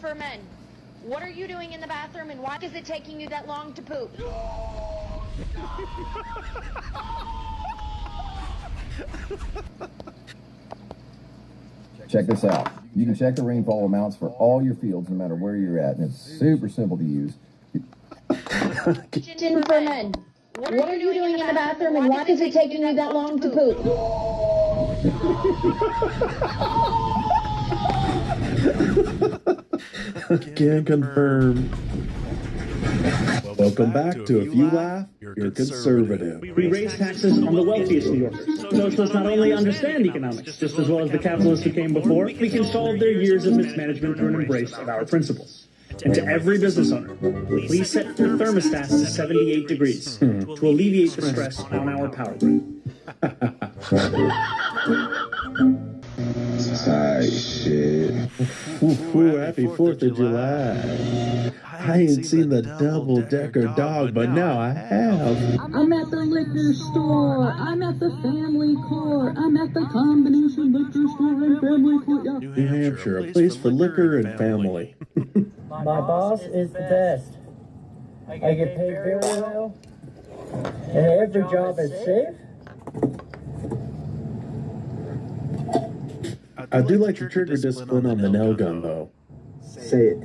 for men. What are you doing in the bathroom, and why is it taking you that long to poop? Check this out. You can check the rainfall amounts for all your fields no matter where you're at, and it's super simple to use. Question for men. What are you doing in the bathroom, and why is it taking you that long to poop? Can confirm. Welcome back to If You Laugh, You're Conservative. We raise taxes on the wealthiest New Yorkers. Socialists not only understand economics, just as well as the capitalists who came before, we can solve their years of mismanagement through an embrace of our principles. And to every business owner, please set your thermostats to 78 degrees to alleviate the stress on our power grid. Hi, shit. Ooh, happy 4th of July. I ain't seen the double-decker dog, but now I have. I'm at the liquor store. I'm at the family court. I'm at the combination liquor store and family court. Yeah. New Hampshire, a place for liquor and family. My boss is the best. I get paid very well, and every job is safe. I do like your trigger discipline on the nail gun, though. Say it.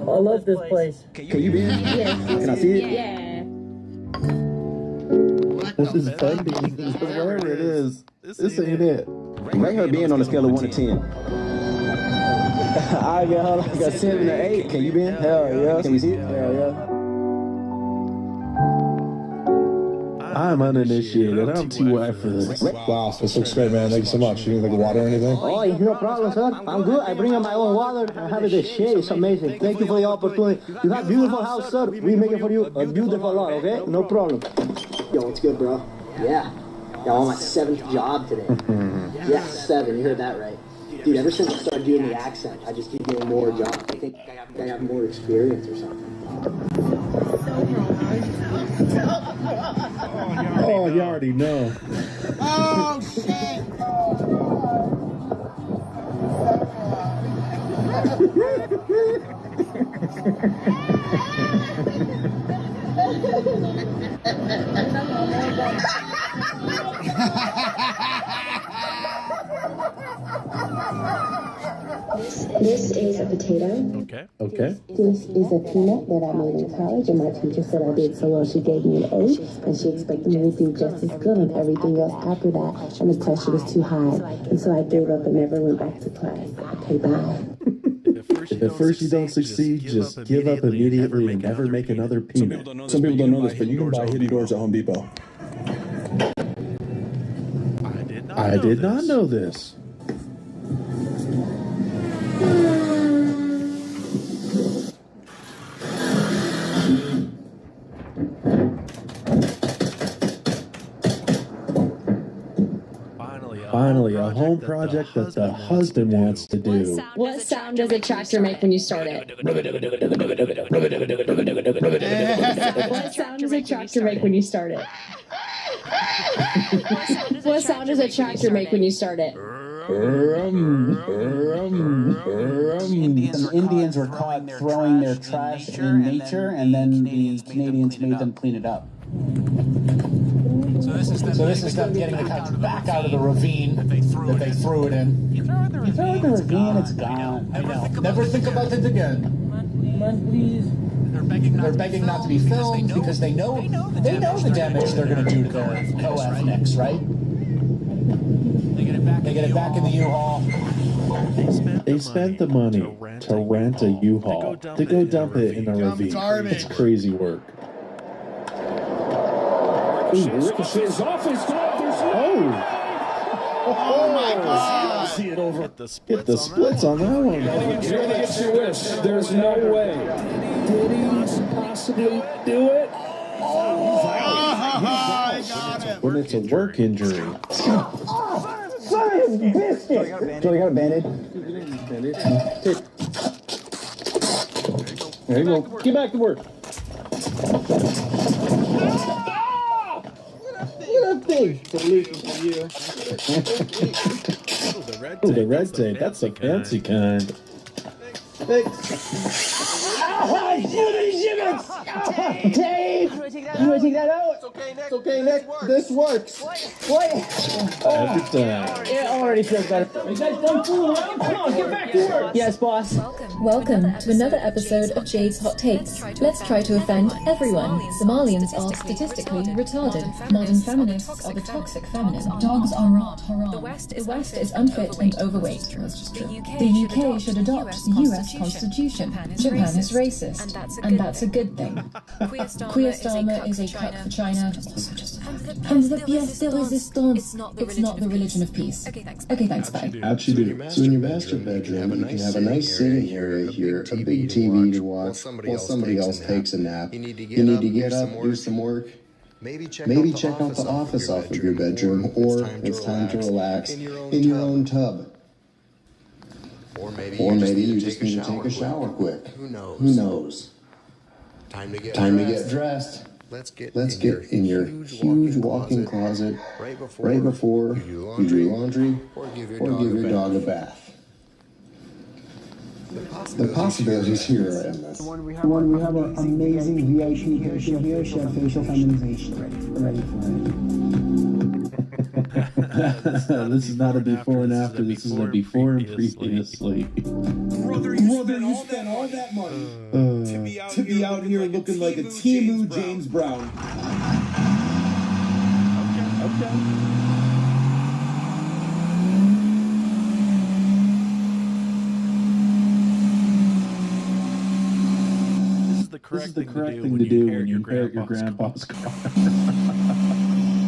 I love this place. Can you be in? Yes. Can I see it? Yeah. This is funny. Whatever it is, this ain't it. Rate her being on a scale of 1 to 10. I got 7 or 8. Can you be in? Hell yeah. Can we see it? Hell yeah. I'm uninitiated. I'm too white for this. Wow, this looks great, man. Thank you so much. You need like water or anything? Oh, no problem, sir. I'm good. I bring up my own water. I have this shade. It's amazing. Thank you for the opportunity. You have a beautiful house, sir. We make it for you a beautiful lot, okay? No problem. Yo, what's good, bro? Yeah. Yeah, I'm on my 7th job today. Yeah, 7. You heard that right. Dude, ever since I started doing the accent, I just keep getting more jobs. I think I have more experience or something. Oh, you already know. Oh, shit! This is a potato. Okay. This is a peanut that I made in college, and my teacher said I did so well. She gave me an A, and she expected me to do just as good on everything else after that, and the pressure was too high, and so I gave up and never went back to class. Okay, bye. If at first you don't succeed, just give up immediately and never make another peanut. Some people don't know this, but you can buy hidden doors at Home Depot. I did not know this. Finally, a home project that the husband wants to do. What sound does a tractor make when you start it? What sound does a tractor make when you start it? What sound does a tractor make when you start it? Indians were caught throwing their trash in nature, and then the Canadians made them clean it up. So this is them getting the country back out of the ravine that they threw it in. You throw it in the ravine, it's gone. I know. Never think about it again. Please. They're begging not to be filmed because they know the damage they're going to do to their co-ethnics, right? They get it back in the U-Haul. They spent the money to rent a U-Haul to go dump it in a ravine. It's crazy work. Ricochets off his glove. Oh my God! See it over. Hit the splits on that one. You're gonna get your wish. There's no way. Did he possibly do it? Oh, I got him. When it's a work injury. Son of a biscuit! So you got a Band-Aid? There you go. Get back to work. Solution for you. Oh, the red tape. That's a fancy kind. Dave! You want to take that out? It's okay, Nick. It's okay, Nick. This works. What? Every time. It already feels better. You guys done fooling around? Come on, get back to work. Yes, boss. Welcome to another episode of Jade's Hot Takes. Let's try to offend everyone. Somalians are statistically retarded. Modern feminists are the toxic feminine. Dogs are not haram. The West is unfit and overweight. That's just true. The UK should adopt the US Constitution. Japan is racist. And that's a good thing. Queer Starmer is a cuck for China. Also just and the pièce de résistance. It's not the religion of peace. Okay, thanks, bye. How'd you do? So in your master bedroom, you can have a nice sitting area here, a big TV to watch, while somebody else takes a nap. You need to get up, do some work. Maybe check out the office off of your bedroom, or it's time to relax in your own tub. Or maybe you just need to take a shower quick. Who knows? Time to get dressed. Let's get in your huge walk-in closet right before you do laundry or give your dog a bath. The possibilities here are endless. One, we have an amazing VIP hairship here. She had facial feminization ready for it. This is not a before and after. This is a before and previously. Brother, you spent all that money to be out here looking like a Timu James Brown. Okay. This is the correct thing to do when you inherit your grandpa's car.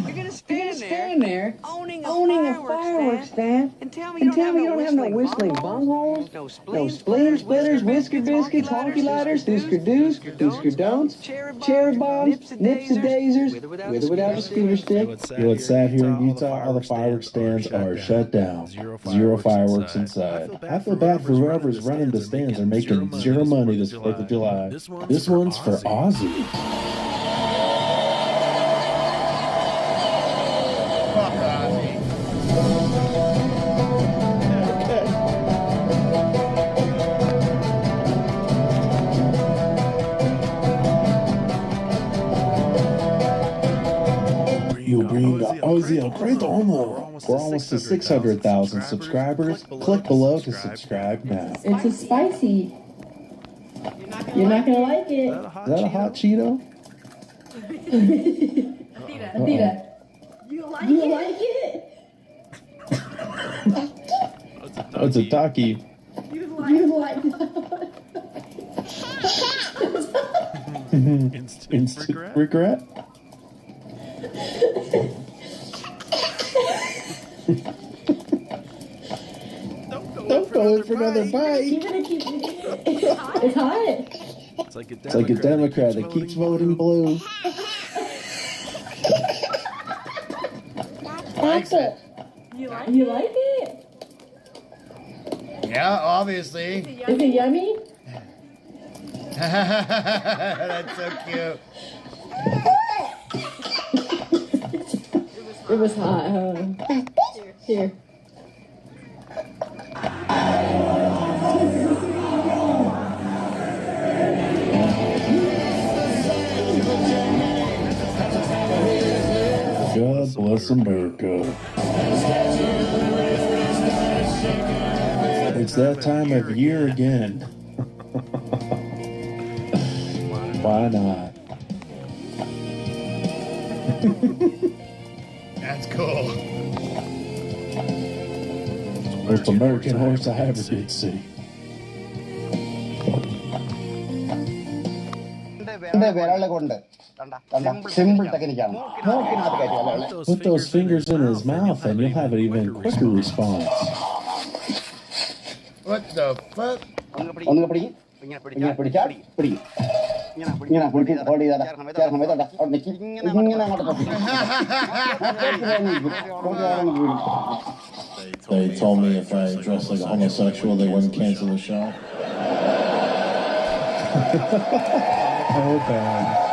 You're gonna stand there owning a fireworks stand and tell me you don't have no whistling bungholes, no spleen splitters, whisker biscuits, honky lighters, hoosker don'ts, cherry bombs, nips and dazers, with or without a scooter stick. You know what's sad here in Utah? All the fireworks stands are shut down. Zero fireworks inside. I feel bad for whoever's running the stands and making zero money this 4th of July. This one's for Ozzy. You bring Ozzy a great honor. We're almost to 600,000 subscribers. Click below to subscribe now. It's a spicy. You're not gonna like it. Is that a hot Cheeto? Adita. You like it? Oh, it's a Taki. You like it? Instant regret? Don't go in for another bite. You're gonna keep it's hot. It's like a Democrat that keeps voting blue. Likes it. You like it? Yeah, obviously. Is it yummy? That's so cute. It was hot. Here. God bless America. It's that time of year again. Why not? That's cool. Most American horse I ever did see. Simple technique. Put those fingers in his mouth and you'll have an even quicker response. What the fuck? They told me if I dressed like a homosexual, they wouldn't cancel the show. Oh, bad.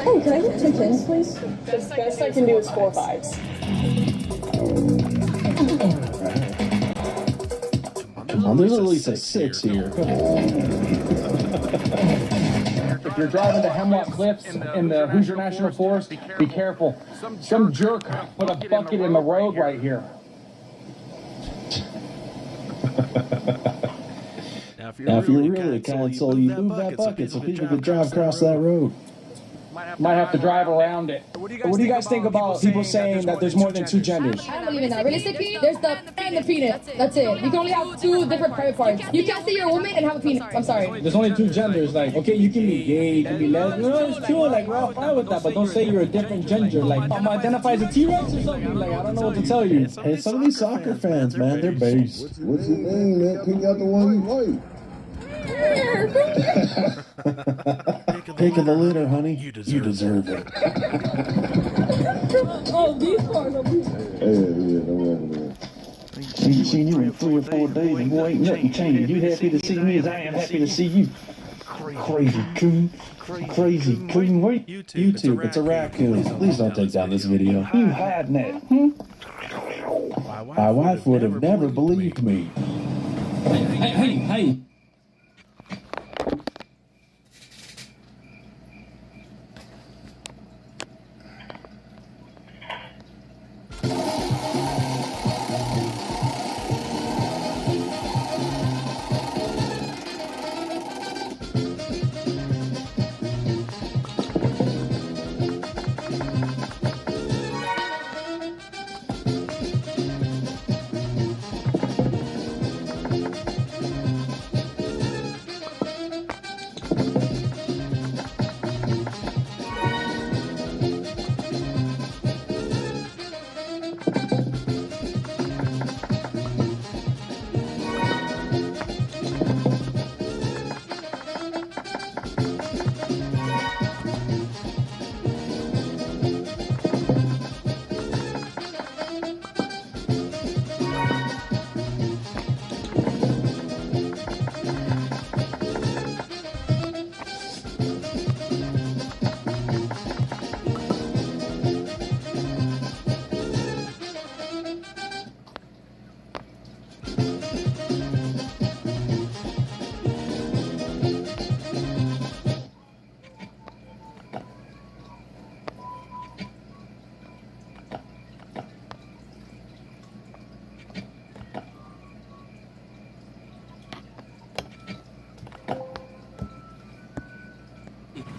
Oh, can I get 2 10s, please? The best I can do is 4 5s. Come on, there's at least a 6 here. If you're driving to Hemlock Cliffs in the Hoosier National Forest, be careful. Some jerk put a bucket in the road right here. Now, if you're really a console, you move that bucket so people can drive across that road. Might have to drive around it. What do you guys think about people saying that there's more than 2 genders? I don't believe in that. Realistically, there's the and the penis. That's it. You can only have 2 different private parts. You can't say you're a woman and have a penis. I'm sorry. There's only 2 genders. Like, okay, you can be gay, you can be lesbian. No, it's true. Like, we're all fine with that. But don't say you're a different gender. Like, I'm identify as a T-Rex or something. Like, I don't know what to tell you. Hey, some of these soccer fans, man, they're based. What's your name, man? Pick out the one you like. Pick of the litter, honey. You deserve it. Oh, these cars are Ain't seen you in 3 or 4 days, and boy, ain't nothing changed. You happy to see me as I am happy to see you. Crazy coon. Crazy coon. Wait. YouTube, it's a raccoon. Please don't take down this video. You hiding it, My wife would have never believed me. Hey.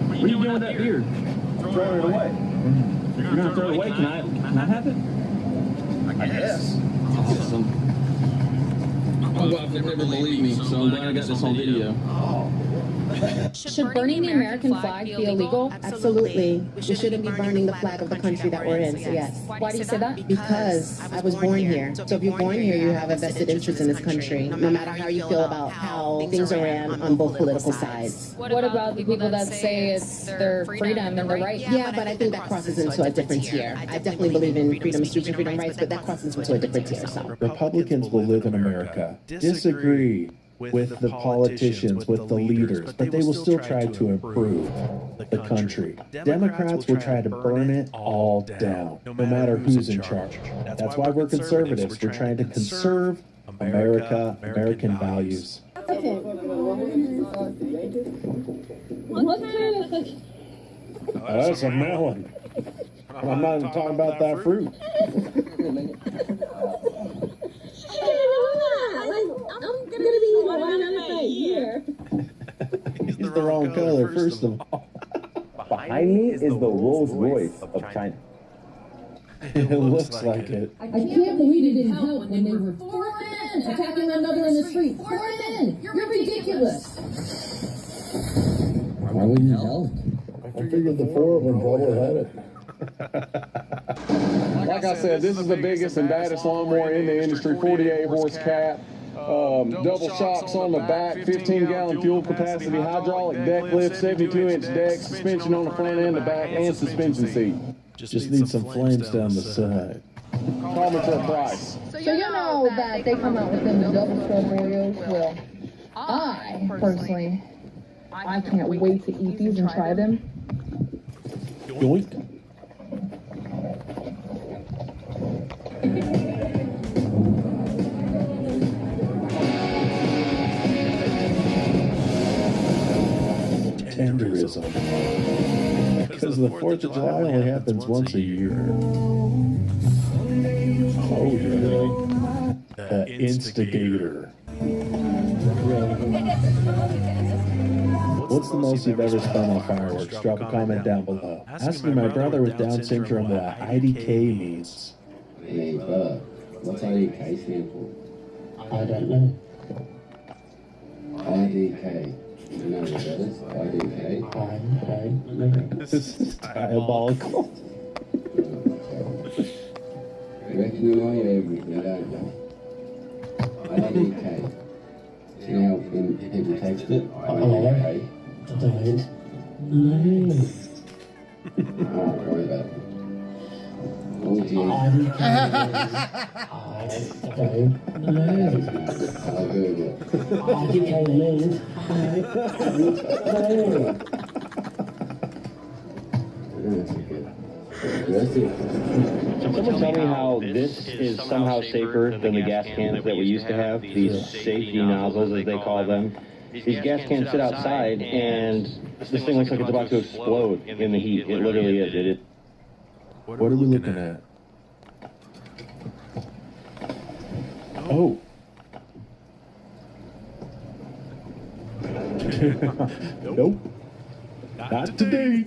What are you doing with that beard? Throw it away. You're gonna throw it away? Can I have it? I guess. Awesome. My wife would never believe me, so I'm glad I got this on video. Should burning the American flag be illegal? Absolutely. We shouldn't be burning the flag of the country that we're in, so yes. Why do you say that? Because I was born here. So if you're born here, you have a vested interest in this country, no matter how you feel about how things are ran on both political sides. What about the people that say it's their freedom and their right? Yeah, but I think that crosses into a different tier. I definitely believe in freedom of speech and freedom of rights, but that crosses into a different tier, so. Republicans will live in America, disagree with the politicians, with the leaders, but they will still try to improve the country. Democrats will try to burn it all down, no matter who's in charge. That's why we're conservatives. We're trying to conserve America, American values. That's a melon. I'm not even talking about that fruit. He's the wrong color, first of all. Behind me is the Rolls Royce of China. It looks like it. I can't believe it didn't help when they were 4 men attacking another in the street. 4 men! You're ridiculous! Why wouldn't you help? I figured the 4 of them probably had it. Like I said, this is the biggest and baddest lawnmower in the industry, 48 horse cat. Double shocks on the back, 15-gallon fuel capacity, hydraulic deck lift, 72-inch deck, suspension on the front end, the back, and suspension seat. Just need some flames down the side. Call me for a price. So you know that they come out with them double stroke Oreos? Well, I, personally, I can't wait to eat these and try them. Yoink. tenderism. Because the 4th of July only happens once a year. Oh, yeah. The instigator. What's the most you've ever spent on fireworks? Drop a comment down below. Asking my brother with Down syndrome what IDK means. Hey, bud, what's IDK stand for? I don't know. IDK. You know what that is? IDK? This is diabolical. I reckon you know everything, don't you? IDK. See how when people text it? IDK. Don't. Alright, worry about it. Oh, dear. I'll Google it. Someone tell me how this is somehow safer than the gas cans that we used to have, these safety nozzles as they call them. These gas cans sit outside and this thing looks like it's about to explode in the heat. It literally is. It is. What are we looking at? Oh. Nope. Not today.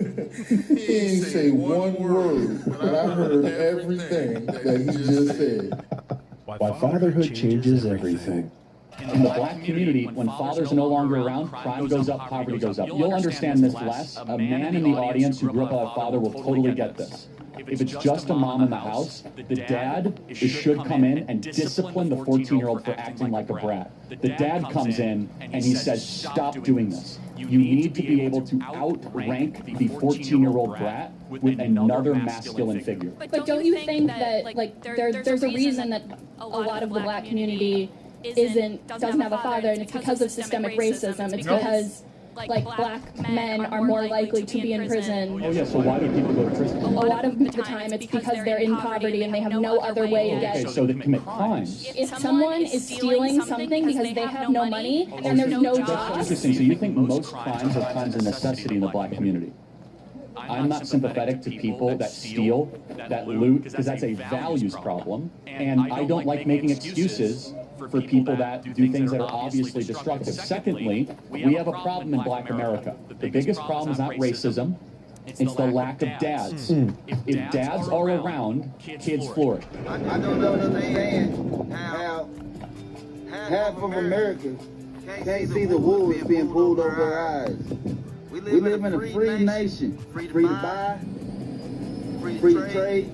He didn't say one word, but I heard everything that he just said. Why fatherhood changes everything. In the black community, when fathers are no longer around, crime goes up, poverty goes up. You'll understand this less. A man in the audience who grew up without a father will totally get this. If it's just a mom in the house, the dad should come in and discipline the 14-year-old for acting like a brat. The dad comes in and he says, stop doing this. You need to be able to outrank the 14-year-old brat with another masculine figure. But don't you think that, like, there's a reason that a lot of the black community doesn't have a father, and it's because of systemic racism. It's because, like, black men are more likely to be in prison. Oh yeah, so why do people go to prison? A lot of the time it's because they're in poverty and they have no other way to get. Okay, so they commit crimes. If someone is stealing something because they have no money, then there's no job. Interesting, so you think most crimes are crimes of necessity in the black community? I'm not sympathetic to people that steal, that loot, because that's a values problem. And I don't like making excuses for people that do things that are obviously destructive. Secondly, we have a problem in black America. The biggest problem is not racism, it's the lack of dads. If dads are around, kids flourish. I don't understand how half of America can't see the wolves being pulled over their eyes. We live in a free nation, free to buy, free to trade,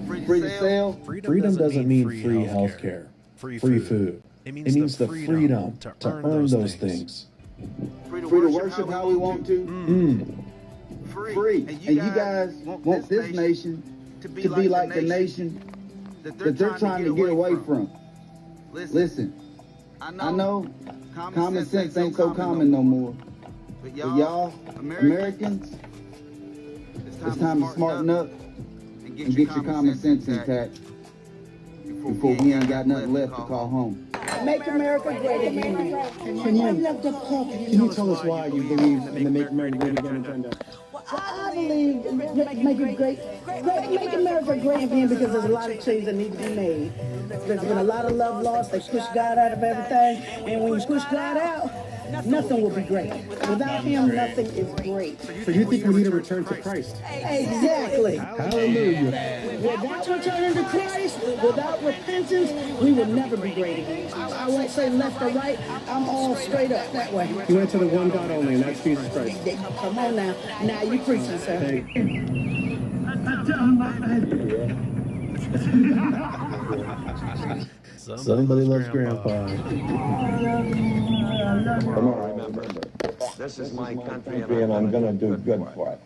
free to sell. Freedom doesn't mean free health care, free food. It means the freedom to earn those things. Free to worship how we want to. Free. And you guys want this nation to be like the nation that they're trying to get away from. Listen, I know common sense ain't so common no more. But y'all, Americans, it's time to smarten up and get your common sense intact before we ain't got nothing left to call home. Make America great again. Can you tell us why you believe in the Make America Great Again agenda? I believe make America great again because there's a lot of change that need to be made. There's been a lot of love lost. They push God out of everything, and when you push God out, nothing will be great. Without Him, nothing is great. So you think we need a return to Christ? Exactly. Hallelujah. Without returning to Christ, without repentance, we will never be great again. I won't say left or right. I'm all straight up that way. You went to the one God only, and that's Jesus Christ. Come on now. Now you preaching, sir. Hey. Somebody loves Grandpa. Remember, this is my country and I'm going to do good for it.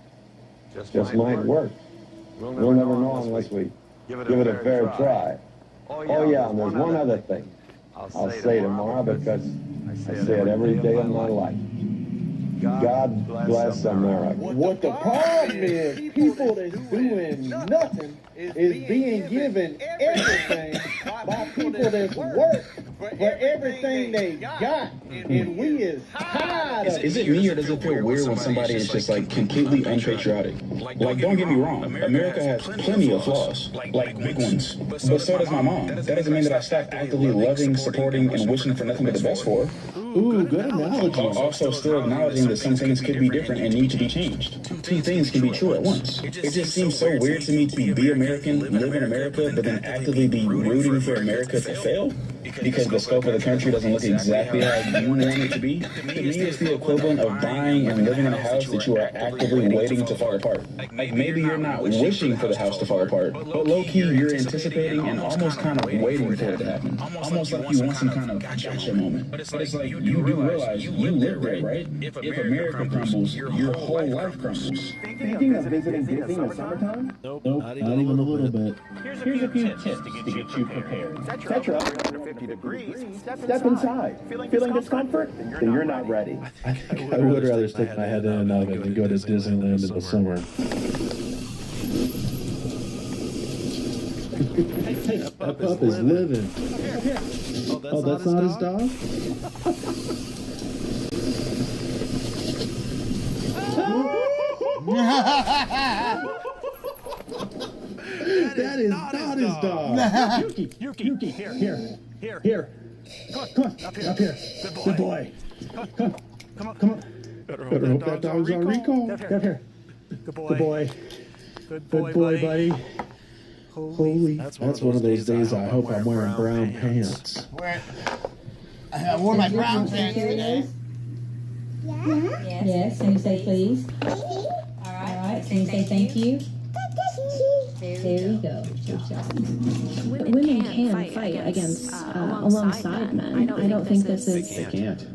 Just might work. We'll never know unless we give it a fair try. Oh yeah, and there's one other thing I'll say tomorrow because I say it every day of my life. God bless America. What the problem is, people that's doing nothing is being given everything by people that's worked for everything they got. And we is tired of it. Is it me or does it feel weird when somebody is just like completely unpatriotic? Like, don't get me wrong, America has plenty of flaws, like big ones. But so does my mom. That doesn't mean that I stop actively loving, supporting, and wishing for nothing but the best for her. Ooh, good analogy. Also still acknowledging that some things could be different and need to be changed. Two things can be true at once. It just seems so weird to me to be American, live in America, but then actively be rooting for America to fail because the scope of the country doesn't look exactly how you want it to be. To me, it's the equivalent of buying and living in a house that you are actively waiting to fall apart. Like maybe you're not wishing for the house to fall apart, but low-key you're anticipating and almost kind of waiting for it to happen. Almost like you want some kind of gotcha moment. But it's like you do realize you live there, right? If America crumbles, your whole life crumbles. Thinking of visiting Disney in the summertime? Nope, not even a little bit. Here's a few tips to get you prepared. Set your oven under 50 degrees. Step inside. Feeling discomfort? Then you're not ready. I would rather stick my head in an oven than go to Disneyland in the summer. Hey, that pup is living. Oh, that's not his dog? That is not his dog. Yuki, here. Come on, up here. Good boy. Come on. Better hope that dog's on recall. Up here. Good boy. Good boy, buddy. Holy, that's one of those days I hope I'm wearing brown pants. I wore my brown pants today. Yes, can you say please? All right, can you say thank you? There we go. But women can fight against, alongside men. I don't think this is... They can't.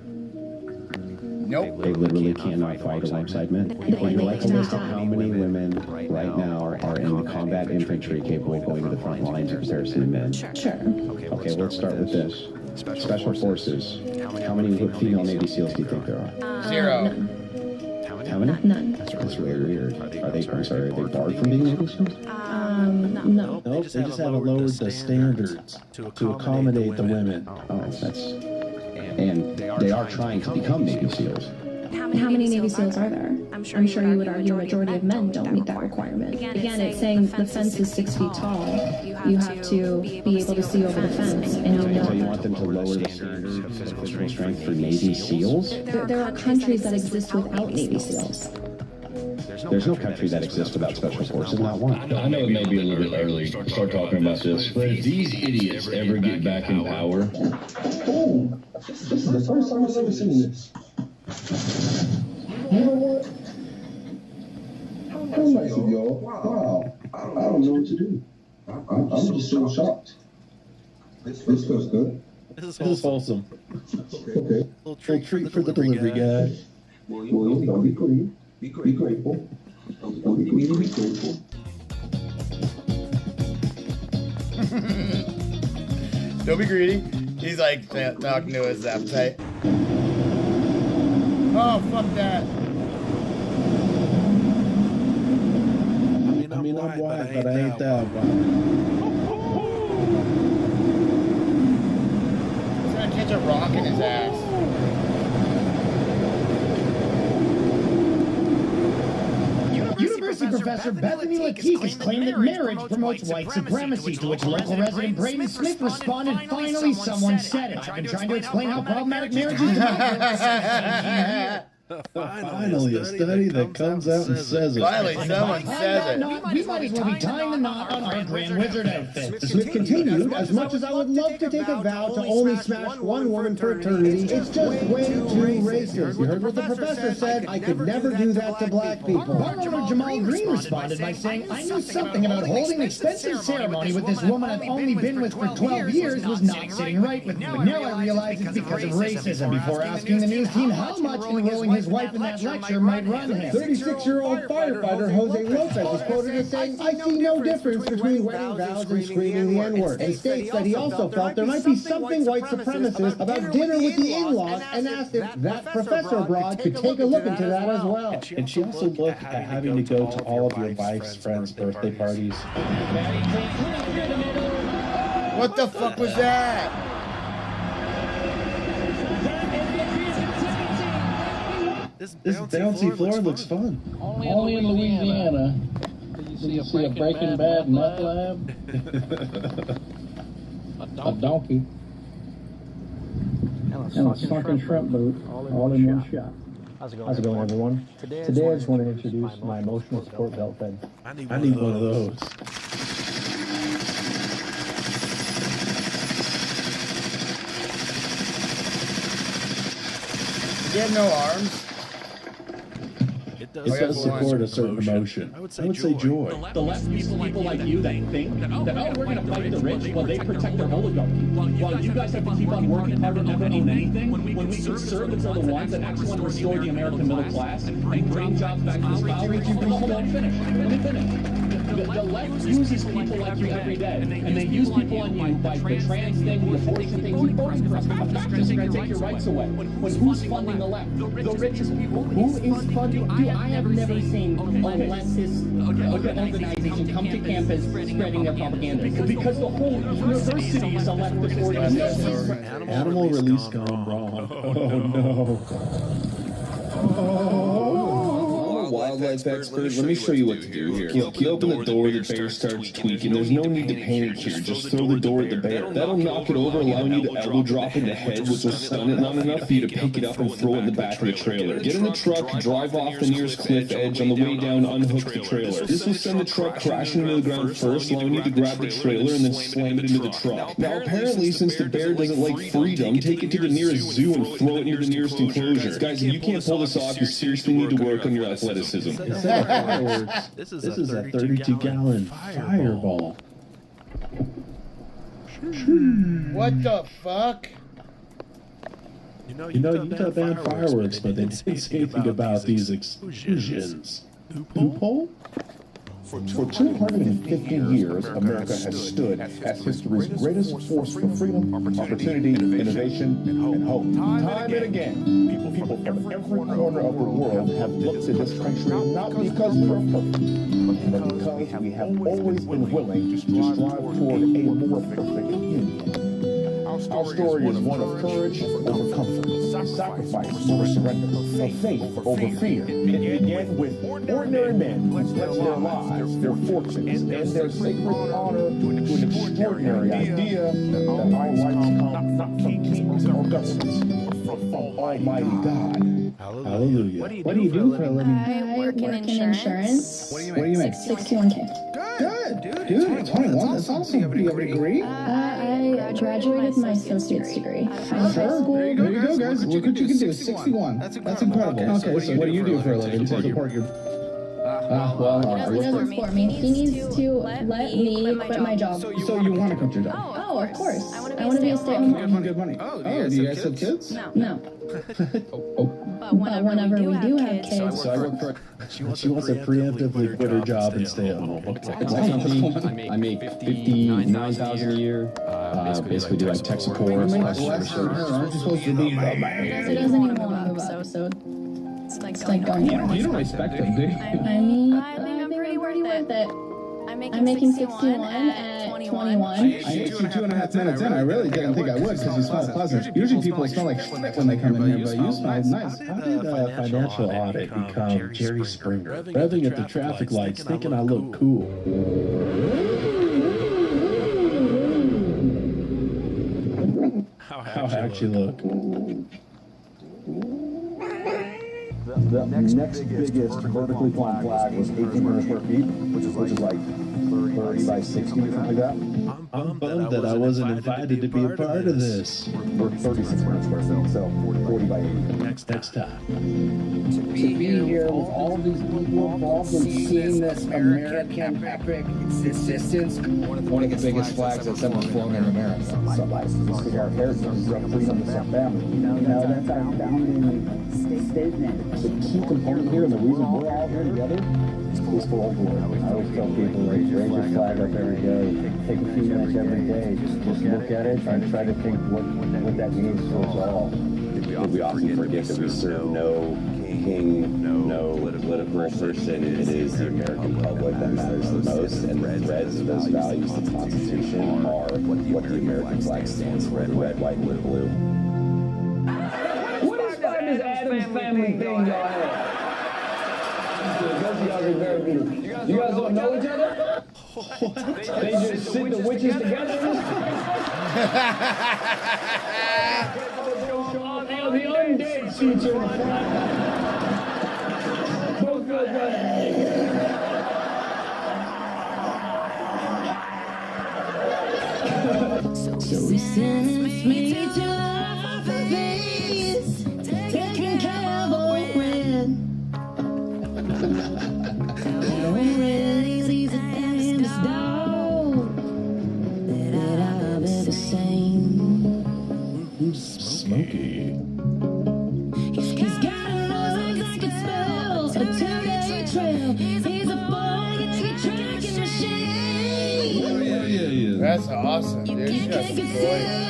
Nope. They literally cannot fight alongside men. Would you like a list of how many women right now are in the combat infantry capable of going to the front lines in comparison to men? Sure. Okay, let's start with this. Special Forces. How many female Navy SEALs do you think there are? 0. How many? None. That's really weird. Are they barred from being Navy SEALs? No. Nope, they just haven't lowered the standards to accommodate the women. Oh, that's... And they are trying to become Navy SEAls. How many Navy SEAls are there? I'm sure you would argue a majority of men don't meet that requirement. Again, it's saying the fence is 6 feet tall. You have to be able to see over the fence, and you know. So you want them to lower the standards of physical strength for Navy SEAls? There are countries that exist without Navy SEAls. There's no country that exists without Special Forces, not one. I know it may be a little bit early to start talking about this, but if these idiots ever get back in power... Oh, this is the first time I've ever seen this. You know what? How nice of y'all. Wow. I don't know what to do. I'm just so shocked. This feels good. This is wholesome. Okay. Little treat for the delivery guy. William, don't be greedy. Be grateful. Don't be greedy, be grateful. Don't be greedy. He's like talking to his appetite. Oh, fuck that. I mean, I'm white, but I ain't that white. He's gonna catch a rock in his ass. University professor Bethany Lakeek has claimed that marriage promotes white supremacy, to which local resident Braden Smith responded, "Finally, someone said it. I've been trying to explain how problematic marriage is to Finally, a study that comes out and says it. Finally, someone says it. We might as well be tying the knot on our Grand Wizard outfits." Smith continued, "As much as I would love to take a vow to only smash one woman for eternity, it's just way too racist. You heard what the professor said? I could never do that to black people." Bar owner Jamal Green responded by saying, "I knew something about holding an expensive ceremony with this woman I've only been with for 12 years was not sitting right with me. But now I realize it's because of racism." Before asking the news team how much enrolling his wife in that lecture might run him. 36-year-old firefighter Jose Lopez was quoted as saying, "I see no difference between wedding vows and screaming the N-word," and states that he also felt there might be something white supremacist about dinner with the in-laws and asked if that professor abroad could take a look into that as well. And she also looked at having to go to all of your wife's friends' birthday parties. What the fuck was that? This bouncy floor looks fun. Only in Louisiana did you see a Breaking Bad meth lab. A donkey. And a fucking shrimp boot, all in one shot. How's it going, everyone? Today I just want to introduce my emotional support belt bed. I need one of those. You have no arms. It does support a certain emotion. I would say joy. The left people like you that think that, oh, we're going to fight the rich while they protect their oligarchy. While you guys have to keep on working hard and never own anything, when we conservatives are the ones that actually want to restore the American middle class and bring jobs back to this power. Hold on, finish. Let me finish. The left uses people like you every day, and they use people on you by the trans thing, the abortion thing. Who's voting for us? I'm not just going to take your rights away. When who's funding the left? The richest people. Who is funding? I have never seen a leftist organization come to campus spreading their propaganda. Because the whole university is a leftist organization. Animal release gone wrong. Oh no. Wildlife expert, let me show you what to do here. You open the door, the bear starts tweaking. There's no need to panic here. Just throw the door at the bear. That'll knock it over, allowing you to elbow drop in the head, which will stun it long enough for you to pick it up and throw it in the back of the trailer. Get in the truck, drive off the nearest cliff edge. On the way down, unhook the trailer. This will send the truck crashing into the ground first, allowing you to grab the trailer and then slam it into the truck. Now, apparently, since the bear doesn't like freedom, take it to the nearest zoo and throw it near the nearest enclosure. Guys, if you can't pull this off, you seriously need to work on your athleticism. Fireworks. This is a 32-gallon fireball. What the fuck? You know, you got banned fireworks, but they didn't say anything about these explosions. Loophole? For 250 years, America has stood as history's greatest force for freedom, opportunity, innovation, and hope. Time and again, people from every corner of the world have looked to this country not because we're perfect, but because we have always been willing to strive toward a more perfect union. Our story is one of courage over comfort, sacrifice over surrender, of faith over fear. It began with ordinary men who pledged their lives, their fortunes, and their sacred honor to an extraordinary idea that our rights come not from kings or governments, but from Almighty God. Hallelujah. What do you do for a living? I work in insurance. What do you make? 61K. Good. Dude, 21. That's awesome. Do you have a degree? I graduated with my associate's degree. Sure. There you go, guys. Look what you can do. 61. That's incredible. Okay, so what do you do for a living to support your... He doesn't support me. He needs to let me quit my job. So you want to quit your job? Oh, of course. I want to be a stay-at-home mom. Good money. Oh, do you guys have kids? No. But whenever we do have kids... So I work for... She wants to preemptively quit her job and stay at home. I make $59,000 a year. Basically do like tech support. Aren't you supposed to be the man? He doesn't even want to move up, so it's like going here. You don't respect him, do you? I mean, I think I'm pretty worth it. I'm making 61 at 21. I ate you 2.5 minutes in. I really didn't think I would because you smell pleasant. Usually people smell like shit when they come in here, but you smell nice. How did financial audit become Jerry Springer? Revving at the traffic lights, thinking I look cool. How I actually look. The next biggest vertically climbed flag was 1,800 square feet, which is like 30 by 60 or something like that. I'm bummed that I wasn't invited to be a part of this. We're 3,600 square feet, so 40 by 80. Next time. To be here with all these people involved in seeing this American epic existence. One of the biggest flags that's ever flown in America. So this is our heritage, this is our freedom, this is our family. You know, that's our founding statement. The key component here and the reason we're all here together is for old glory. I always tell people, raise your flag up every day. Take a few minutes every day. Just look at it and try to think what that means to us all. We often forget that we serve no making no political person. It is the American public that matters the most, and the threads of those values, the Constitution, are what the American flag stands for, the red, white, and the blue. What inspired this Addams family thing y'all have? Both of y'all are very beautiful. You guys don't know each other? They just sit the witches together in this the undead suits are on. Both goes So he sends me to life of peace, taking care of old red. Old red is the damnedest dog that I've ever seen. Smoky. He's got a nose like it smells a two-day trail. He's a boy like a tracking machine. That's awesome, dude. She got some voice.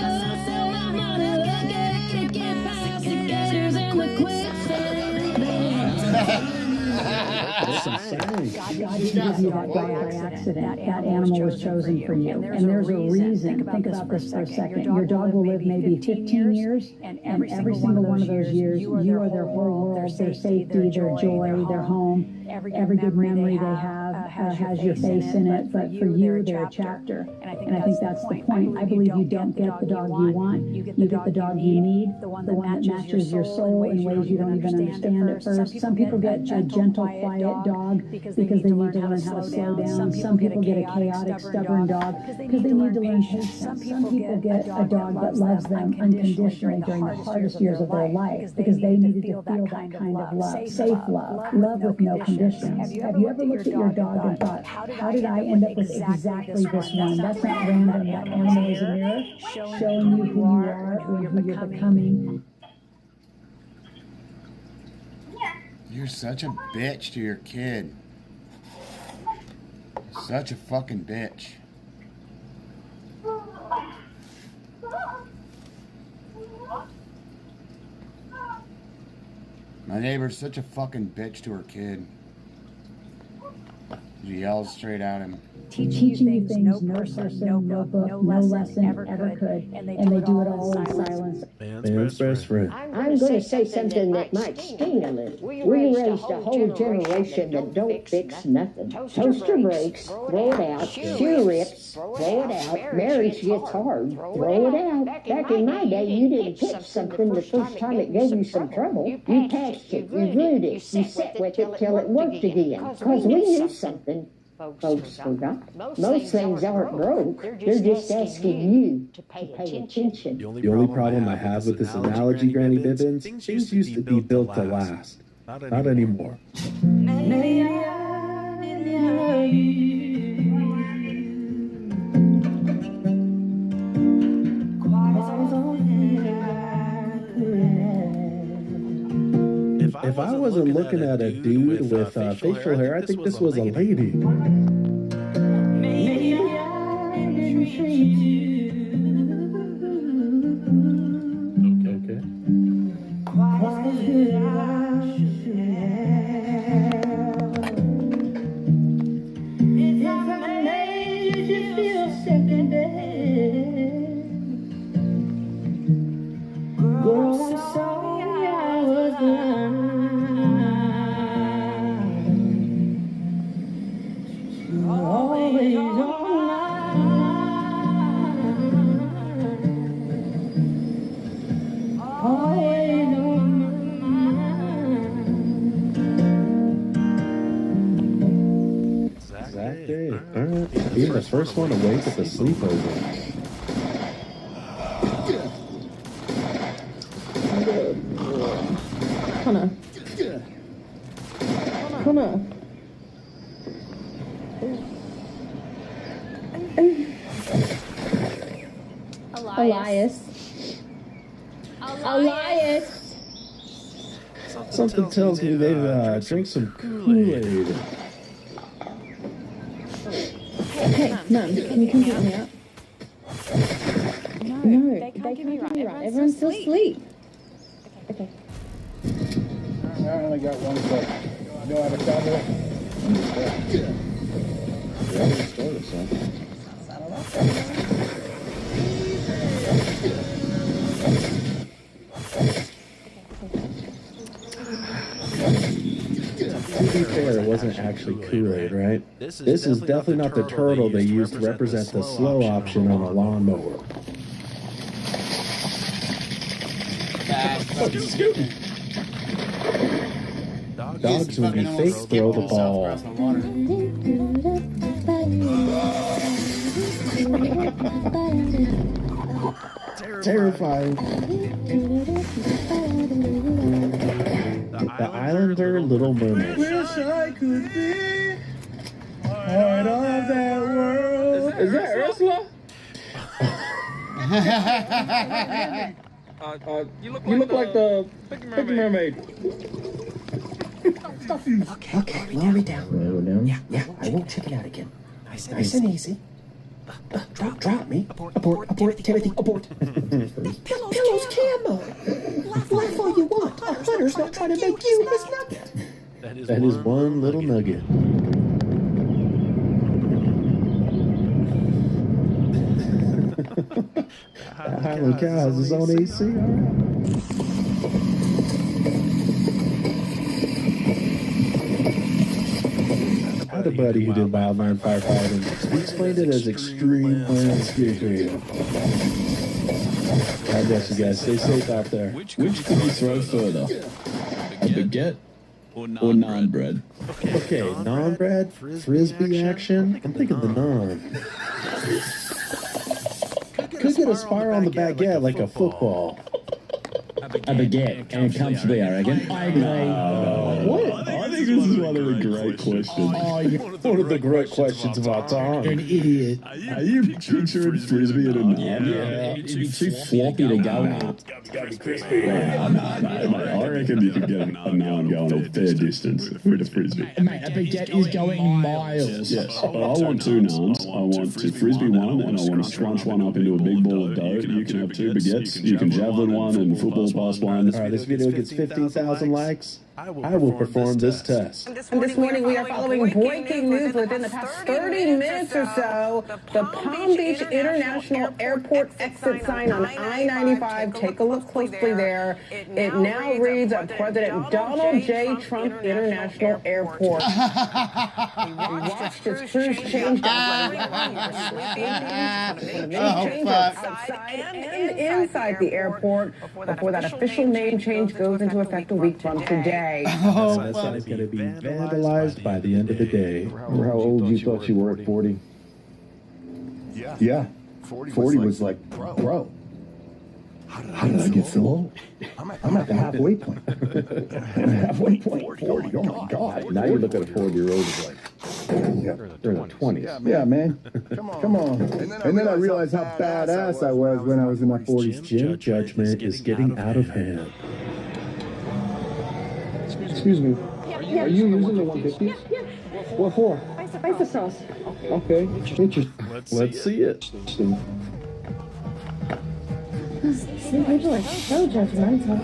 God didn't give you that dog by accident. That animal was chosen for you. And there's a reason. Think about this for a second. Your dog will live maybe 15 years, and every single one of those years, you are their whole world, their safety, their joy, their home. Every good memory they have has your face in it, but for you, they're a chapter. And I think that's the point. I believe you don't get the dog you want. You get the dog you need, the one that matches your soul in ways you don't even understand at first. Some people get a gentle, quiet dog because they need to learn how to slow down. Some people get a chaotic, stubborn dog because they need to learn patience. Some people get a dog that loves them unconditionally during the hardest years of their life because they needed to feel that kind of love, safe love with no conditions. Have you ever looked at your dog and thought, how did I end up with exactly this one? That's not random. That animal is a mirror showing you who you are or who you're becoming. You're such a bitch to your kid. Such a fucking bitch. My neighbor's such a fucking bitch to her kid. She yells straight at him. Teaching you things no person, no book, no lesson ever could. And they do it all in silence. Man's best friend. I'm going to say something that might sting a little. We raised a whole generation that don't fix nothing. Toaster breaks, throw it out. Shoe rips, throw it out. Marriage gets hard, throw it out. Back in my day, you didn't fix something the first time it gave you some trouble. You patched it, you glued it, you sat with it till it worked again. Because we knew something folks forgot. Most things aren't broke. They're just asking you to pay attention. The only problem I have with this analogy, Granny Bibbins, things used to be built to last. Not anymore. If I wasn't looking at a dude with facial hair, I think this was a lady. Okay. Being the first one awake at the sleepover. Come on. Elias. Something tells me they've drank some Kool-Aid. Hey, Mom, can you come get me up? No, they can't get me right. Everyone's still asleep. Okay. All right, only got one foot. You know how to travel? To be fair, it wasn't actually Kool-Aid, right? This is definitely not the turtle they used to represent the slow option on a lawnmower. Dogs when you fake throw the ball. Terrifying. The Islander Little Mermaid. Wish I could be part of that world. Is that Ursula? You look like the Piggy Mermaid. Okay, lower me down. Yeah, I won't check it out again. Nice and easy. Drop me. Abort, Timothy, abort. Pillows, camo. Laugh all you want. A hunter's not trying to make you his nugget. That is one little nugget. Highland Cow has his own AC. I had a buddy who did wildland firefighting. He explained it as extreme landscaping. God bless you guys. Stay safe out there. Which could you throw further? A baguette or naan bread? Okay, non-bread, frisbee action. I'm thinking the non. Could get a spiral on the baguette like a football. A baguette, and it comes to be, I reckon. I agree. What? I think this is one of the great questions. Oh, one of the great questions of our time. An idiot. Are you picturing frisbee at a naan? Yeah, it'd be too floppy to go out. It's gotta be crispy. I reckon you could get a naan going a fair distance with a frisbee. Mate, a baguette is going miles. Yes, but I want two naans. I want to frisbee one, and I want to scrunch one up into a big ball of dough. You can have two baguettes. You can javelin one and football pass one. All right, this video gets 15,000 likes. I will perform this test. And this morning we are following breaking news within the past 30 minutes or so. The Palm Beach International Airport exit sign on I-95. Take a look closely there. It now reads President Donald J. Trump International Airport. We watched as crews changed outside and inside the airport before that official name change goes into effect a week from today. Oh, that sign is going to be vandalized by the end of the day. Remember how old you thought you were at 40? Yeah. 40 was like, bro. How did I get so old? I'm at the halfway point. Halfway point, 40. Oh my God. Now you look at a 40-year-old as like, Yeah. they're in their 20s. Yeah, man. Come on. And then I realized how badass I was when I was in my 40s. Jim judgment is getting out of hand. Excuse me. Are you using the 150s? Yeah. What for? Ice sauce. Okay. Interesting. Let's see it. Some people are so judgmental.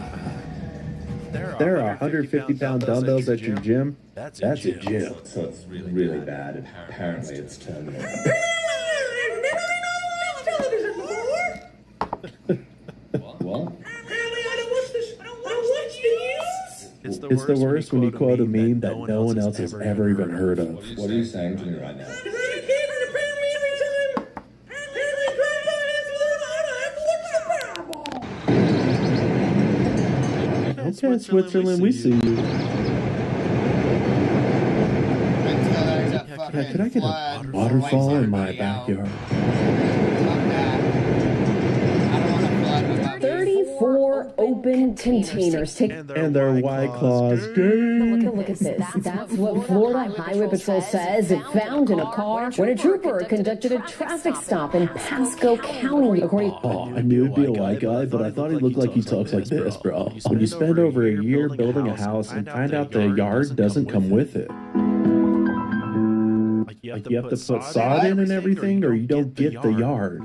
There are 150-pound dumbbells at your gym. That's a gym. So it's really bad, and apparently it's terminal. What? It's the worst when you quote a meme that no one else has ever even heard of. What are you saying to me right now? Okay, Switzerland, we see you. Could I get a waterfall in my backyard? 34 open containers. And their White Claws. Look at this. That's what Florida Highway Patrol says it found in a car when a trooper conducted a traffic stop in Pasco County. According I knew it'd be a white guy, but I thought he looked like he talks like this, bro. When you spend over a year building a house and find out the yard doesn't come with it. Like you have to put sod in and everything, or you don't get the yard.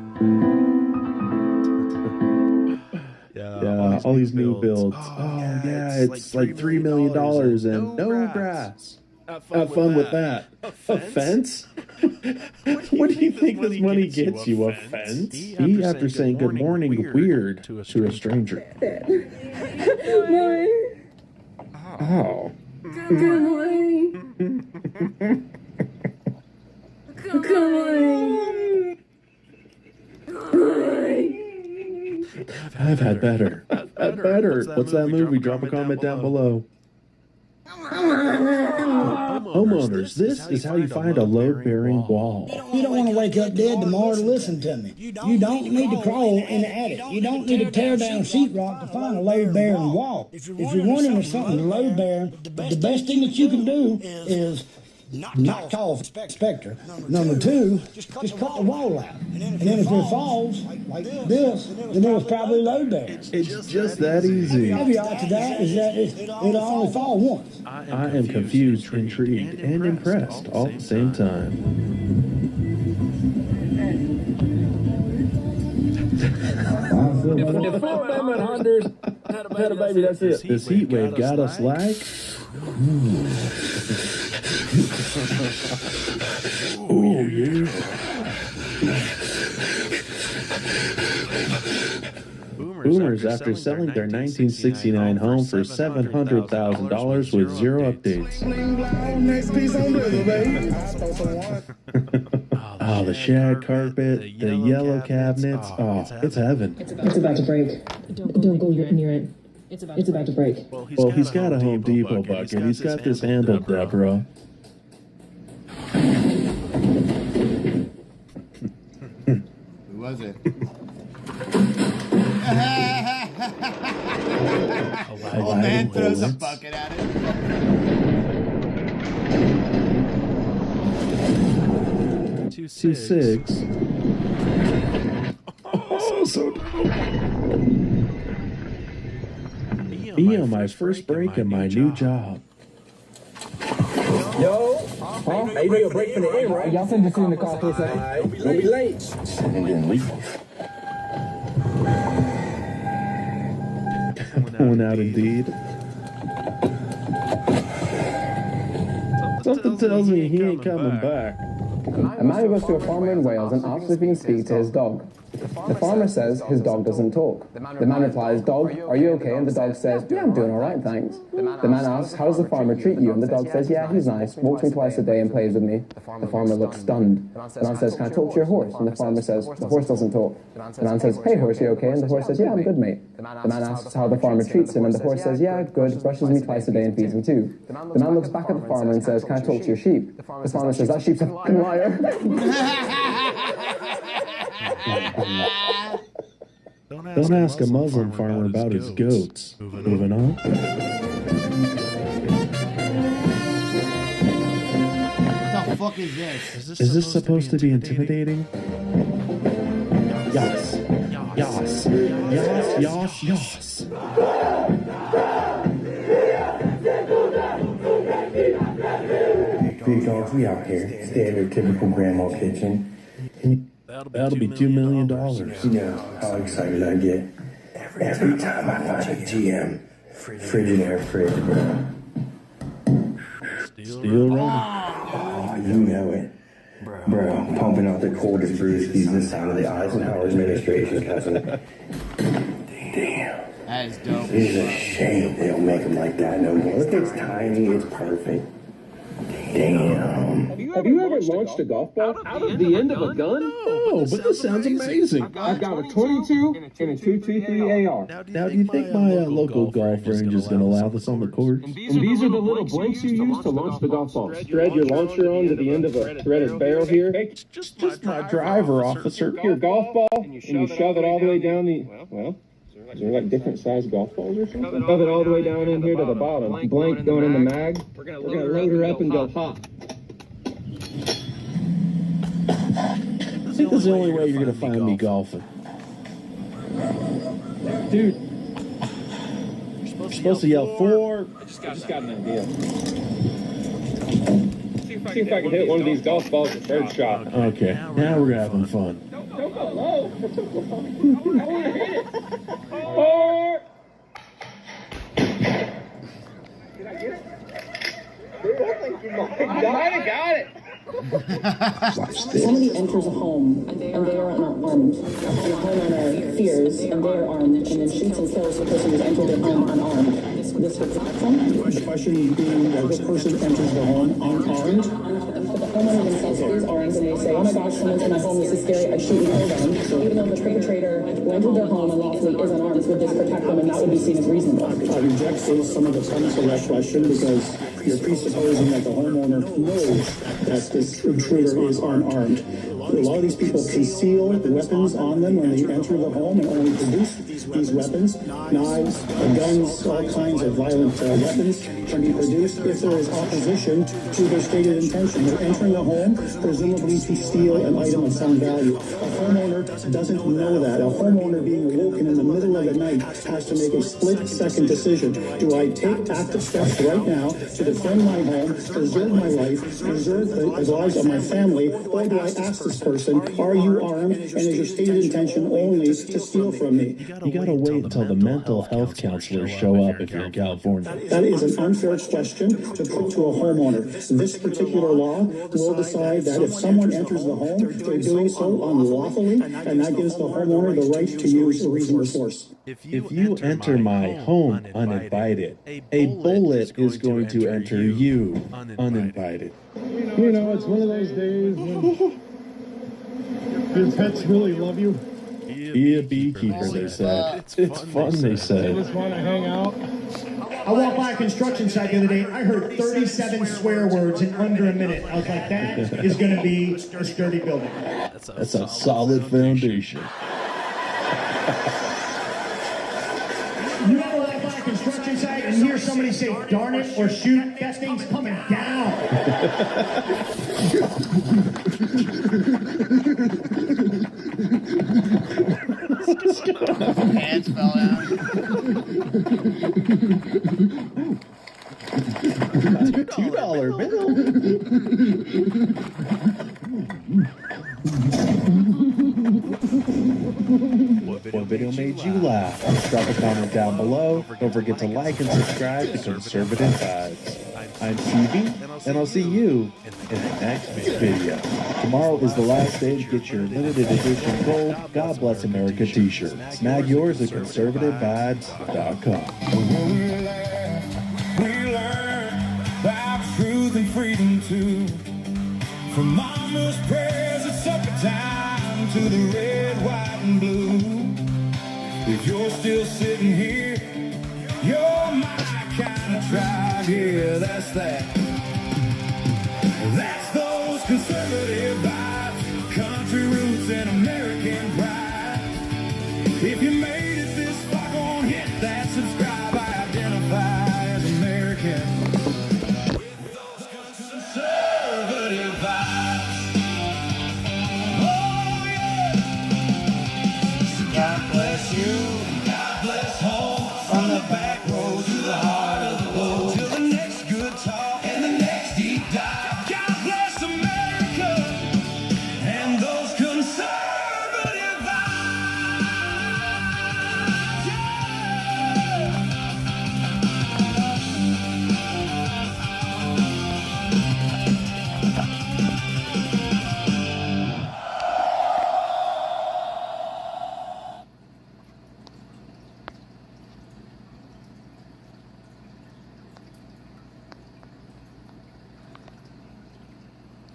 Yeah, all these new builds. Oh yeah, it's like $3 million and no grass. Have fun with that. A fence? What do you think this money gets you? A fence? He, after saying good morning, weird to a stranger. Good morning. Oh. Good morning. Good morning. I've had better. I've had better. What's that movie? Drop a comment down below. Homeowners, this is how you find a load-bearing wall. You don't want to wake up dead tomorrow to listen to me. You don't need to crawl in the attic. You don't need to tear down sheetrock to find a load-bearing wall. If you're wondering if something's load-bearing, the best thing that you can do is not call Spectre. Number two, just cut the wall out. And then if it falls, like this, then it was probably load-bearing. It's just that easy. The caveat to that is that it'll only fall once. I am confused, intrigued, and impressed all at the same time. If Alabama hunters had a baby, that's it. This heat wave got us like... Oh, yeah. Boomers, after selling their 1969 home for $700,000 with zero updates. Oh, the shag carpet, the yellow cabinets. Oh, it's heaven. It's about to break. Don't go near it. It's about to break. Well, he's got a Home Depot bucket. He's got this handled, Deborah. Who was it? Old man throws a bucket at it. 2-6. Oh, so dope. Be on my first break in my new job. Yo, huh? Hey, you know your break from the end, right? Y'all finna sit in the car for a second. Don't be late. And then leave. Going out indeed. Something tells me he ain't coming back. A man goes to a farmer in Wales and asks if he can speak to his dog. The farmer says his dog doesn't talk. The man replies, "Dog, are you okay?" And the dog says, "Yeah, I'm doing all right, thanks." The man asks, "How does the farmer treat you?" And the dog says, "Yeah, he's nice, walks me twice a day and plays with me." The farmer looks stunned. The man says, "Can I talk to your horse?" And the farmer says, "The horse doesn't talk." The man says, "Hey horse, you okay?" And the horse says, "Yeah, I'm good, mate." The man asks how the farmer treats him, and the horse says, "Yeah, good, brushes me twice a day and feeds me too." The man looks back at the farmer and says, "Can I talk to your sheep?" The farmer says, "That sheep's a fucking liar." Don't ask a Muslim farmer about his goats. Moving on. What the fuck is this? Is this supposed to be intimidating? Yas. Yas. Yas. Yas. Yas. Big dogs, we out here. Standard, typical grandma kitchen. That'll be $2 million. You know how excited I get every time I find a GM Frigidaire fridge, bro. Still running. Oh, you know it. Bro, pumping out the coldest brewskis this side of the Eisenhower administration, cousin. Damn. That is dope. It's a shame they don't make them like that no more. Look, it's tiny, it's perfect. Damn. Have you ever launched a golf ball out of the end of a gun? No, but this sounds amazing. I've got a 22 and a 223 AR. Now, do you think my local golf range is going to allow this on the course? And these are the little blanks you use to launch the golf ball. Thread your launcher onto the end of a threaded barrel here. Take Just my driver, officer. your golf ball and you shove it all the way down the, well, is there like different size golf balls or something? Shove it all the way down in here to the bottom. Blank going in the mag. We're gonna load her up and go hot. I think that's the only way you're going to find me golfing. Dude, You're supposed to yell 4. I just got an idea. See if I can hit one of these golf balls at third shot. Okay, now we're having fun. Don't go low. I want to hit it. 4. Dude, I think you might have got it. Somebody enters a home and they are armed, and the homeowner fears and they are armed and then shoots and kills the person who's entered their home unarmed. This would The question being that the person enters the home unarmed. But the homeowner themselves is armed and they say, oh my gosh, someone's in my home, this is scary, I shoot and kill them. Even though the perpetrator who entered their home unlawfully is unarmed, would this protect them, and that would be seen as reasonable? I reject some of the premise of that question because you're presupposing that the homeowner knows that this intruder is unarmed. A lot of these people conceal weapons on them when they enter the home and only produce these weapons. Knives, guns, all kinds of violent weapons can be produced if there is opposition to their stated intention. They're entering the home presumably to steal an item of some value. A homeowner doesn't know that. A homeowner being awoken in the middle of the night has to make a split-second decision. Do I take active steps right now to defend my home, preserve my life, preserve the lives of my family, or do I ask this person, are you armed, and is your stated intention only to steal from me? You gotta wait until the mental health counselors show up if you're in California. That is an unfair question to put to a homeowner. This particular law will decide that if someone enters the home, they're doing so unlawfully, and that gives the homeowner the right to use a reasonable force. If you enter my home uninvited, a bullet is going to enter you uninvited. You know, it's one of those days when your pets really love you. Be a beekeeper, they said. It's fun, they They said. just want to hang out. I walked by a construction site the other day. I heard 37 swear words in under a minute. I was like, that is going to be a sturdy building. That's a solid foundation. You ever walk by a construction site and hear somebody say, darn it, or shoot? That thing's coming down. Pants fell out. $2 bill. What video made you laugh? Drop a comment down below. Don't forget to like and subscribe to Conservative Vibes. I'm TV, and I'll see you in the next video. Tomorrow is the last day to get your limited edition gold God Bless America t-shirt. Snag yours at conservativevibes.com. We learn about truth and freedom too. From mama's prayers at supper time to the red, white, and blue. If you're still sitting here, you're my kind of tribe. Yeah, that's that. That's those conservative vibes, country roots and American pride. If you made it this far, go on, hit that subscribe. I identify as American. With those conservative vibes. Oh yeah. God bless you. God bless home. From the back row to the heart of the low. Till the next good talk and the next deep dive. God bless America and those conservative vibes.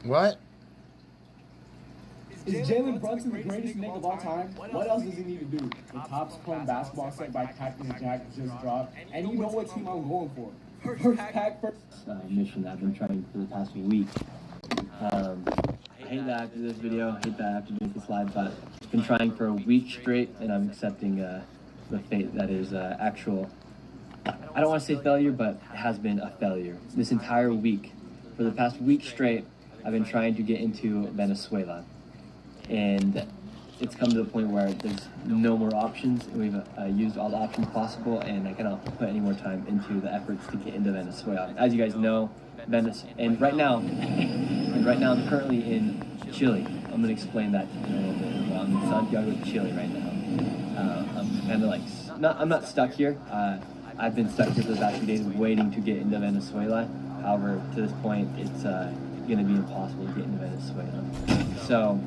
What? Is Jalen Brunson the greatest Knick of all time? What else does he need to do? The Topps Chrome basketball set by Cactus Jack just dropped, and you know what team I'm going for. First pack, first. Mission that I've been trying for the past week. I hate that after this video, hate that after doing this live, but I've been trying for a week straight, and I'm accepting the fate that is actual. I don't want to say failure, but it has been a failure. This entire week, for the past week straight, I've been trying to get into Venezuela, and it's come to the point where there's no more options. We've used all the options possible, and I cannot put any more time into the efforts to get into Venezuela. As you guys know, and right now I'm currently in Chile. I'm gonna explain that in a little bit. I'm in Santiago, Chile right now. I'm kind of like I'm not stuck here. I've been stuck here for the past few days waiting to get into Venezuela. However, to this point, it's going to be impossible to get into Venezuela. So,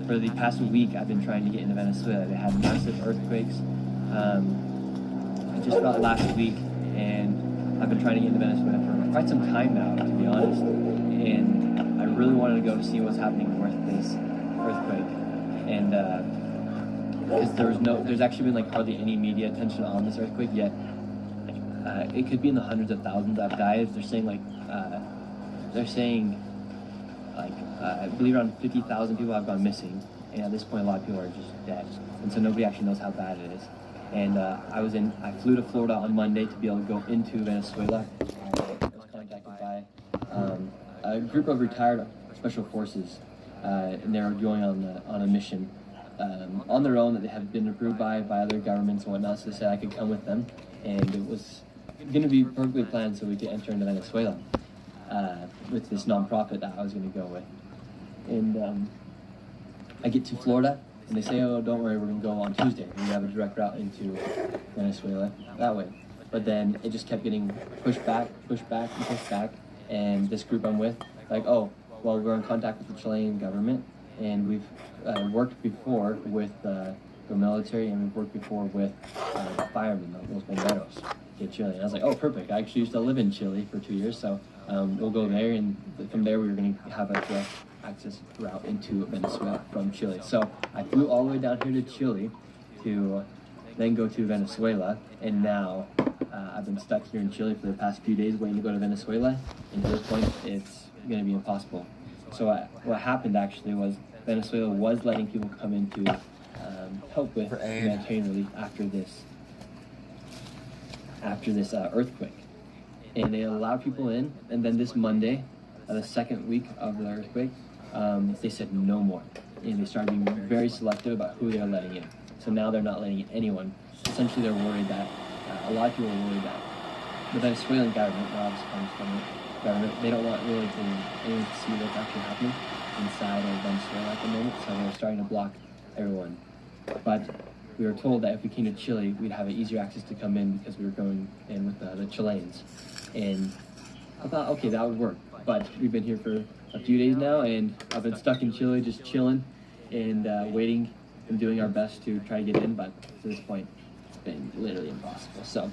for the past week, I've been trying to get into Venezuela. They had massive earthquakes. I just felt last week, and I've been trying to get into Venezuela for quite some time now, to be honest. And I really wanted to go see what's happening with this earthquake. And because there's actually been like hardly any media attention on this earthquake yet. It could be in the hundreds of thousands that have died. They're saying I believe around 50,000 people have gone missing, and at this point a lot of people are just dead, and so nobody actually knows how bad it is. And I flew to Florida on Monday to be able to go into Venezuela. I was contacted by a group of retired special forces, and they were going on a mission on their own that they have been approved by other governments and whatnot. So they said I could come with them, and it was going to be perfectly planned so we could enter into Venezuela with this nonprofit that I was going to go with. And I get to Florida, and they say, oh, don't worry, we're going to go on Tuesday. We have a direct route into Venezuela that way. But then it just kept getting pushed back, and this group I'm with, like, oh, well, we're in contact with the Chilean government, and we've worked before with the military, and we've worked before with firemen, those bomberos in Chile. And I was like, oh, perfect. I actually used to live in Chile for 2 years, so we'll go there, and from there we were going to have a direct access route into Venezuela from Chile. So I flew all the way down here to Chile to then go to Venezuela, and now I've been stuck here in Chile for the past few days waiting to go to Venezuela, and to this point it's going to be impossible. So what happened actually was Venezuela was letting people come in to help with humanitarian relief after this earthquake, and they allowed people in. And then this Monday, the second week of the earthquake, they said no more, and they started being very selective about who they're letting in. So now they're not letting in anyone. Essentially, they're worried that a lot of people are worried that the Venezuelan government, the obviously comes from the government, they don't want really anyone to see what's actually happening inside of Venezuela at the moment. So they're starting to block everyone. But we were told that if we came to Chile, we'd have an easier access to come in because we were going in with the Chileans. And I thought, okay, that would work. But we've been here for a few days now, and I've been stuck in Chile just chilling and waiting and doing our best to try to get in, but to this point, it's been literally impossible. So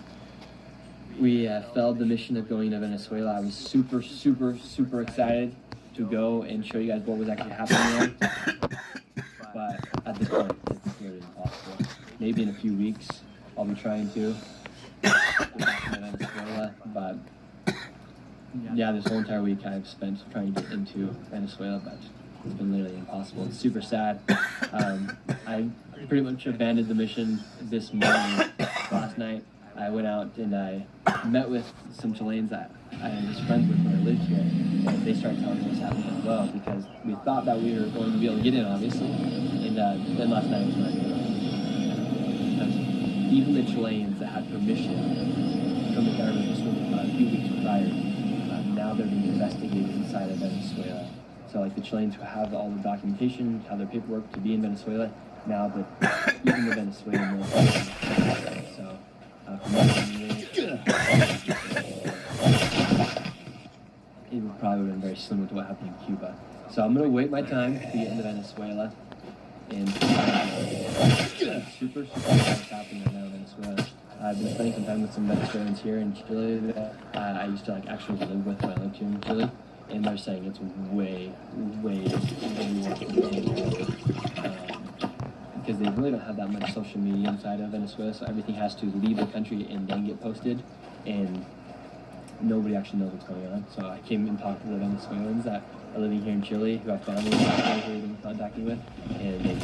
we failed the mission of going to Venezuela. I was super, super, super excited to go and show you guys what was actually happening there. But at this point, it's literally impossible. Maybe in a few weeks, I'll be trying to get back to Venezuela, but yeah, this whole entire week I've spent trying to get into Venezuela, but it's been literally impossible. It's super sad. I pretty much abandoned the mission this morning. Last night, I went out and I met with some Chileans that I was friends with when I lived here, and they started telling me what's happening as well, because we thought that we were going to be able to get in, obviously, and then last night was not good. Because even the Chileans that had permission from the government just a few weeks prior, now they're being investigated inside of Venezuela. So like the Chileans who have all the documentation, have their paperwork to be in Venezuela, now that even the Venezuelan military. So it would probably have been very similar to what happened in Cuba. So I'm going to wait my time to get into Venezuela, and super what's happening right now in Venezuela. I've been spending some time with some Venezuelans here in Chile that I used to actually live with when I lived here in Chile, and they're saying it's way worse because they really don't have that much social media inside of Venezuela, so everything has to leave the country and then get posted, and nobody actually knows what's going on. So I came and talked to the Venezuelans that are living here in Chile, who have family who I've been contacting with, and they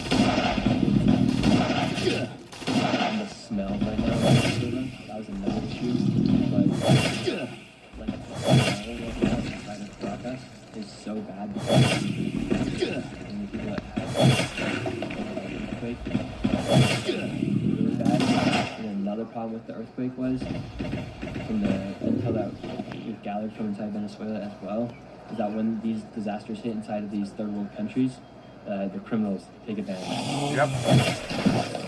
and the smell right now, that was another issue, but like the smell inside of Caracas is so bad because and the people that have earthquake really bad. And another problem with the earthquake was from the intel that we've gathered from inside Venezuela as well, is that when these disasters hit inside of these third world countries, the criminals take advantage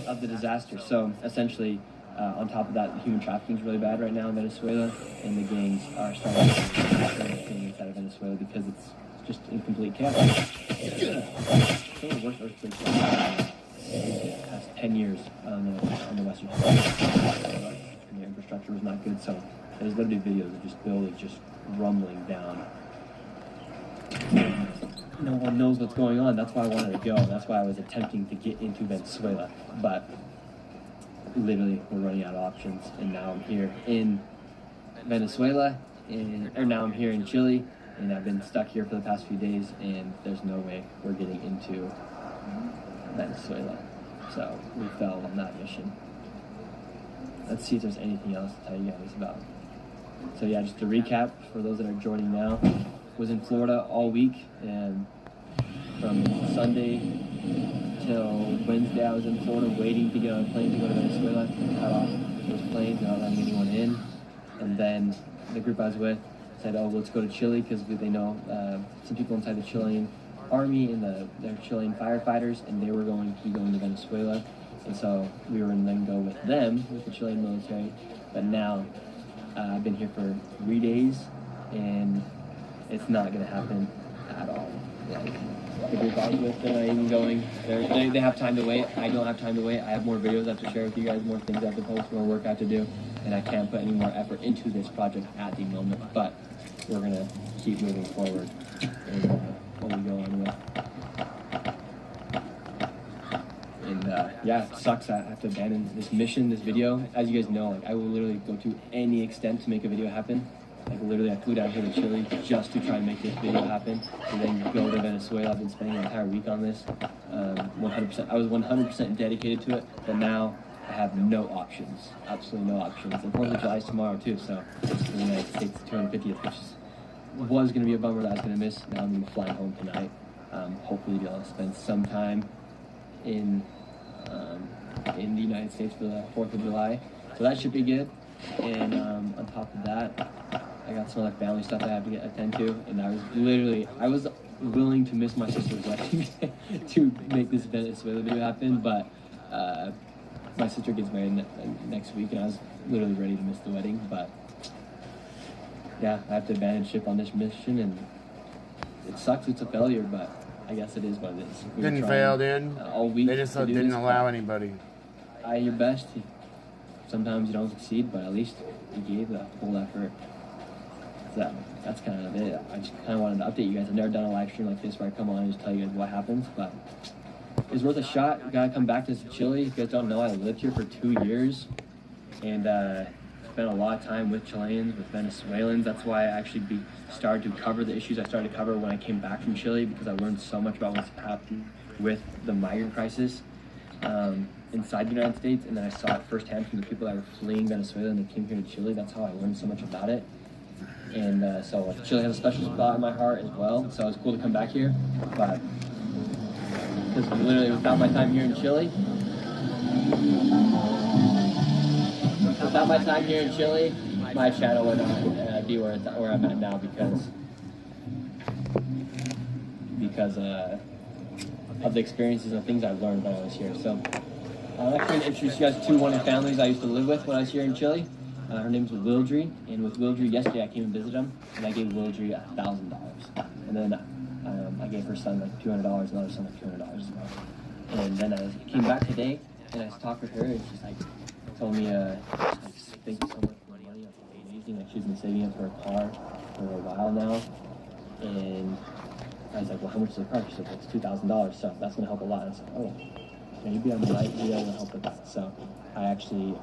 of the disaster. So essentially, On top of that, human trafficking is really bad right now in Venezuela, and the gangs are starting to get inside of Venezuela because it's just in complete chaos. It's one of the worst earthquakes in the past 10 years on the western side. And the infrastructure was not good, so there's literally videos of just buildings just rumbling down. No one knows what's going on. That's why I wanted to go. That's why I was attempting to get into Venezuela, but literally we're running out of options, and now I'm here in Venezuela, or now I'm here in Chile, and I've been stuck here for the past few days, and there's no way we're getting into Venezuela. So we failed on that mission. Let's see if there's anything else to tell you guys about. So yeah, just to recap for those that are joining now, was in Florida all week, and from Sunday till Wednesday I was in Florida waiting to get on a plane to go to Venezuela, cut off those planes, not letting anyone in. And then the group I was with said, oh, let's go to Chile, because they know some people inside the Chilean army and their Chilean firefighters, and they were going to be going to Venezuela. And so we were going to then go with them, with the Chilean military. But now I've been here for 3 days, and it's not going to happen at all. Like, the group I was with, they're not even going. They have time to wait. I don't have time to wait. I have more videos I have to share with you guys, more things I have to post, more work I have to do, and I can't put any more effort into this project at the moment. But we're going to keep moving forward and what we go on with. And yeah, it sucks. I have to abandon this mission, this video. As you guys know, like, I will literally go to any extent to make a video happen. Like, literally, I flew down here to Chile just to try and make this video happen, and then go to Venezuela. I've been spending an entire week on this. 100%. I was 100% dedicated to it, but now I have no options. Absolutely no options. And 4th of July is tomorrow too, so the United States 250th, which was going to be a bummer that I was going to miss. Now I'm going to be flying home tonight. Hopefully, be able to spend some time in the United States for the 4th of July. So that should be good. And on top of that, I got some other family stuff I have to attend to, and I was willing to miss my sister's wedding to make this Venezuela video happen, but my sister gets married next week, and I was literally ready to miss the wedding, but yeah, I have to abandon ship on this mission, and it sucks, it's a failure, but I guess it is what it is. Didn't fail, dude. All week. They just didn't allow anybody. Try your best. Sometimes you don't succeed, but at least you gave the full effort. So that's kind of it. I just kind of wanted to update you guys. I've never done a live stream like this where I come on and just tell you guys what happens, but it's worth a shot. You gotta come back to Chile. If you guys don't know, I lived here for 2 years, and spent a lot of time with Chileans, with Venezuelans. That's why I actually started to cover the issues I started to cover when I came back from Chile, because I learned so much about what's happening with the migrant crisis inside the United States, and then I saw it firsthand from the people that were fleeing Venezuela and they came here to Chile. That's how I learned so much about it. And so Chile has a special spot in my heart as well, so it was cool to come back here. But because literally without my time here in Chile, my channel would not be where I'm at now because of the experiences and things I've learned when I was here. So I'm actually going to introduce you guys to one of the families I used to live with when I was here in Chile. Her name's Wildry, and with Wildry, yesterday I came and visited him, and I gave Wildry $1,000. And then I gave her son like $200, another son like $200 as well. And then I came back today, and I talked with her, and she's like, told me, like, thank you so much for my money, that's amazing. Like, she's been saving up for a car for a while now. And I was like, well, how much is the car? She said, well, it's $2,000, so that's going to help a lot. And I said, oh, maybe I'm right, maybe I will help with that. So I actually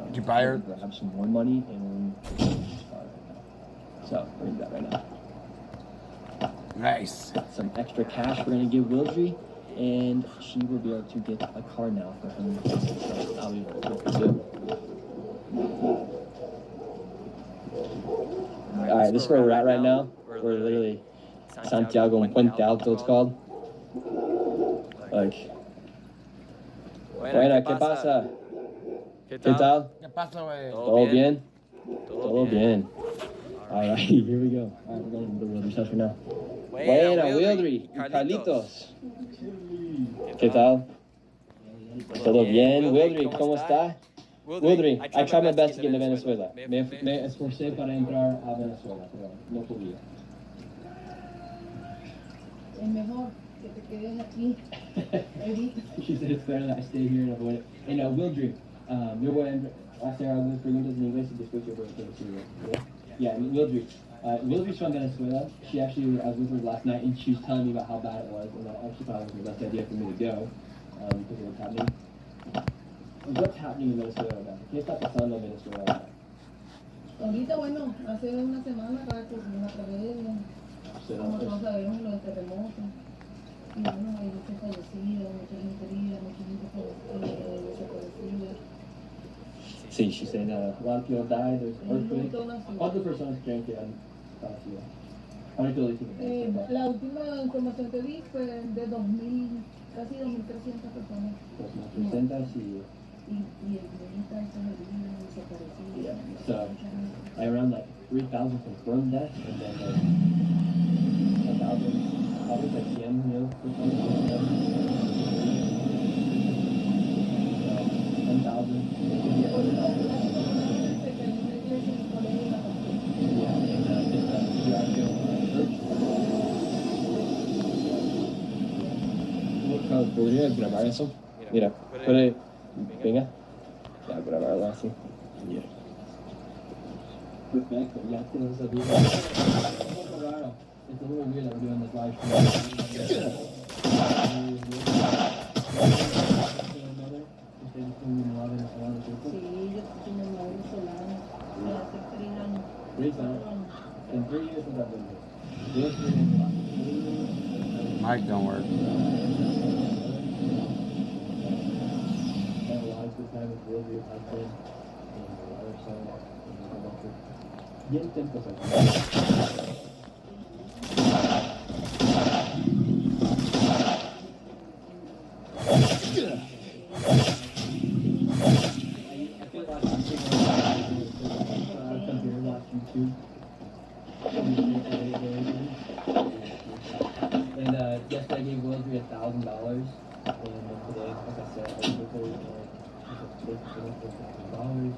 did you buy her? Grab some more money, and we're going to start right now. So we're going to do that right now. Nice. Some extra cash we're going to give Wildry, and she will be able to get a car now for her. So I'll be able to do. All right, this is where we're at right now. We're literally Santiago and Puente Alto, it's called. Like, bueno, ¿qué pasa? ¿Qué tal? ¿Qué pasa, güey? ¿Todo bien? Todo bien. All right, here we go. All right, we're going to the Wildry session now. Buena, Wildry, Carlitos. ¿Qué tal? ¿Todo bien, Wildry? ¿Cómo está? Woodry, I tried my best to get into Venezuela. Me esforcé para entrar a Venezuela, pero no podía. Es mejor que te quedes aquí. She said it's better that I stay here and avoid it. And Wildry, yo voy a hacer algunas preguntas en inglés y después yo voy a traducirlo. Yeah, Wildry. Wildry's from Venezuela. She actually, I was with her last night and she was telling me about how bad it was, and that actually probably was the best idea for me to go because of what's happening. What's happening in Venezuela now? ¿Qué está pasando en Venezuela? Ahorita, bueno, hace una semana acá que hubo una tragedia, como todos sabemos, los terremotos. Y bueno, hay mucha fallecida, mucha gente herida, mucha gente desaparecida. Sí, she said a lot of people died, there's earthquake. ¿Cuántas personas creen que han fallecido? La última información que vi fue de 2.000, casi 2.300 personas. 2.300 y desaparecidas. So, around like 3,000 confirmed deaths, and then like 1,000, probably like 100, you know, 10,000. ¿Podría grabar eso? Mira, puede, venga, ya grabarlo así. Yeah. Perfecto, ya tienes esa vida. Es un poco raro, es un poco weird that we're doing this live stream. Sí, yo soy una madre venezolana, hace 3 años. 3 años? In 3 years since I've been here. Mic don't work. Bien tiempo And yesterday I gave Wildry $1,000, and then today, like I said, I gave her $1,000.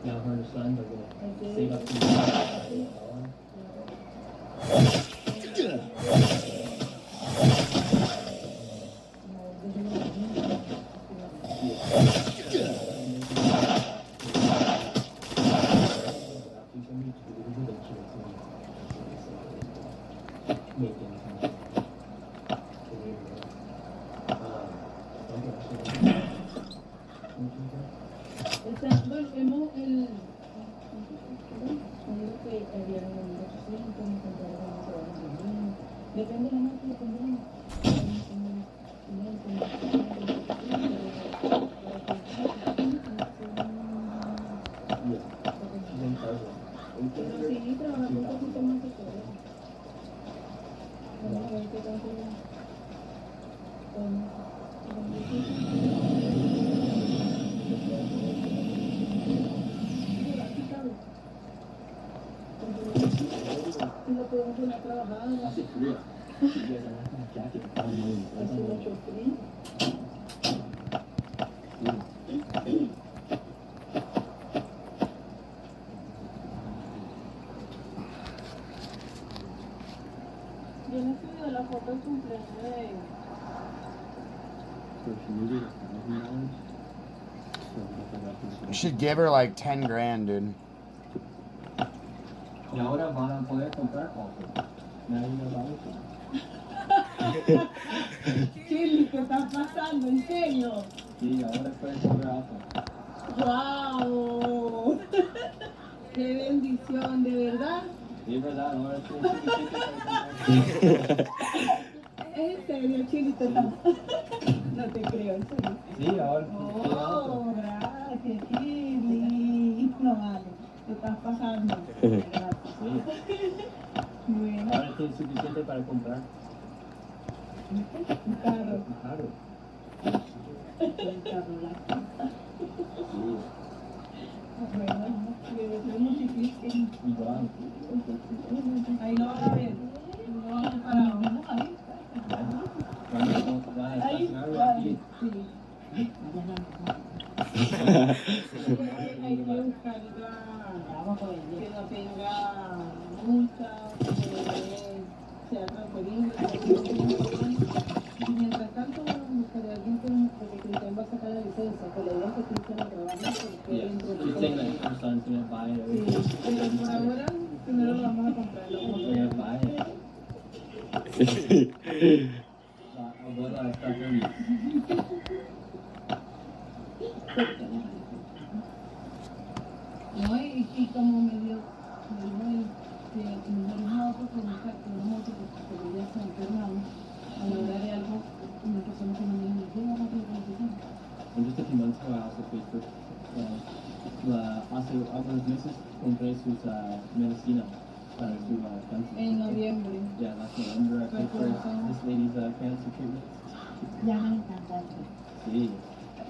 Now her and her sons are going to save up some money. Depende de la marca, depende de la pero sí, trabajar un poquito más de todo. Vamos a ver qué tal y lo podemos poner a trabajar. Hace frío. Hace mucho frío. Yo no estudio la foto del cumpleaños de You should give her like 10 grand, dude. Y ahora van a poder comprar cosas. Nadie me va a decir. Chili, ¿qué está pasando? ¿En serio? Sí, ahora puedes comprar cosas. ¡Wow! ¡Qué bendición, de verdad! Sí, es verdad, ahora sí. ¿Es en serio, Chilito? No te creo, en serio. Sí, ahora. ¡Oh, gracias, Chili! No, vale, te estás pasando. Bueno. Ahora tienes suficiente para comprar. Claro. Claro. Bueno, debe ser muy difícil. Igual. Ahí lo vas a ver. No vas a parar. Ahí. Vamos a estacionarlo aquí. Sí. Hay que buscar que no tenga multa, que sea transferible. Y mientras tanto, buscaré a alguien que Cristian va a sacar la licencia, que le diga que Cristian la trabaja porque dentro de todo. Sí, pero por ahora, primero lo vamos a comprar. Abuela está feliz. No, y como me dio que me dejaba por conectar con una moto porque ya se enfermaba a la hora de algo, una persona que me dijo, ¿qué va a hacer con tu hija? And just a few months ago, I also paid for hace algunos meses compré sus medicina para su cáncer. En noviembre. Yeah, last November I paid for this lady's cancer treatment. Ya me encanta. Sí.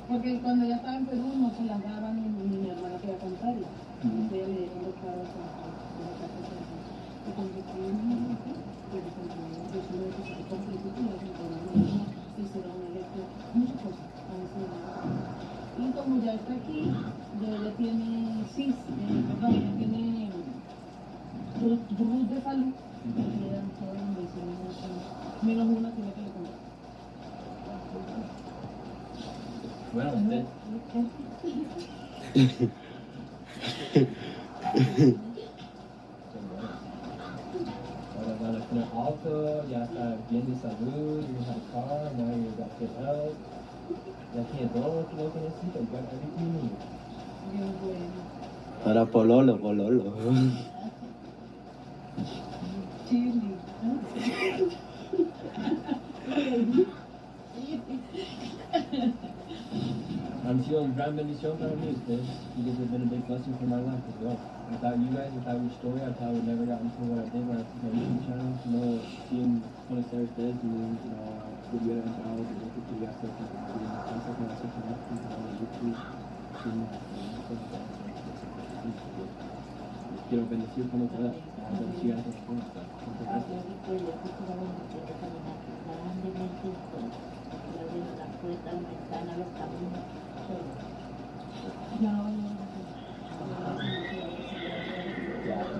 Porque cuando ella estaba en Perú no se las daban y mi hermana quería contarla. Entonces ella le dieron los carros a la casa de y cuando fui a mi hija, yo le compré un completo y le hicieron una letra, muchas cosas. Y como ya está aquí, ya tiene CIS, perdón, ya tiene Cruz de Salud, le dan todas las medicinas, menos una que le compré. Bueno, ahora van a tener auto, ya está bien de salud, you have a car, now you got good health. Ya tiene todo lo que necesita, you got everything you need. Ahora pololo. Chile. I'm feeling gran bendición para mí, ustedes. You guys have been a big blessing for my life as well. Without you guys, without your story, I probably would never got into what I did when I took my YouTube channel. No, sin conocer a ustedes, no, hubiera entrado de lo que quería hacer con la casa, con la sociedad, con la YouTube, sin quiero bendecir como pueda. Bendecir a todos.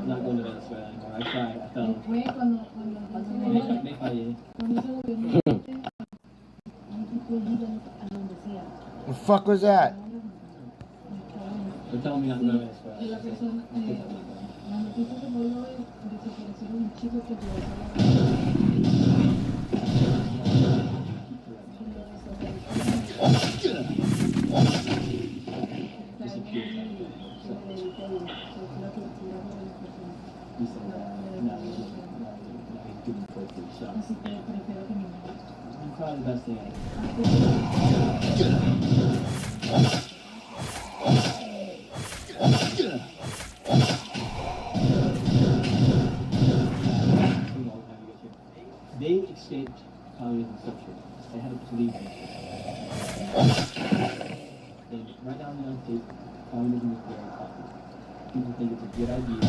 Not going to Venezuela anymore. I tried. I fell. Me fallé. What the fuck was that? They're telling me not to go to Venezuela. La noticia que puedo ver desaparecieron un chico que así que prefiero que no. Probably the best thing I They escaped communism structure. They had to leave. And right now in the United States, communism is very popular. People think it's a good idea.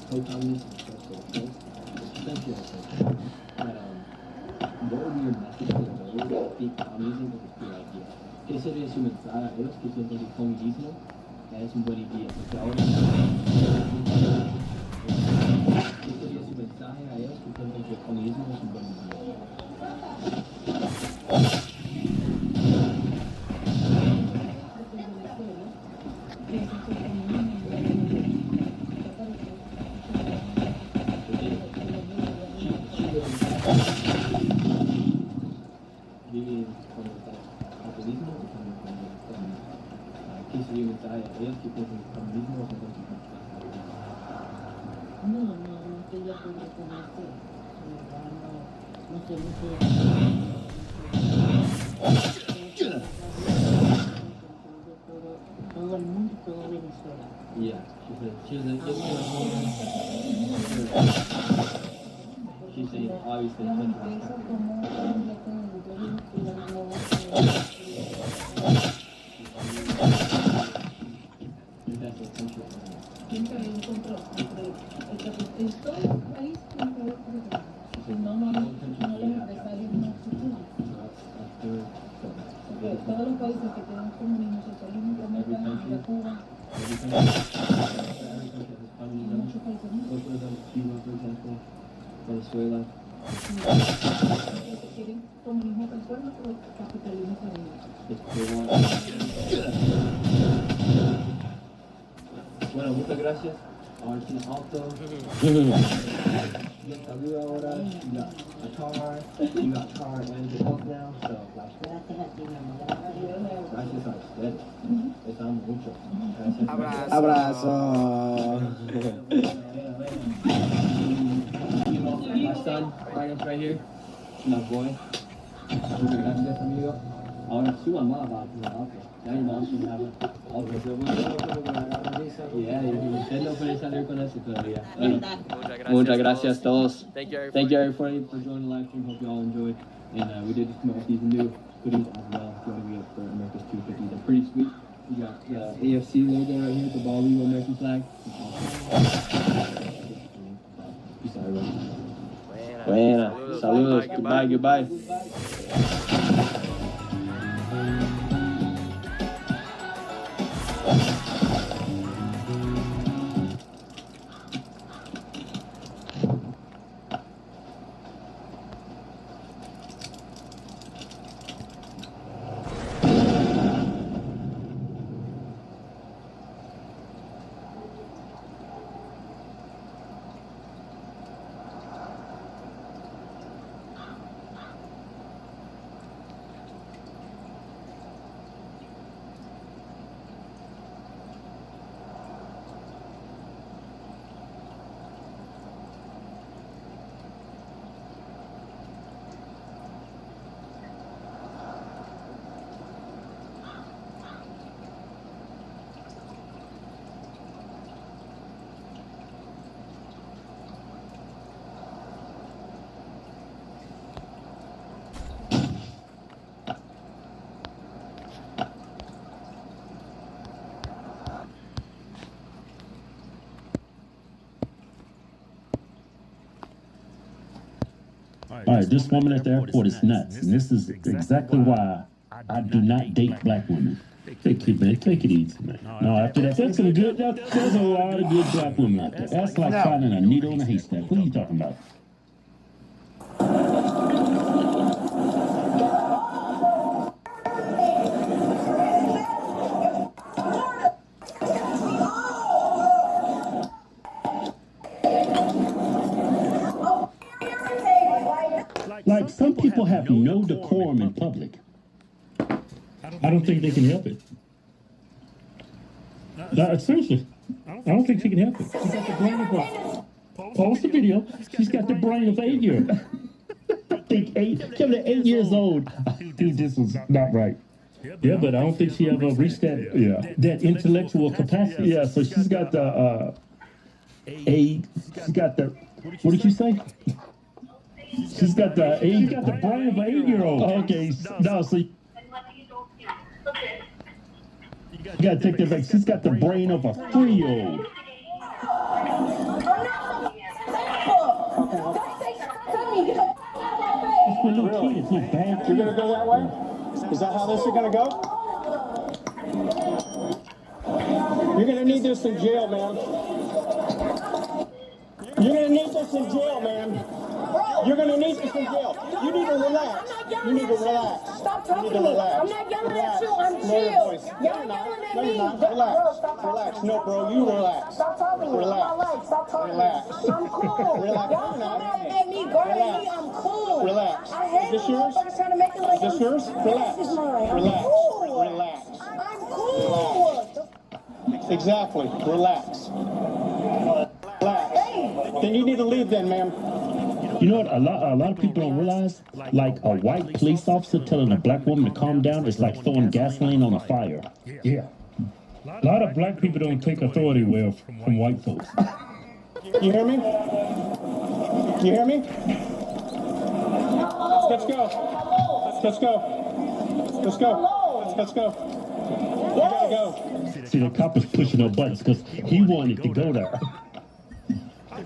Co-communism is so essential. What would be your message to those that think communism is a good idea? ¿Qué sería su mensaje a ellos que sienten que el comunismo es una buena idea? ¿Qué sería su mensaje a ellos que sienten que el comunismo es una buena idea? lo pude conocer. No sé mucho. Todo el mundo y todo Venezuela. Yeah, she was she's saying obviously todos los países que tienen comunismo, socialismo, como Cuba, muchos países, Cuba, for example, Venezuela. Quieren comunismo para el pueblo, pero capitalismo para ellos. Bueno, muchas gracias. Ahora tiene auto. You saludo ahora. You got a car. You got a car and the house now. So, gracias a ustedes. Les amo mucho. Gracias. Abrazo. My son, Ryan's right here. My boy. Muchas gracias, amigo. Ahora su mamá va a tener auto. Now your mom should have it. Yeah, usted no puede salir con eso todavía. Muchas gracias a todos. Thank you everybody for joining the live stream. Hope you all enjoyed. And we did just come up with these new hoodies as well. If you want to be up for America's 250, they're pretty sweet. We got the AFC logo right here, the ball legal American flag. Buena. Saludos. Goodbye. All right, this woman at the airport is nuts, and this is exactly why I do not date black women. Take it, man. Take it easy, man. No, after that, there's some good. There's a lot of good black women out there. That's like finding a needle in a haystack. What are you talking about? Like, some people have no decorum in public. I don't think they can help it. Seriously, I don't think she can help it. She's got the brain of a... Pause the video. She's got the brain of an 8-year-old. I think 8 years old. Dude, this was not right. Yeah, but I don't think she ever reached that intellectual capacity. Yeah, so she's got the she's got the, what did you say? She's got the brain of an 8-year-old. Okay, no, so you gotta take that back. She's got the brain of a 3-year-old. Really? You're gonna go that way? Is that how this is gonna go? You're gonna need this in jail, man. You're gonna need this in jail, man. You're gonna need this in jail. You need to relax. You need to relax. Stop talking to me. I'm not yelling at you. I'm chill. Y'all yelling at me. Relax. Relax. No, bro, you relax. Stop talking to me. Relax. Stop talking to me. Relax. I'm cool. Relax. Y'all come at me, guarding me. I'm cool. Relax. I hate Is this yours? motherfuckers trying to make it like Is this yours? Relax. This is mine. I'm Relax. cool. Relax. I'm cool. Exactly. Relax. Relax. Then you need to leave then, ma'am. You know what? A lot of people don't realize, like a white police officer telling a black woman to calm down is like throwing gasoline on a fire. Yeah. A lot of black people don't take authority well from white folks. You hear me? You hear me? Let's go. Let's go. Let's go. Let's go. We gotta go. See, the cop was pushing her buttons because he wanted to go there.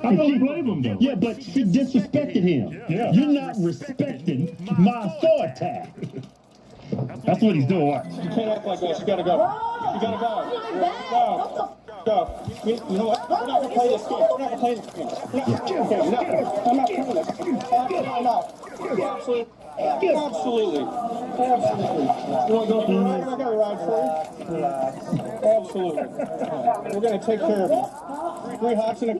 I don't blame him, though. Yeah, but she disrespected him. Yeah. You're not respecting my authority. That's what he's doing. Watch. You can't act like this. You gotta go. You gotta go. Go. You know what? We're not gonna play this game. We're not gonna play this game. I'm not playing this. I'm not. Absolutely. Absolutely. You want to go for a ride? I got a ride for you. Absolutely. We're gonna take care of you. 3 hots and a...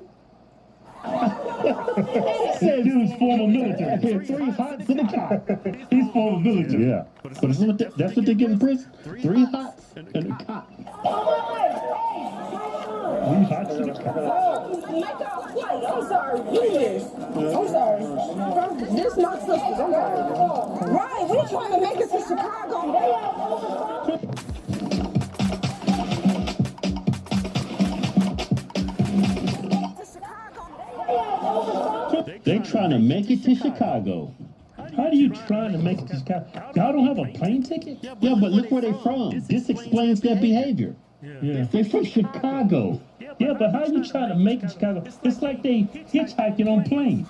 Said he was former military. I put 3 hots in the car. He's former military. Yeah. But that's what they get in prison? 3 hots and a cop. 3 hots in the car. I'm sorry. Please. I'm sorry. This my sisters. I'm sorry. Right. We're trying to make it to Chicago. They're trying to make it to Chicago. How are you trying to make it to Chicago? Y'all don't have a plane ticket? Yeah, but look where they're from. This explains their behavior. Yeah. They're from Chicago. Yeah, but how are you trying to make it to Chicago? It's like they hitchhiking on planes.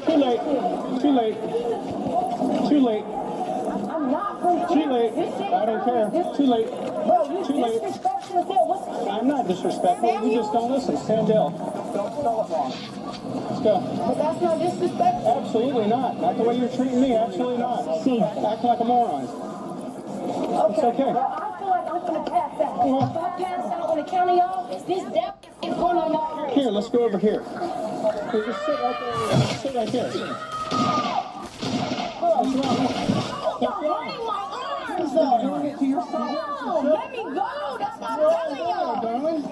Too late. Too late. Too late. I'm not from Too late. I don't care. Too late. Bro, you Too late. disrespectful. I'm not disrespectful. You just don't listen. Sandell. Don't spell it wrong. Let's go. But that's not disrespectful. Absolutely not. Not the way you're treating me. Absolutely not. Act like a moron. It's okay. Well, I feel like I'm going to pass out. If I pass out on the county y'all, this death is going on my face. Here, let's go over here. Here, just sit right there. Sit right there. What's wrong? You're running my arms up. Doing it to yourself. No, let me go. That's what I'm telling y'all. Damn, let me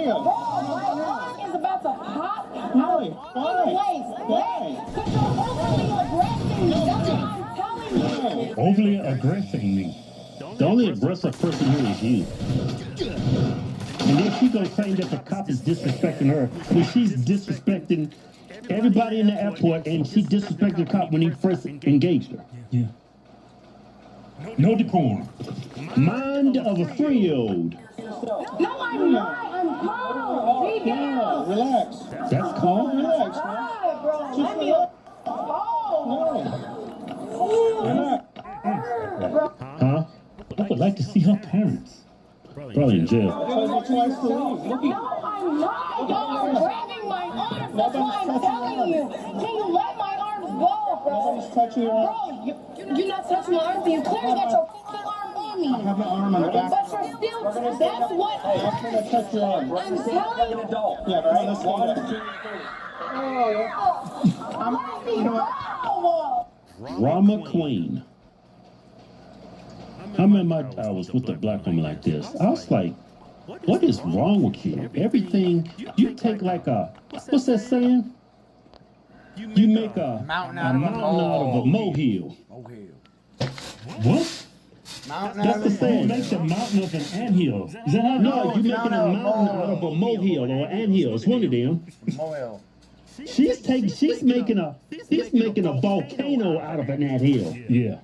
go. My arm is about to pop out of the waist. Because you're overly aggressive. That's what I'm telling you. Overly aggressing me. The only aggressive person here is you. And then she gonna claim that the cop is disrespecting her when she's disrespecting everybody in the airport, and she disrespected the cop when he first engaged her. Yeah. No decorum. Mind of a 3-year-old. No, I'm not. I'm calm. Be down. Relax. That's calm? Relax. God, bro. Let me Huh? I would like to see her parents. Probably in jail. No, I'm not. Y'all are grabbing my arms. That's why I'm telling you. Can you let my arms go, bro? Nobody's touching your arm. Bro, you're not touching my arms. You clearly got your fucking arm on me. I have my arm on the back. But you're still, that's what I'm going to touch your arm. I'm telling you. Yeah, right, let's go. Rama Queen. I remember I was with a black woman like this. I was like, what is wrong with you? Everything, you take like a, what's that saying? You make a mountain out of a molehill. What? That's the saying. Make the mountain of an anthill. Is that how? No, you're making a mountain out of a molehill or anthill. It's one of them. She's making a volcano out of an anthill. Yeah.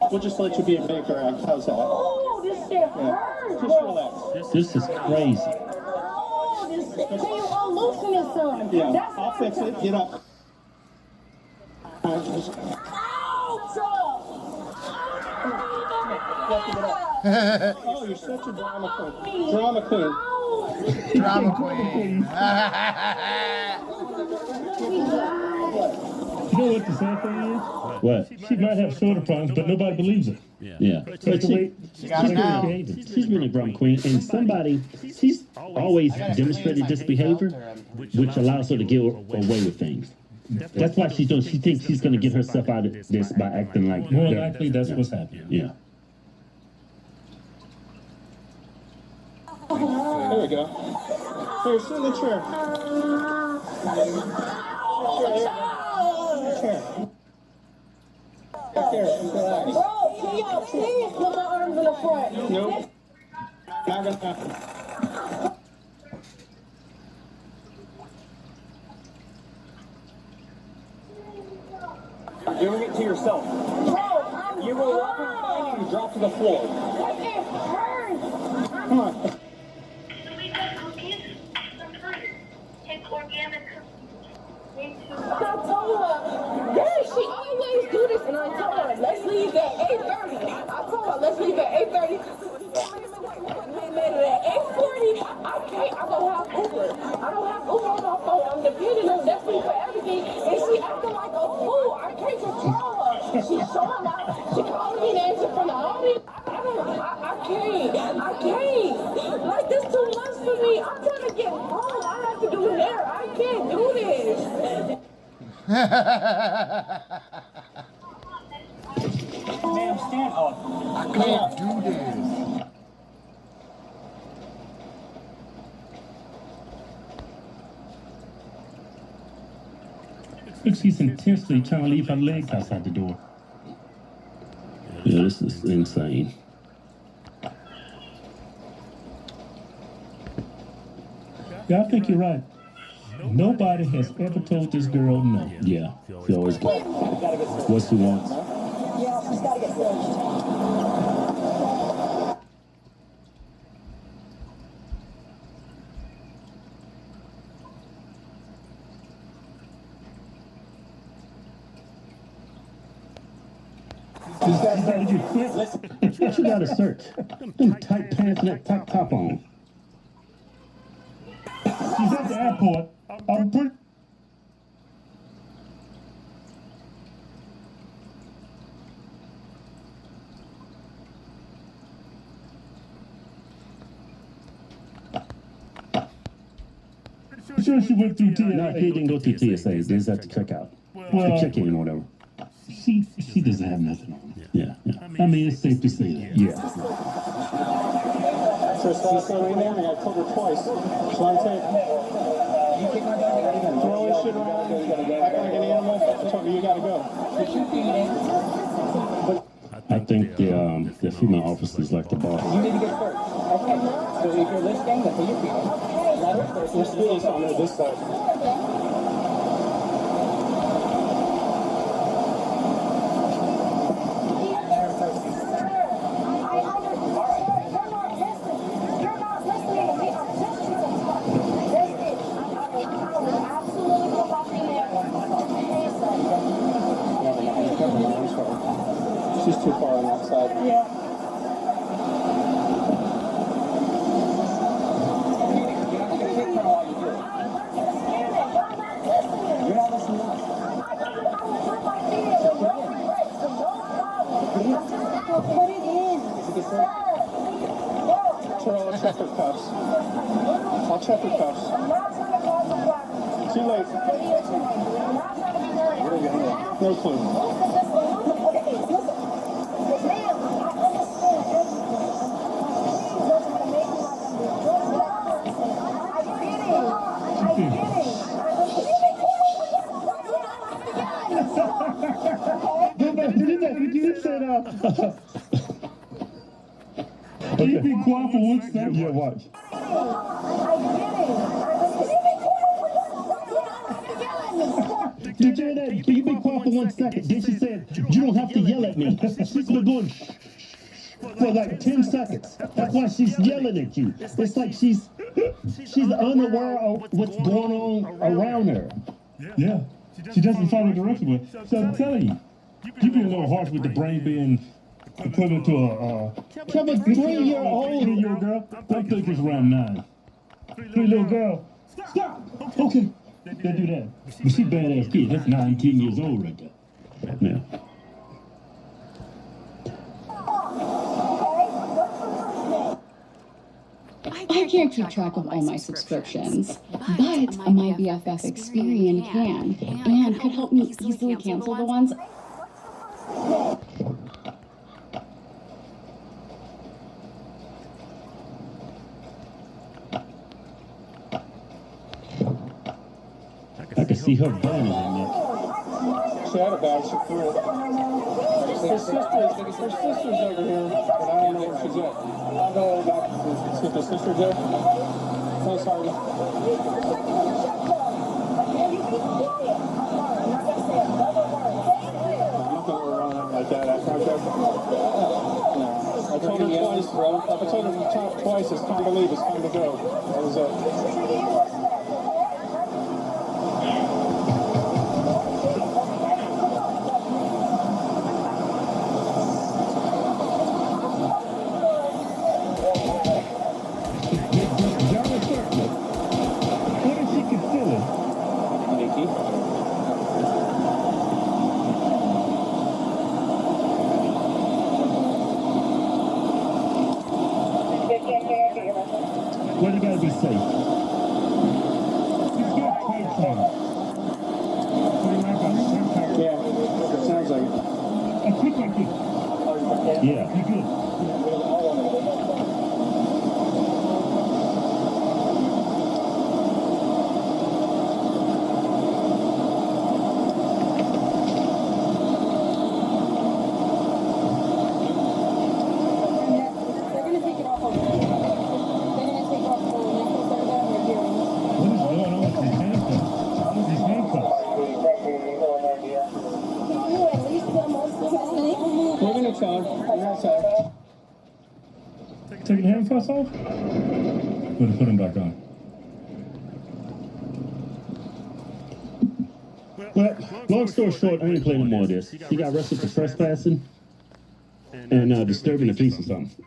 We'll just let you be a baker act. How's that? Oh, this shit hurts. Just relax. This is crazy. Oh, this shit. Can you unloosen it, son? Yeah, That's I'll fix it. Get up. Ouch! Oh, you're such a drama queen. Drama queen. Drama queen. You know what the sad thing is? What? She might have shoulder problems, but nobody believes her. Yeah. But she's been a drama queen, and she's always demonstrated this behavior, which allows her to get away with things. That's why she thinks she's going to get herself out of this by acting like. More likely, that's what's happening. Yeah. There we go. Here, sit in the chair. Here, relax. Bro, can y'all please put my arms in the front? Nope. Not gonna. You're doing it to yourself. Bro, You were walking fine and you dropped to the floor. It hurts. Come on. I told her, yeah, she always do this, and I told her, let's leave at 8:30. I told her, let's leave at 8:30. At 8:40, I can't, I don't have Uber. I don't have Uber on my phone. I'm depending on Netflix for everything, and she acting like a fool. I can't control her. She's showing out. She calling me an answer from the audience. I can't. Like, this too much for me. I'm trying to get home. I have to do hair. I can't do this. Ma'am, stand up. I can't do this. Look, she's intentionally trying to leave her legs outside the door. Yeah, this is insane. Yeah, I think you're right. Nobody has ever told this girl no. Yeah, she always got what she wants. Yeah, she's got to get flushed. What you gotta search? Them tight pants and that tight top on. She's at the airport. I'm pretty. Sure, she went through TSA. No, she didn't go through TSA. They just have to check out. Well, check in or whatever. She doesn't have nothing on. Yeah. I mean, it's safe to say that. Yeah. So she's still in there, and I told her twice. So I'm saying, throwing shit around, acting like an animal. I told her, you gotta go. I think the female officers like the boss. You need to get first. Okay. So if you're listening, that's what you're feeling. Let her first. Let's do this on this side. She's too far on that side. Yeah. You're not listening. Put it in. Terrell, I'll check her cuffs. I'll check her cuffs. Too late. No clue. You said, can you be quiet for 1 second? Yeah, watch. Did you hear that? Can you be quiet for 1 second? Then she said, you don't have to yell at me. She's been going for like 10 seconds. That's why she's yelling at you. It's like she's unaware of what's going on around her. Yeah. She doesn't follow direction. So I'm telling you, you be a little harsh with the brain being equivalent to a 3-year-old. 3-year-old girl? I think it's around 9. 3 little girl. Stop! Okay. They do that. But she badass kid. That's 9, 10 years old right there. Yeah. I can't keep track of all my subscriptions, but my BFF Experian can, and could help me easily cancel the ones. see her burning him, Nick. She had a bag, she threw it. Her sister's over here, but I don't know where she's at. I'll go back and see if her sister's there. Thanks, Harvey. I'm not going to run out like that. I told her twice, it's time to leave, it's time to go. That was it. What do you gotta be safe? Yeah, it sounds like it. Yeah, you good. Taking the handcuffs off? Put them back on. Well, long story short, I ain't playing no more of this. He got arrested for trespassing and disturbing the peace or something.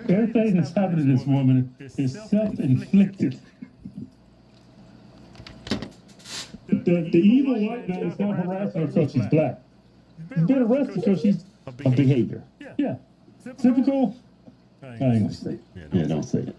Everything that's happened to this woman is self-inflicted. The evil white man is not harassing her because she's black. She's been arrested because she's of behavior. Yeah. Typical. I ain't gonna say it. Yeah, don't say it.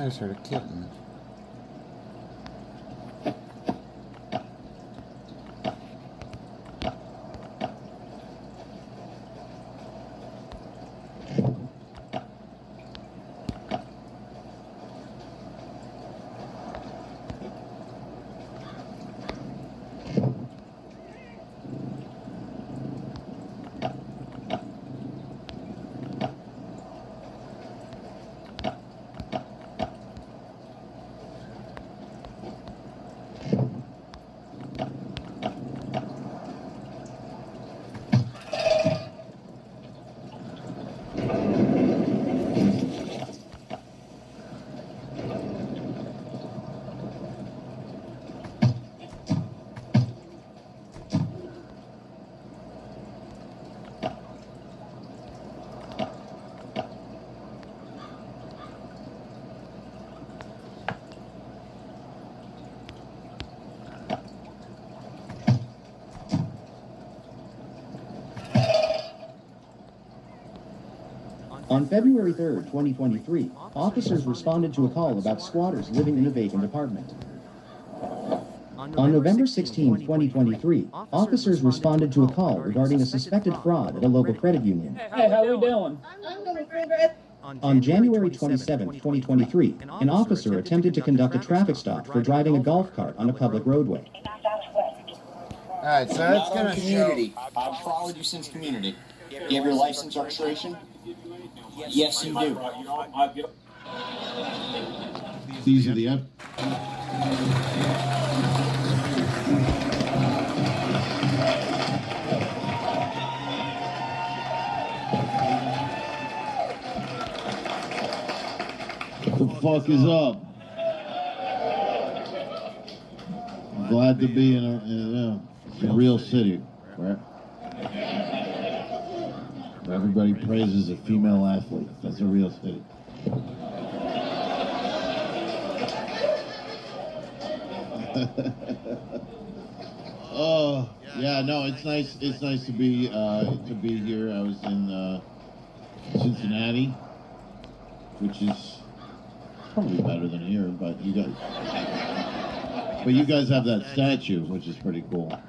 I just heard a kitten. On February 3rd, 2023, officers responded to a call about squatters living in a vacant apartment. On November 16, 2023, officers responded to a call regarding a suspected fraud at a local credit union. Hey, how we doing? On January 27, 2023, an officer attempted to conduct a traffic stop for driving a golf cart on a public roadway. All right, so that's going to community. I've followed you since community. Do you have your license registration? Yes, you do. These are the up. What the fuck is up? I'm glad to be in a real city, right? Where everybody praises a female athlete. That's a real city. Oh yeah, no, it's nice. It's nice to be here. I was in Cincinnati, which is probably better than here, but you guys have that statue, which is pretty cool.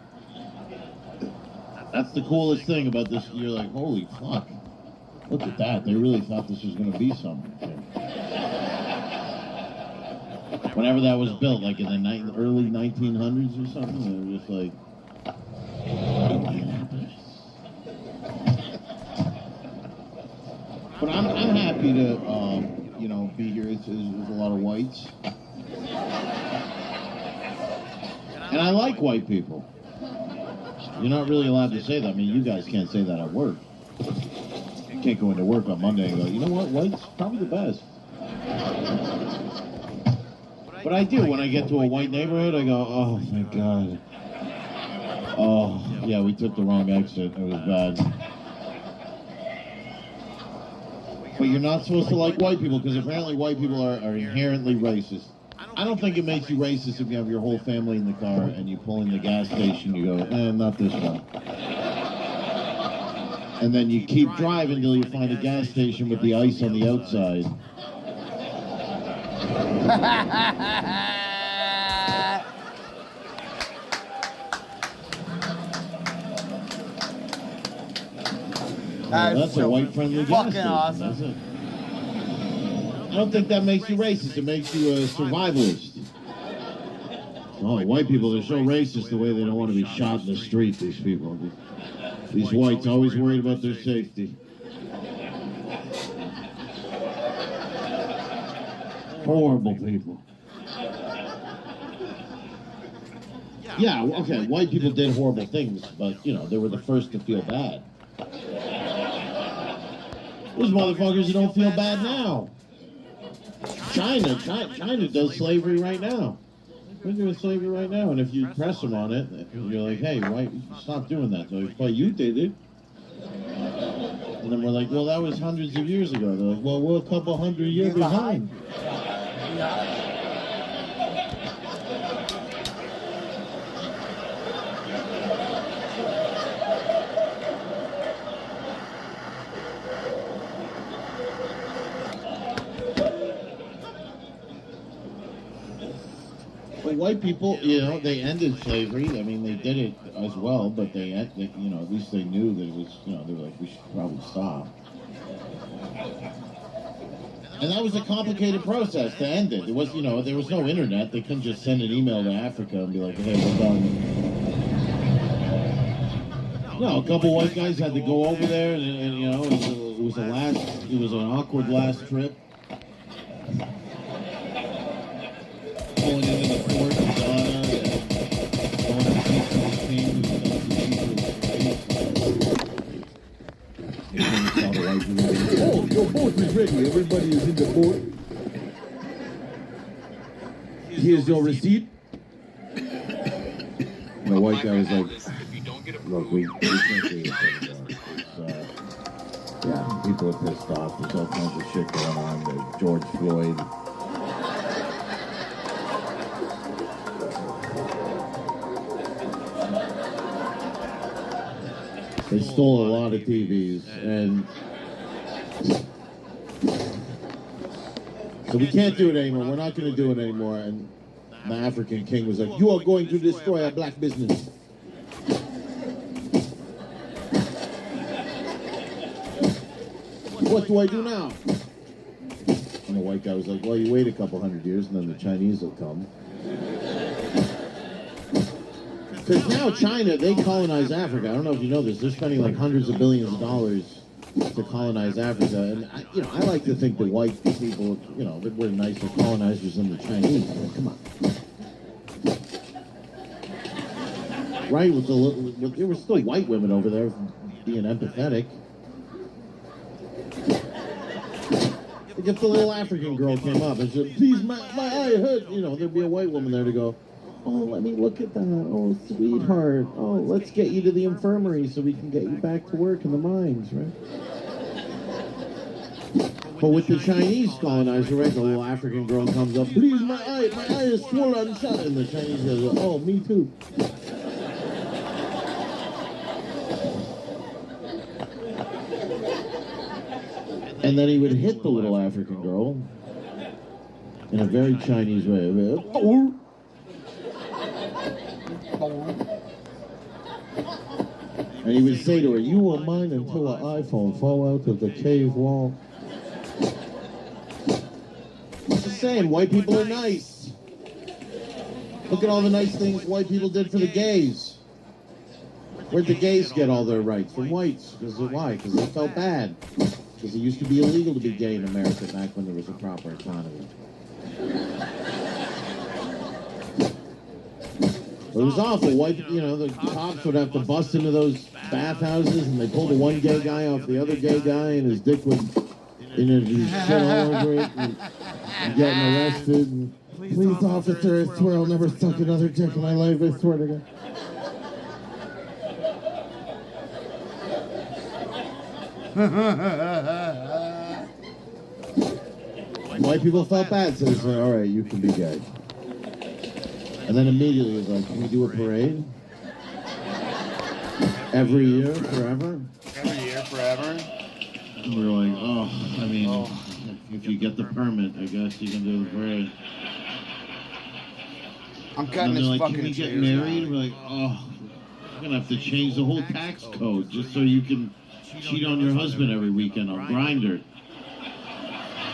That's the coolest thing about this. You're like, holy fuck, look at that. They really thought this was going to be something. Whenever that was built, like in the early 1900s or something, they were just like, but I'm happy to, be here. There's a lot of whites. And I like white people. You're not really allowed to say that. I mean, you guys can't say that at work. You can't go into work on Monday and go, you know what, white's probably the best. But I do. When I get to a white neighborhood, I go, oh, thank God. Oh, yeah, we took the wrong exit. It was bad. But you're not supposed to like white people, because apparently white people are inherently racist. I don't think it makes you racist if you have your whole family in the car and you pull in the gas station, you go, not this one. And then you keep driving until you find a gas station with the ice on the outside. That's a white-friendly gas station. Awesome. That's it. I don't think that makes you racist. It makes you a survivalist. Oh, white people, they're so racist the way they don't want to be shot in the street, these people. These whites always worried about their safety. Horrible people. Yeah, okay, white people did horrible things, but, they were the first to feel bad. Those motherfuckers don't feel bad now. China does slavery right now. They're doing slavery right now, and if you press them on it, you're like, hey, why stop doing that? They're like, well, you did it. And then we're like, well, that was hundreds of years ago. They're like, well, we're a couple hundred years behind. But white people, you know, they ended slavery. I mean, they did it as well, but they you know, at least they knew that it was, you know, they were like, we should probably stop. And that was a complicated process to end it. It was, you know, there was no internet. They couldn't just send an email to Africa and be like, hey, we're done. No, a couple white guys had to go over there, and you know, it was an awkward last trip. Going into the port of Ghana, going to speak to the king, oh, your boat is ready. Everybody is in the boat. Here's your receipt. And the white guy was like, look, we can't do this anymore. Yeah, people are pissed off. There's all kinds of shit going on. There's George Floyd. They stole a lot of TVs, and so we can't do it anymore. We're not going to do it anymore. And the African king was like, you are going to destroy our black business. What do I do now? And the white guy was like, well, you wait a couple hundred years and then the Chinese will come. Because now China, they colonize Africa. I don't know if you know this. They're spending like hundreds of billions of dollars to colonize Africa. And, you know, I like to think that white people, you know, that we're nicer colonizers than the Chinese. I mean, come on. Right? There were still white women over there being empathetic. Like if the little African girl came up and said, please, my eye hurt, you know, there'd be a white woman there to go, oh, let me look at that. Oh, sweetheart. Oh, let's get you to the infirmary so we can get you back to work in the mines, right? But with the Chinese colonizer, right, the little African girl comes up, please, my eye is swollen shut. And the Chinese goes, oh, me too. And then he would hit the little African girl in a very Chinese way. And he would say to her, you are mine until an iPhone fall out of the cave wall. Just saying, white people are nice. Look at all the nice things white people did for the gays. Where'd the gays get all their rights? From whites. Why? Because they felt bad. Because it used to be illegal to be gay in America back when there was a proper economy. It was awful. White, you know, the cops would have to bust into those bathhouses, and they pull the one gay guy off the other gay guy, and his dick would, you know, just shit all over it, and getting arrested. And, please, officer, I swear I'll never suck another dick in my life. I swear to God. White people felt bad, so they said, all right, you can be gay. And then immediately it was like, can we do a parade? Every year, forever? Every year, forever? And we were like, oh, I mean, if you get the permit, I guess you can do the parade. I'm cutting this like, fucking can we get married? We're like, oh, we're going to have to change the whole tax code just so you can cheat on your husband every weekend on Grindr.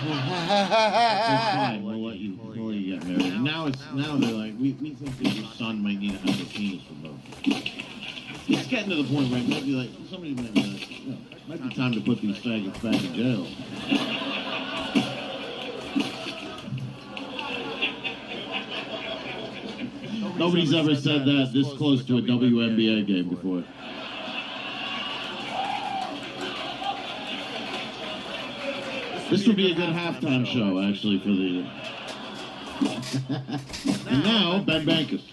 That's fine. We'll let you get married. And now they're like, we think that your son might need to have a penis for both. It's getting to the point where it might be like, somebody might be like, you know, it might be time to put these faggots back in jail. Nobody's ever said that this close to a WNBA game before. This would be a good halftime show, actually, for the... And now, Ben Bankus.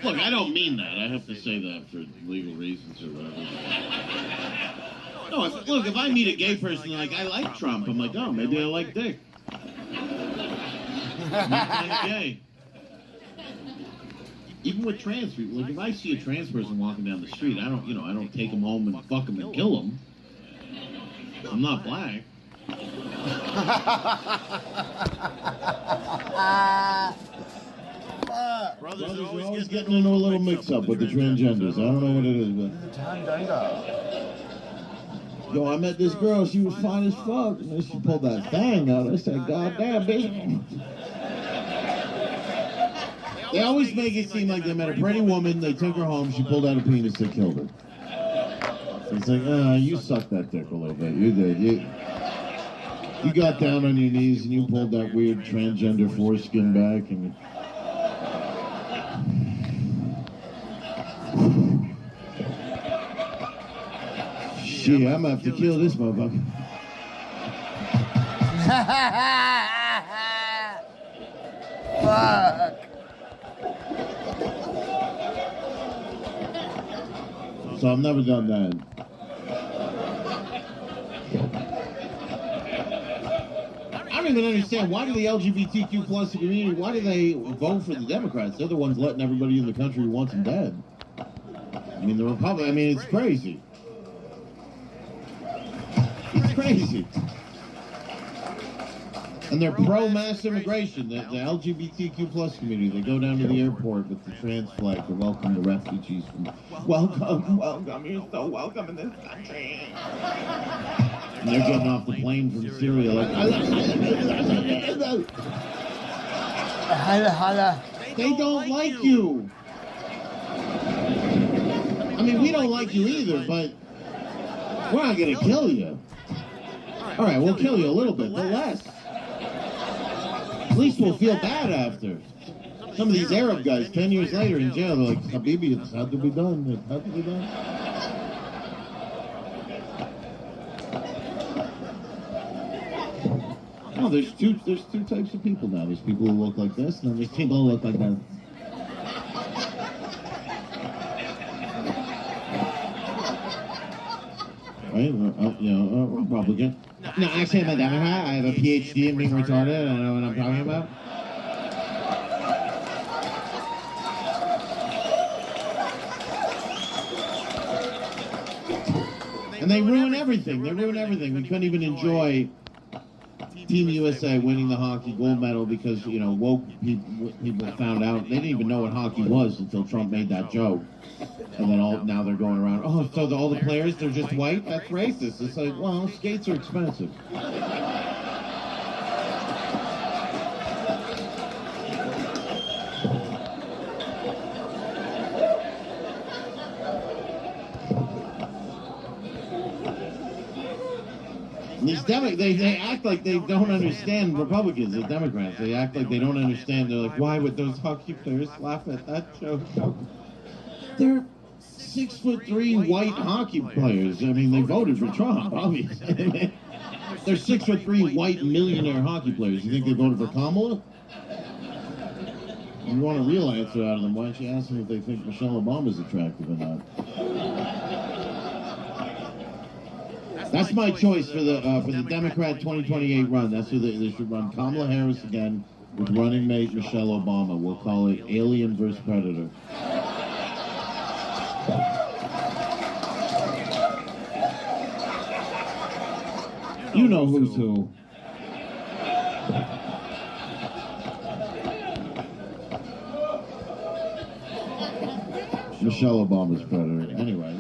Look, I don't mean that. I have to say that for legal reasons or whatever. No, if I meet a gay person, like, I like Trump, I'm like, oh, maybe I like Dick. I'm kind of gay. Even with trans people, like if I see a trans person walking down the street, I don't take them home and fuck them and kill them. I'm not black. Brothers are always getting into a little mix-up with the transgenders. I don't know what it is, but... Yo, I met this girl. She was fine as fuck. And then she pulled that thing out. I said, God damn, bitch. They always make it seem like they met a pretty woman, they took her home, she pulled out a penis, they killed her. So it's like, you sucked that dick a little bit. You did. You got down on your knees and you pulled that weird transgender foreskin back and... Shit, I'm gonna have to kill this motherfucker. Fuck. So I've never done that. I don't even understand, why do the LGBTQ plus community, why do they vote for the Democrats? They're the ones letting everybody in the country who wants them dead. I mean, the Republic, I mean, it's crazy. It's crazy. And they're pro-mass immigration, the LGBTQ plus community. They go down to the airport with the trans flag to welcome the refugees. Welcome, you're so welcome in this country. And they're getting off the plane from Syria like... They don't like you. I mean, we don't like you either, but we're not going to kill you. All right, we'll kill you a little bit, but less. At least we'll feel bad after. Some of these Arab guys, 10 years later in jail, they're like, Habibi, it's had to be done. It had to be done. No, there's two types of people now. There's people who look like this, and then there's people who look like that. Right? Republican. No, actually, I'm a Democrat. I have a PhD in being retarded. I know what I'm talking about. And they ruin everything. They ruin everything. We couldn't even enjoy Team USA winning the hockey gold medal because, you know, woke people found out. They didn't even know what hockey was until Trump made that joke. And then now they're going around, oh, so all the players, they're just white? That's racist. It's like, well, skates are expensive. These they act like they don't understand Republicans, the Democrats. They act like they don't understand. They're like, why would those hockey players laugh at that joke? They're 6'3" white hockey players. I mean, they voted for Trump, obviously. They're 6'3" white millionaire hockey players. You think they voted for Kamala? You want a real answer out of them? Why don't you ask them if they think Michelle Obama's attractive or not? That's my choice for the Democrat 2028 run. That's who they should run. Kamala Harris again with running mate Michelle Obama. We'll call it Alien versus Predator. You know who's who. Michelle Obama's Predator. Anyway,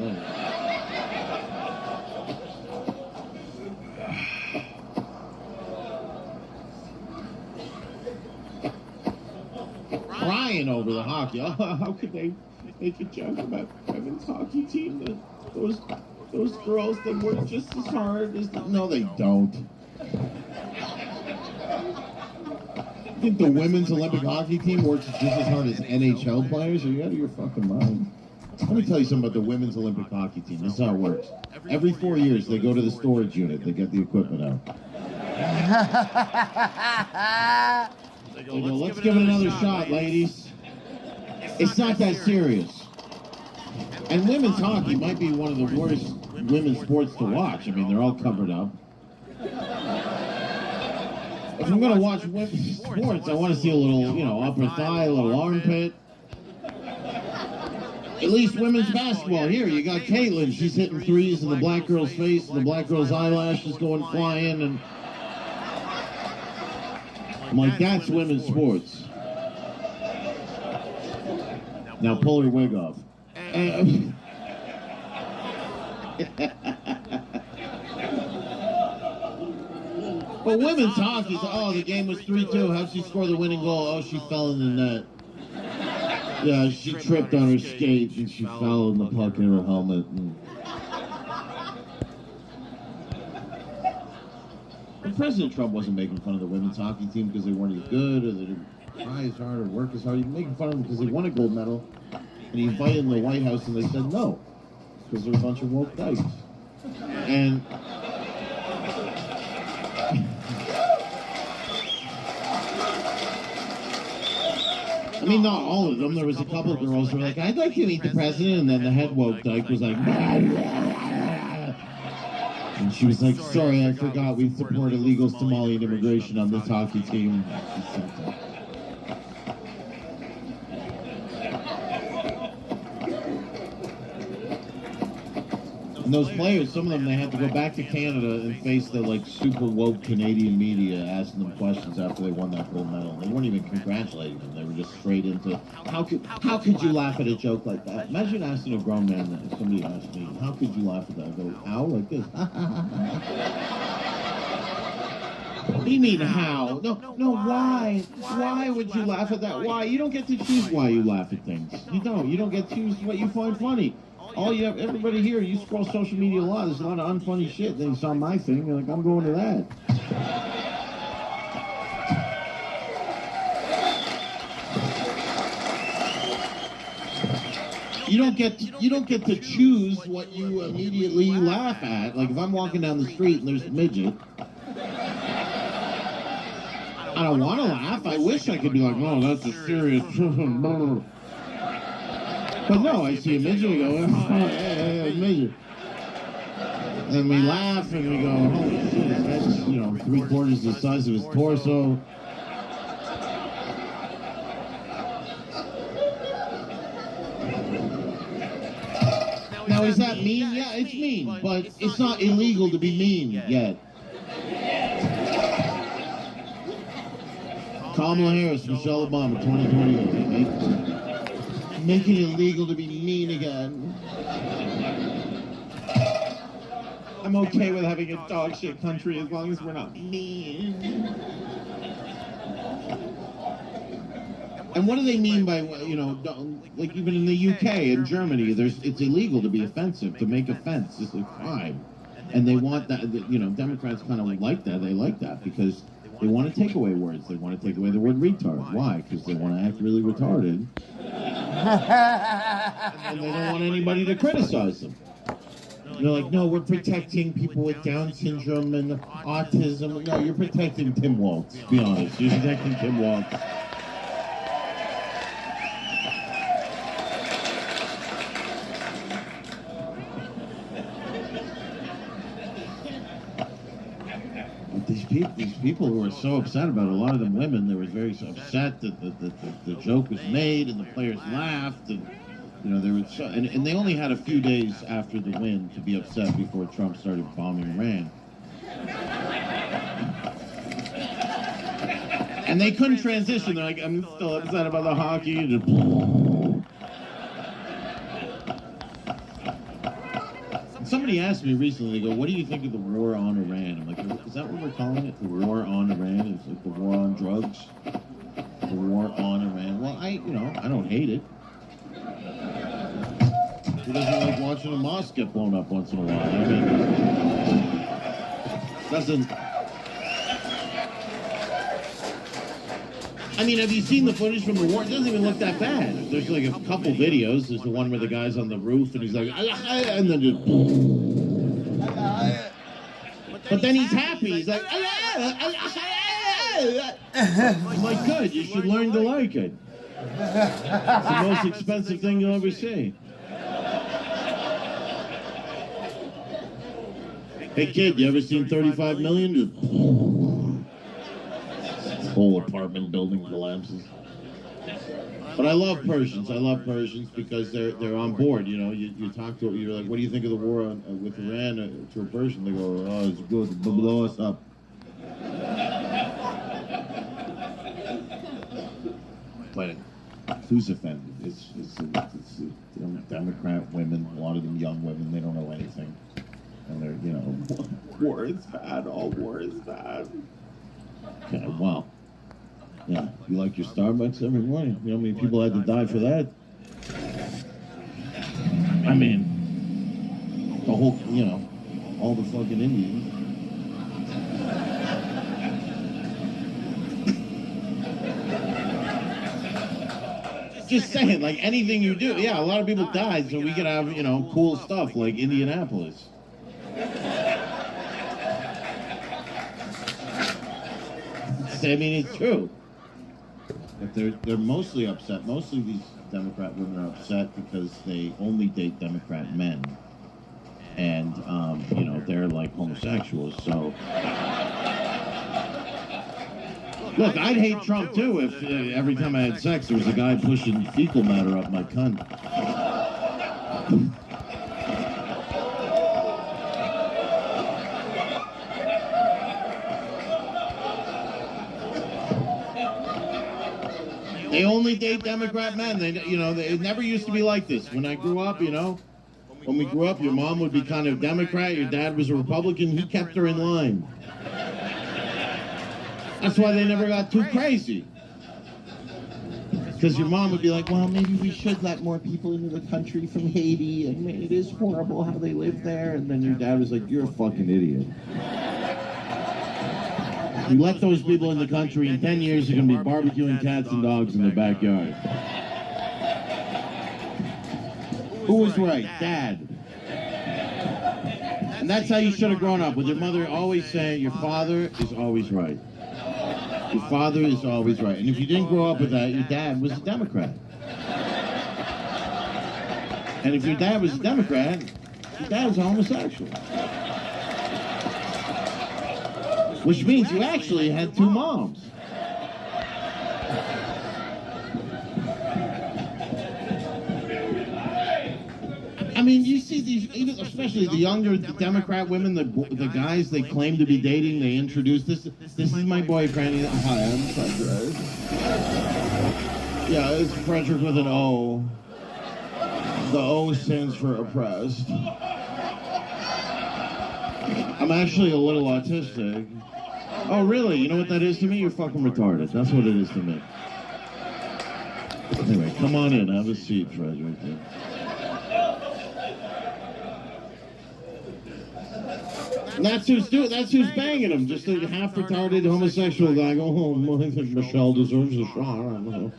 crying over the hockey. How could they make a joke about women's hockey team? That those girls that work just as hard as no, they don't. You think the women's Olympic hockey team works just as hard as NHL players? Are you out of your fucking mind? Let me tell you something about the women's Olympic hockey team. This is how it works. Every 4 years, they go to the storage unit. They get the equipment out. They go, let's give it another shot, ladies. It's not that serious. And women's hockey might be one of the worst women's sports to watch. I mean, they're all covered up. If I'm going to watch women's sports, I want to see a little, upper thigh, a little armpit. At least women's basketball. Here, you got Caitlin. She's hitting threes in the black girl's face, and the black girl's eyelashes going flying. And I'm like, that's women's sports. Now pull her wig off. But women's hockey, oh, the game was 3-2. How'd she score the winning goal? Oh, she fell in the net. Yeah, she tripped on her skate and she fell in the puck in her helmet. But President Trump wasn't making fun of the women's hockey team because they weren't as good or they didn't try as hard or work as hard. He was making fun of them because they won a gold medal. And he invited them to the White House and they said no because they're a bunch of woke dykes. And I mean, not all of them. There was a couple of girls who were like, I'd like to meet the president. And then the head woke dyke was like, and she was like, sorry, I forgot we support illegal Somalian immigration on this hockey team. And those players, some of them, they had to go back to Canada and face the like super woke Canadian media asking them questions after they won that gold medal. They weren't even congratulating them. They were just straight into, how could you laugh at a joke like that? Imagine asking a grown man that. If somebody asked me, how could you laugh at that? I go, how? Like this. What do you mean how? No, why? Why would you laugh at that? Why? You don't get to choose why you laugh at things. You don't. You don't get to choose what you find funny. All you have, everybody here, you scroll social media a lot, there's a lot of unfunny shit. Then you saw my thing, you're like, I'm going to that. You don't get to choose what you immediately laugh at. Like if I'm walking down the street and there's a midget, I don't want to laugh. I wish I could be like, oh, that's a serious. But no, I see a midget, we go, hey, midget. And we laugh and we go, holy shit, his head's, 3/4 the size of his torso. Now, is that mean? Yeah, it's mean, but it's not illegal to be mean yet. Kamala Harris, Michelle Obama, 2020. Making it illegal to be mean again. I'm okay with having a dog shit country as long as we're not mean. And what do they mean by, like even in the UK and Germany, it's illegal to be offensive, to make offense. It's a crime. And they want that, Democrats kind of like that. They like that because they want to take away words. They want to take away the word retard. Why? Because they want to act really retarded. And they don't want anybody to criticize them. They're like, no, we're protecting people with Down syndrome and autism. No, you're protecting Tim Waltz, to be honest. You're protecting Tim Waltz. These people who are so upset about it, a lot of them women, they were very upset that the joke was made and the players laughed and they were so, and they only had a few days after the win to be upset before Trump started bombing Iran. And they couldn't transition. They're like, I'm still upset about the hockey. Somebody asked me recently, they go, what do you think of the war on Iran? I'm like, is that what we're calling it? The war on Iran? It's like the war on drugs? The war on Iran? Well, I don't hate it. Who doesn't like watching a mosque get blown up once in a while? I mean, have you seen the footage from the war? It doesn't even look that bad. There's like a couple videos. There's the one where the guy's on the roof and he's like, and then just. But then he's happy. He's like, I'm like, good. You should learn to like it. It's the most expensive thing you'll ever see. Hey kid, you ever seen 35 million? Just whole apartment building collapses. But I love Persians. I love Persians because they're on board. You know, you talk to them, you're like, what do you think of the war with Iran? To a Persian, they go, oh, it's good, blow us up. But who's offended? It's Democrat women, a lot of them young women, they don't know anything. And they're, you know, war is bad, all war is bad. Okay, well, yeah, you like your Starbucks every morning? You know how many people had to die for that? I mean, the whole, you know, all the fucking Indians. Just saying, like anything you do, yeah, a lot of people died, so we could have, you know, cool stuff like Indianapolis. I mean, it's true. If they're mostly upset. Mostly these Democrat women are upset because they only date Democrat men, and you know, they're like homosexuals. So. Look, I'd hate Trump too if every time I had sex there was a guy pushing fecal matter up my cunt. They only date Democrat men. They, you know, it never used to be like this. When I grew up, you know, when we grew up, your mom would be kind of Democrat, your dad was a Republican. He kept her in line. That's why they never got too crazy. Because your mom would be like, well, maybe we should let more people into the country from Haiti. I mean, it is horrible how they live there. And then your dad was like, you're a fucking idiot. You let those people in the country, in 10 years, you're going to be barbecuing cats and dogs in the backyard. Who was right? Dad. And that's how you should have grown up, with your mother always saying, your father is always right. Your father is always right. And if you didn't grow up with that, your dad was a Democrat. And if your dad was a Democrat, your dad was a homosexual. Which means you actually had two moms. I mean, you see these, even especially the younger Democrat women, the guys they claim to be dating, they introduce this is my boyfriend. Hi, I'm Frederick. Yeah, it's Frederick with an O. The O stands for oppressed. I'm actually a little autistic. Oh, really? You know what that is to me? You're fucking retarded. That's what it is to me. Anyway, come on in. Have a seat, Frederick. And that's who's banging him. Just a half-retarded homosexual guy. Go home. I think Michelle deserves a shot. I don't know.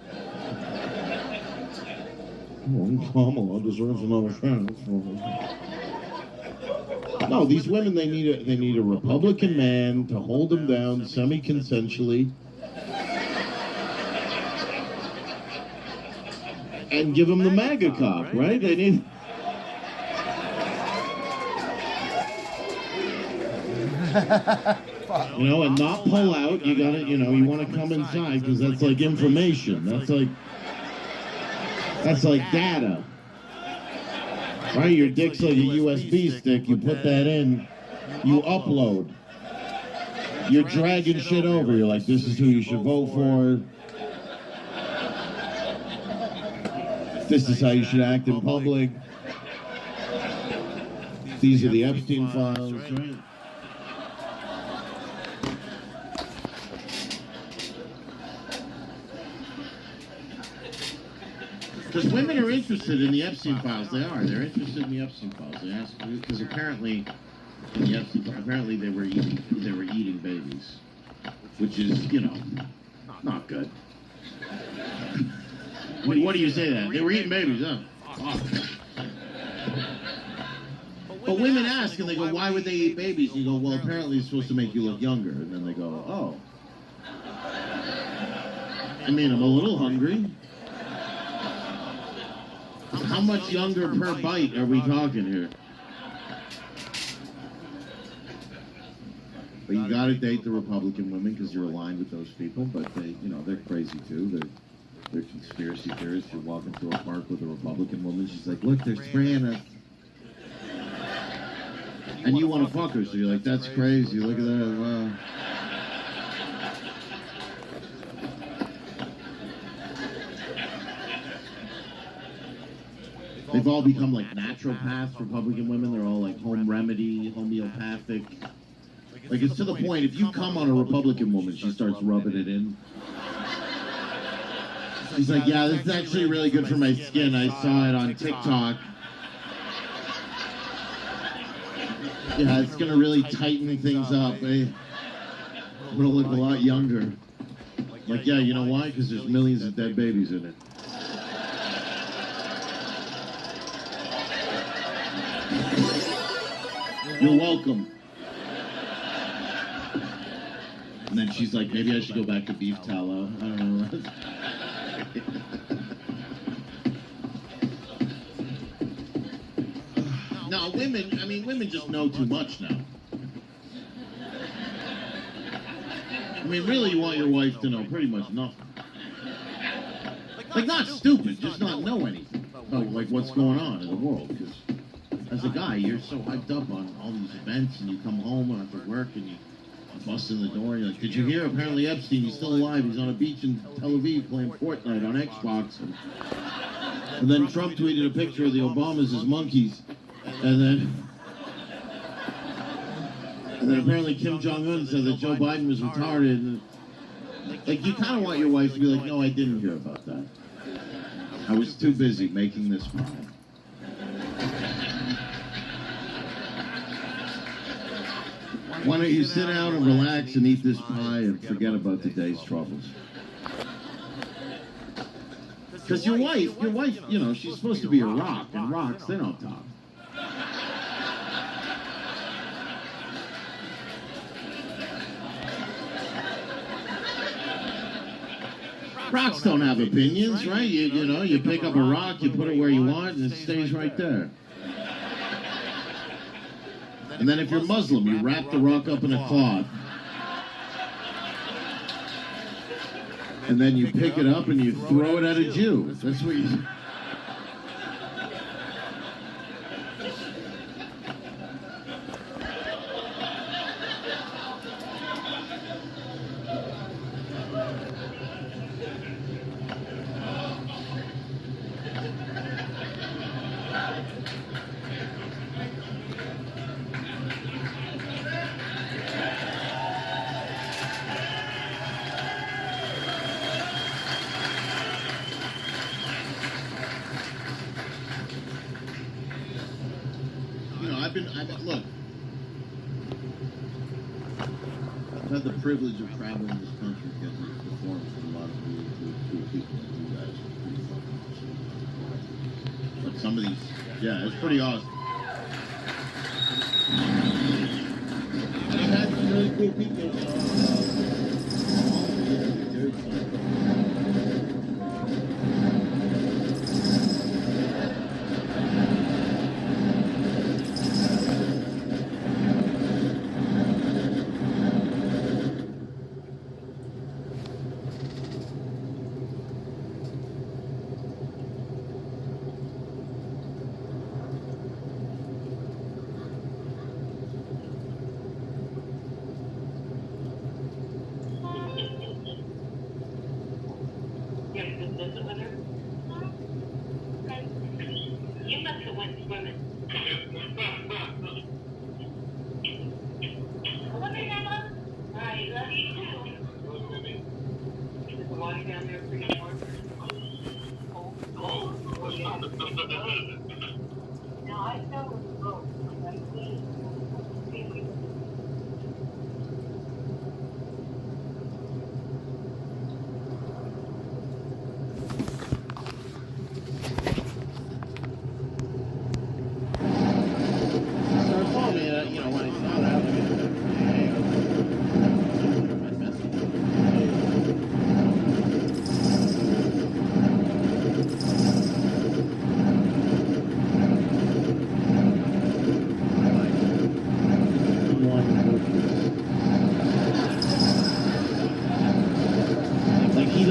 Kamala deserves another chance. No, these women, they need a Republican man to hold them down semi-consensually and give them the MAGA cock, right? They need. You know, and not pull out. You gotta, you know, you want to come inside because that's like information. That's like data. Right? Your dick's like a USB stick. You put that in, you upload. You're dragging shit over. You're like, this is who you should vote for. This is how you should act in public. These are the Epstein files, right? Because women are interested in the Epstein files. They are. They're interested in the Epstein files. They ask because apparently, in the Epstein files, apparently they were eating babies, which is, you know, not good. What do you say that? They were eating babies, huh? Oh. But women ask and they go, why would they eat babies? And you go, well, apparently it's supposed to make you look younger. And then they go, oh. I mean, I'm a little hungry. How much younger per bite are we talking here? But you gotta date the Republican women because you're aligned with those people. But they, you know, they're crazy too. They're conspiracy theorists who walk into a park with a Republican woman. She's like, look, they're spraying us. And you want to fuck her, so you're like, that's crazy. Look at that. Wow. They've all become like naturopaths, Republican women. They're all like home remedy, homeopathic. Like, it's to the point, if you come on a Republican woman, she starts rubbing it in. She's like, yeah, this is actually really good for my skin. I saw it on TikTok. Yeah, it's going to really tighten things up. I'm going to look a lot younger. Like, yeah, you know why? Because there's millions of dead babies in it. You're welcome. And then she's like, maybe I should go back to beef tallow. I don't know. No, women just know too much now. I mean, really, you want your wife to know pretty much nothing. Like, not stupid, just not know anything about, like, what's going on in the world. Because as a guy, you're so hyped up on all these events, and you come home after work, and you bust in the door, and you're like, did you hear? Apparently Epstein, he's still alive. He's on a beach in Tel Aviv playing Fortnite on Xbox. And then Trump tweeted a picture of the Obamas as monkeys. And then apparently Kim Jong-un said that Joe Biden was retarded. And, like, you kind of want your wife to be like, no, I didn't hear about that. I was too busy making this pie. Why don't you sit down and relax and eat this pie and forget about the day's troubles? Because your wife, you know, she's supposed to be a rock, and rocks, they don't talk. Rocks don't have opinions, right? You know, you pick up a rock, you put it where you want, and it stays right there. And then if you're Muslim, you wrap the rock up in a cloth. And then you pick it up and you throw it at a Jew. That's what you... Look, I've had the privilege of traveling this country, getting these performances from a lot of cool people like you guys. But some of these, yeah, it's pretty awesome. I've had some really cool people. You must have went swimming. Love you, Emma. All right, love you too. Is the water down there pretty warm? Cold. No, I felt it was cold.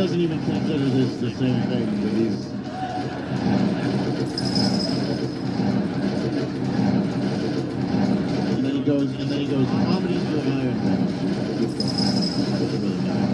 doesn't even consider this the same thing, but he's... And then he goes, comedy for Iron Man. That's really nice.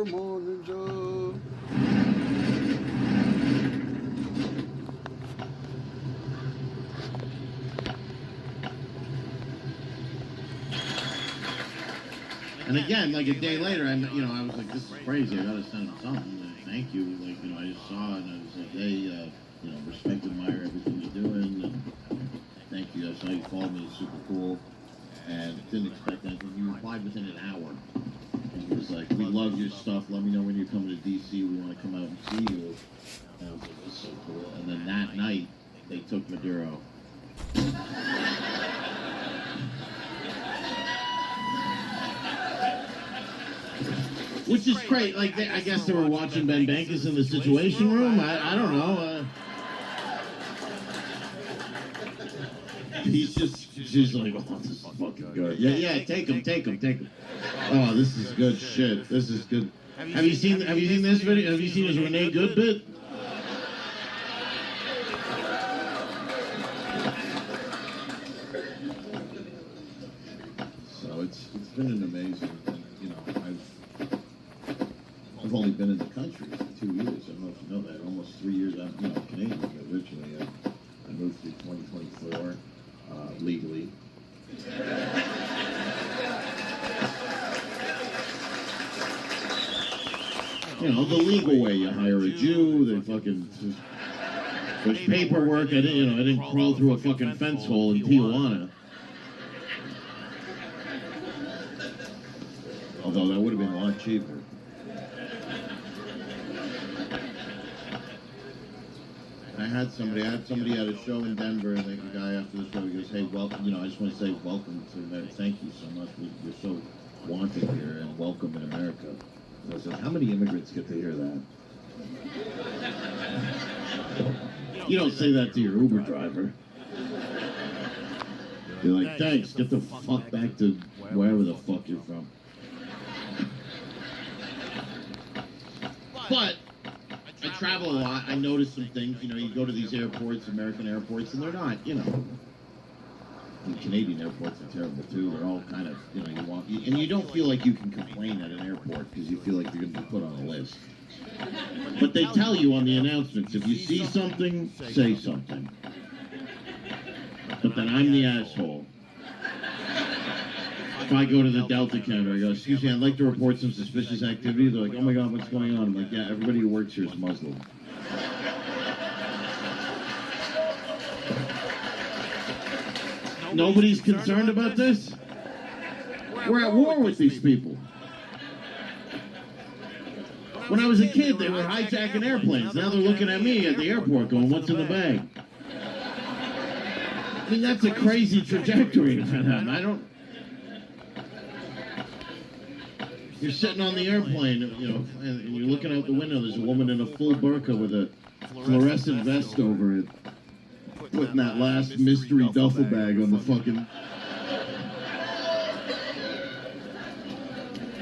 Morning Joe. And again, like a day later, I was like, this is crazy. I gotta send him something. Like, thank you. Like, I just saw it and I was like, hey, respect, admire everything you're doing. And thank you. I saw you followed me. It's super cool. And didn't expect anything. You replied within an hour. And he was like, we love your stuff. Let me know when you're coming to DC. We want to come out and see you. And I was like, this is so cool. And then that night, they took Maduro. Which is great. Like, I guess they were watching Ben Bankus in the Situation Room. I don't know. She's like, oh, this is fucking good. Yeah, take him. Oh, this is good shit. This is good. Have you seen this video? Have you seen his Renee Good bit? So it's been an amazing thing. I've only been in the country for 2 years. I don't know if you know that. Almost 3 years. I'm Canadian originally. I moved through 2024 legally. The legal way. You hire a Jew. They fucking. There's paperwork. I didn't crawl through a fucking fence hole in Tijuana. Although that would have been a lot cheaper. I had somebody at a show in Denver, and the guy after the show, he goes, hey, welcome, I just want to say welcome to America. Thank you so much. You're so wanted here and welcome in America. And I said, how many immigrants get to hear that? You don't say that to your Uber driver. You're like, thanks, get the fuck back to wherever the fuck you're from. But I travel a lot. I notice some things. You go to these airports, American airports, and they're not, And Canadian airports are terrible too. They're all kind of, you walk, and you don't feel like you can complain at an airport because you feel like you're going to be put on a list. But they tell you on the announcements, if you see something, say something. But then I'm the asshole. If I go to the Delta counter, I go, excuse me, I'd like to report some suspicious activity. They're like, oh my God, what's going on? I'm like, yeah, everybody who works here is Muslim. Nobody's concerned about this? We're at war with these people. When I was a kid, they were hijacking airplanes. Now they're looking at me at the airport going, what's in the bag? I mean, that's a crazy trajectory for them. You're sitting on the airplane, you know, and you're looking out the window. There's a woman in a full burqa with a fluorescent vest over it, putting that last mystery duffel bag on the fucking...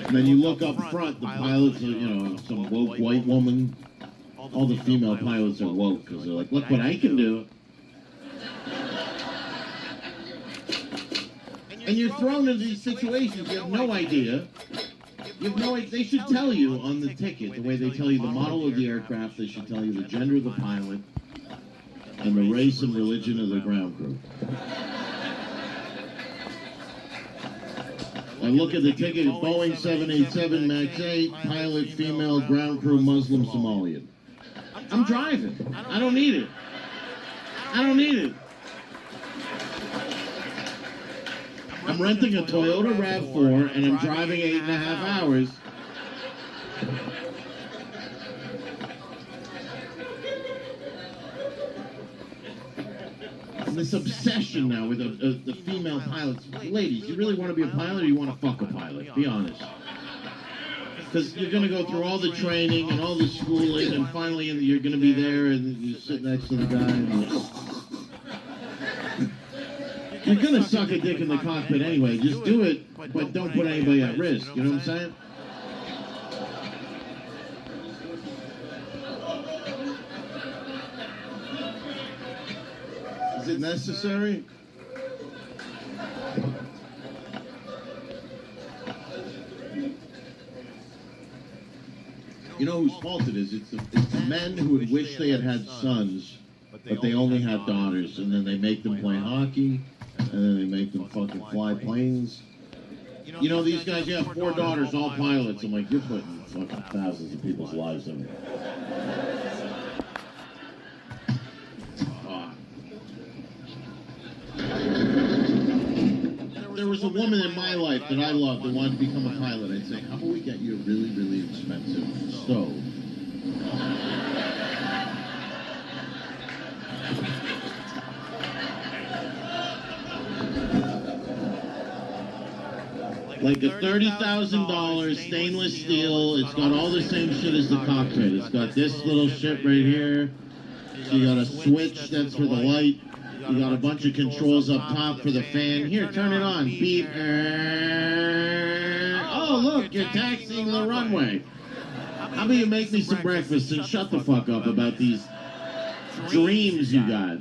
And then you look up front, the pilots are, you know, some woke white woman. All the female pilots are woke because they're like, look what I can do. And you're thrown into these situations, you have no idea. You have no idea. They should tell you on the ticket, the way they tell you the model of the aircraft, they should tell you the gender of the pilot and the race and religion of the ground crew. I look at the ticket, Boeing 787 MAX 8, pilot, female, ground crew, Muslim, Somalian. I'm driving. I don't need it. I don't need it. I'm renting a Toyota RAV4 and I'm driving 8.5 hours. And this obsession now with the female pilots. Ladies, you really want to be a pilot or you want to fuck a pilot? Be honest. Because you're going to go through all the training and all the schooling and finally you're going to be there and you sit next to the guy and you're going to suck a dick in the cockpit anyway. Just do it, but don't put anybody at risk. You know what I'm saying? Is it necessary? You know whose fault it is? It's the men who would wish they had had sons, but they only had daughters, and then they make them play hockey, and then they make them fucking fly planes. You know, these guys, you have 4 daughters, all pilots. I'm like, you're putting fucking thousands of people's lives in it. There was a woman in my life that I loved that wanted to become a pilot. I'd say, how about we get you a really, really expensive stove? Like a $30,000 stainless steel. It's got all the same shit as the cockpit. It's got this little shit right here. You got a switch that's for the light. You got a bunch of controls up top for the fan. Here, turn it on. Beep. Oh, look, you're taxiing the runway. How about you make me some breakfast and shut the fuck up about these dreams you got?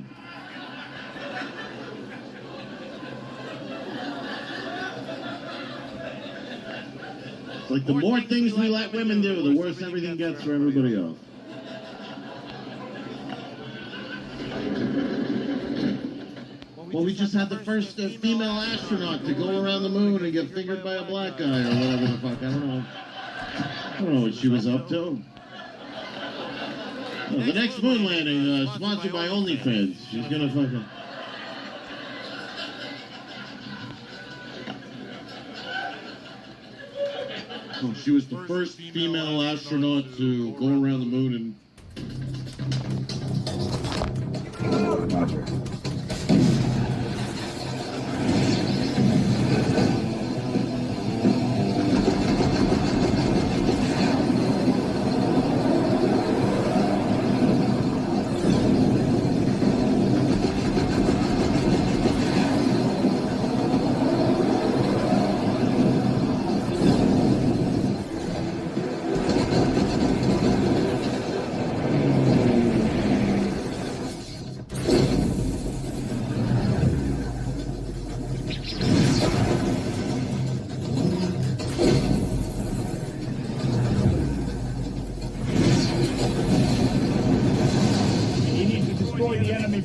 It's like the more things we let women do, the worse everything gets for everybody else. Well, we just had the first female astronaut to go around the moon and get fingered by a black guy or whatever the fuck. I don't know. I don't know what she was up to. Oh, the next moon landing, sponsored by OnlyFans. She's gonna fucking... Oh, she was the first female astronaut to go around the moon and... Roger.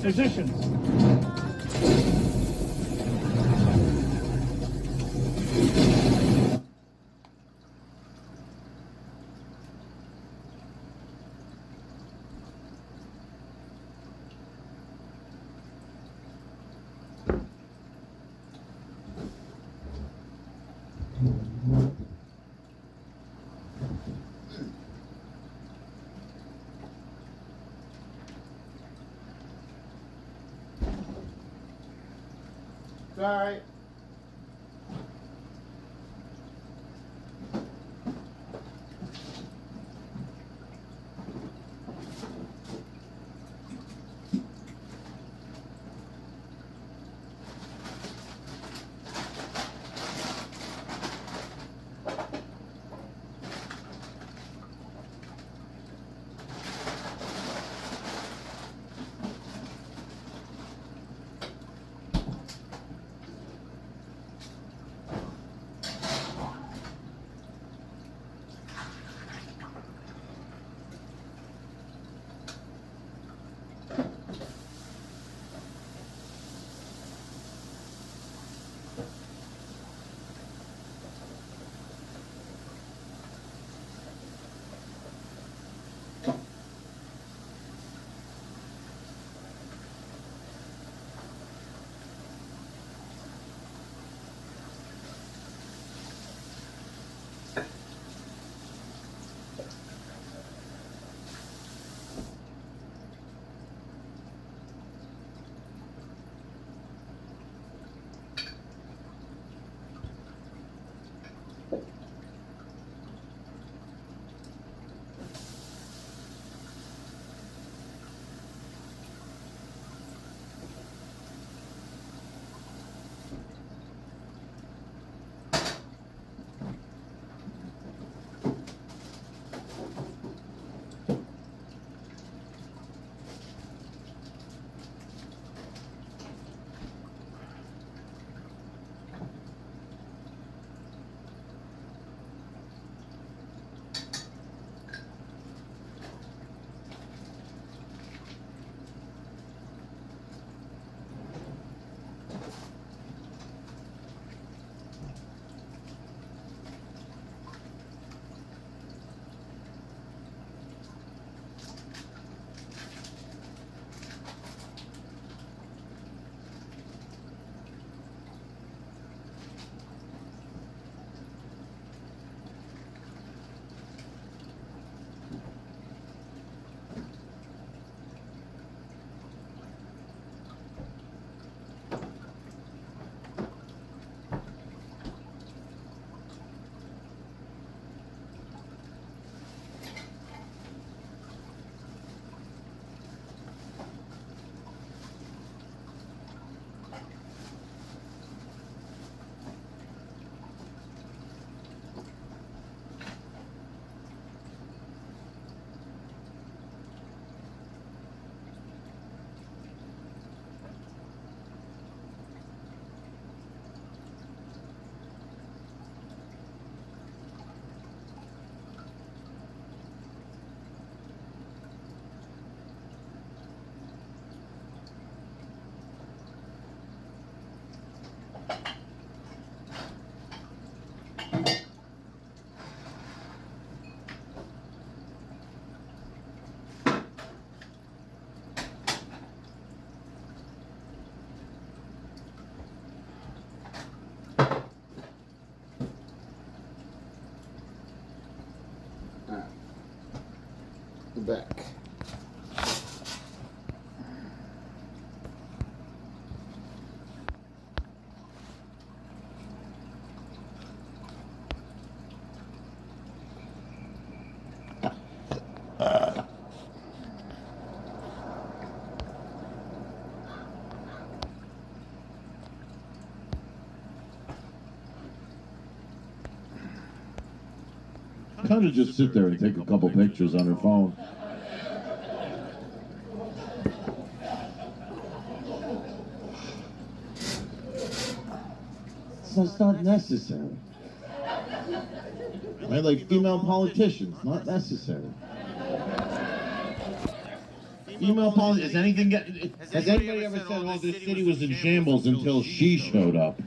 Positions. All right. back. Kind of just sit there and take a couple pictures on her phone. So it's not necessary. Right? Like female politicians, not necessary. Female politicians, has anybody ever said, oh, this city was in shambles until she showed up?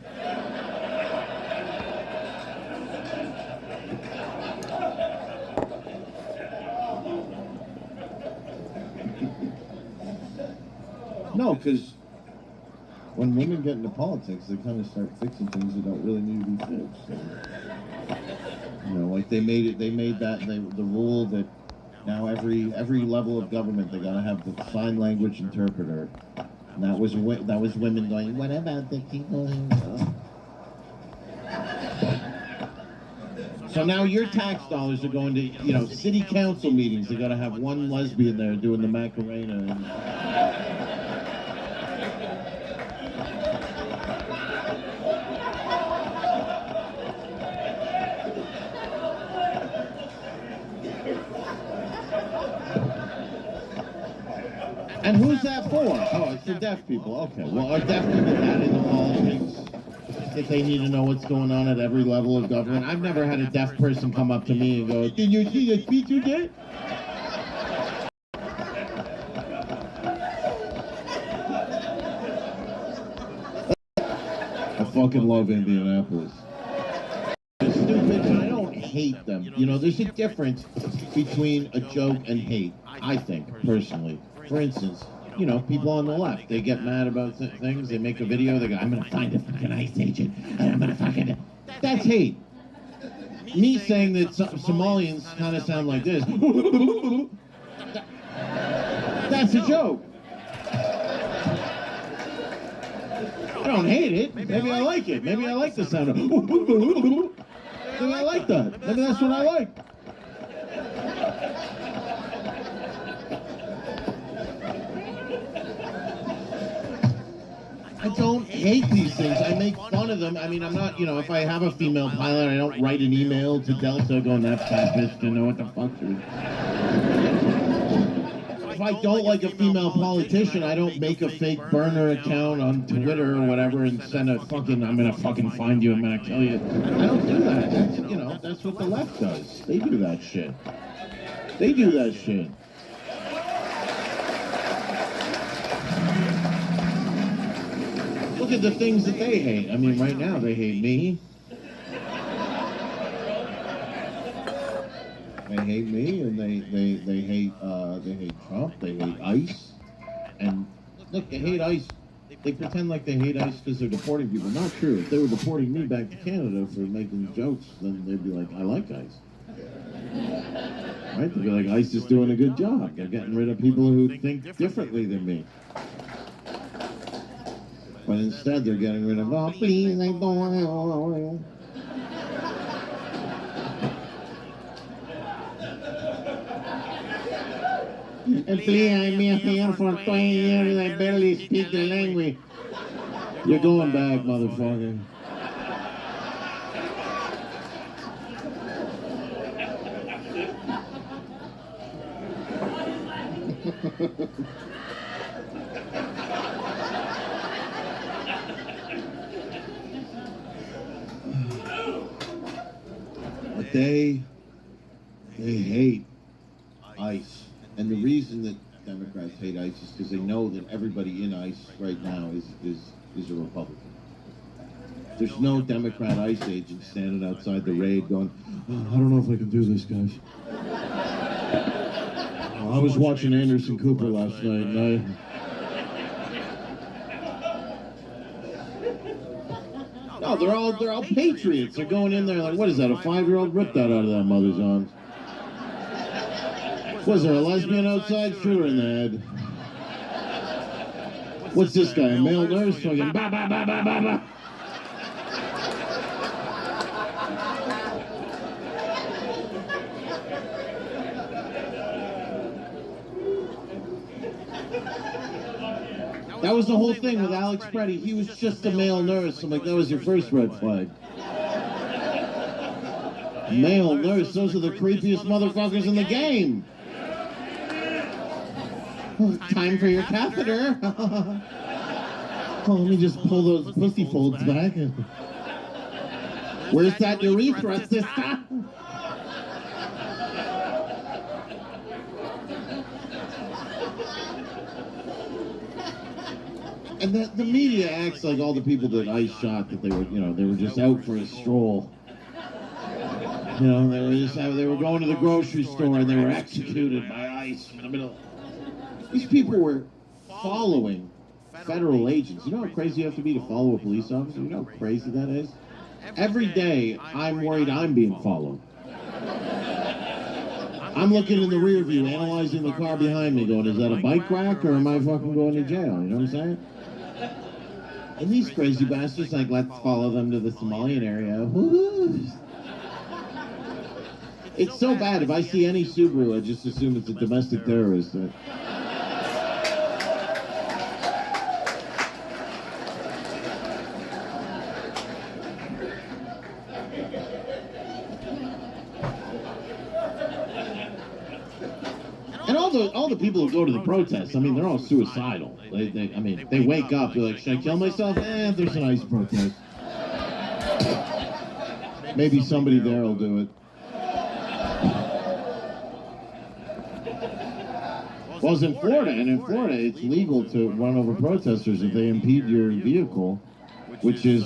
No, because when women get into politics, they kind of start fixing things that don't really need to be fixed. You know, like they made the rule that now every level of government they gotta have the sign language interpreter. And that was women going, what about the people who know? So now your tax dollars are going to, you know, city council meetings. They gotta have one lesbian there doing the Macarena. And who's that for? Oh, it's for deaf people. Okay. Well, are deaf people that into politics? If they need to know what's going on at every level of government? I've never had a deaf person come up to me and go, "Did you see the speech you did?" I fucking love Indianapolis. They're stupid, but I don't hate them. You know, there's a difference between a joke and hate, I think, personally. For instance, you know, people on the left, they get mad about things, they make a video, they go, I'm gonna find a fucking ICE agent, and I'm gonna fucking... That's hate. Me saying that Somalians kind of sound like this, that's a joke. I don't hate it. Maybe I like it. Maybe I like the sound of... Maybe I like that. Maybe that's what I like. I don't hate these things. I make fun of them. I mean, I'm not, you know, if I have a female pilot, I don't write an email to Delta going, that fat bitch didn't know what the fuck she was. If I don't like a female politician, I don't make a fake burner account on Twitter or whatever and send a fucking, I'm gonna fucking find you, I'm gonna kill you. I don't do that. That's, you know, that's what the left does. They do that shit. They do that shit. Look at the things that they hate. I mean, right now they hate me. They hate me, and they hate Trump. They hate ICE. And look, they hate ICE. They pretend like they hate ICE because they're deporting people. Not true. If they were deporting me back to Canada for making jokes, then they'd be like, I like ICE. Right? They'd be like, ICE is doing a good job. They're getting rid of people who think differently than me. But instead, they're getting rid of, oh, please, I don't want and please, I've been here for 20 years, I barely speak the language. You're going back, motherfucker. But they hate ICE. And the reason that Democrats hate ICE is because they know that everybody in ICE right now is a Republican. There's no Democrat ICE agent standing outside the raid going, oh, I don't know if I can do this, guys. I was watching Anderson Cooper last night, and no, they're all patriots. They're going in there like, what is that, a 5-year-old? Rip that out of that mother's arms. Was there a lesbian outside? Shoot her in the head. What's this guy, a male nurse? Fucking ba ba ba ba ba ba. That was the whole thing with Alex Preddy. He was just a male nurse. I'm like, that was your first red flag. Male nurse, those are the creepiest motherfuckers in the game. Oh, time for your catheter. Oh, let me just pull those pussy folds back. Where's that urethra, sister? And the media acts like all the people that ICE shot, that they were, they were just out for a stroll. They were going to the grocery store and they were executed by ICE in the middle. These people were following federal agents. You know how crazy you have to be to follow a police officer? You know how crazy that is? Every day, I'm worried I'm being followed. I'm looking in the rear view, analyzing the car behind me, going, is that a bike rack or am I fucking going to jail? You know what I'm saying? And these crazy bastards, like, let's follow them to the Somalian area. Woo-hoo. It's so bad. If I see any Subaru, I just assume it's a domestic terrorist. And all the people who go to the protests, I mean, they're all suicidal. They wake up, they're like, should I kill myself? There's an ICE protest. Maybe somebody there will do it. Well, it's in Florida, and in Florida, it's legal to run over protesters if they impede your vehicle, which is,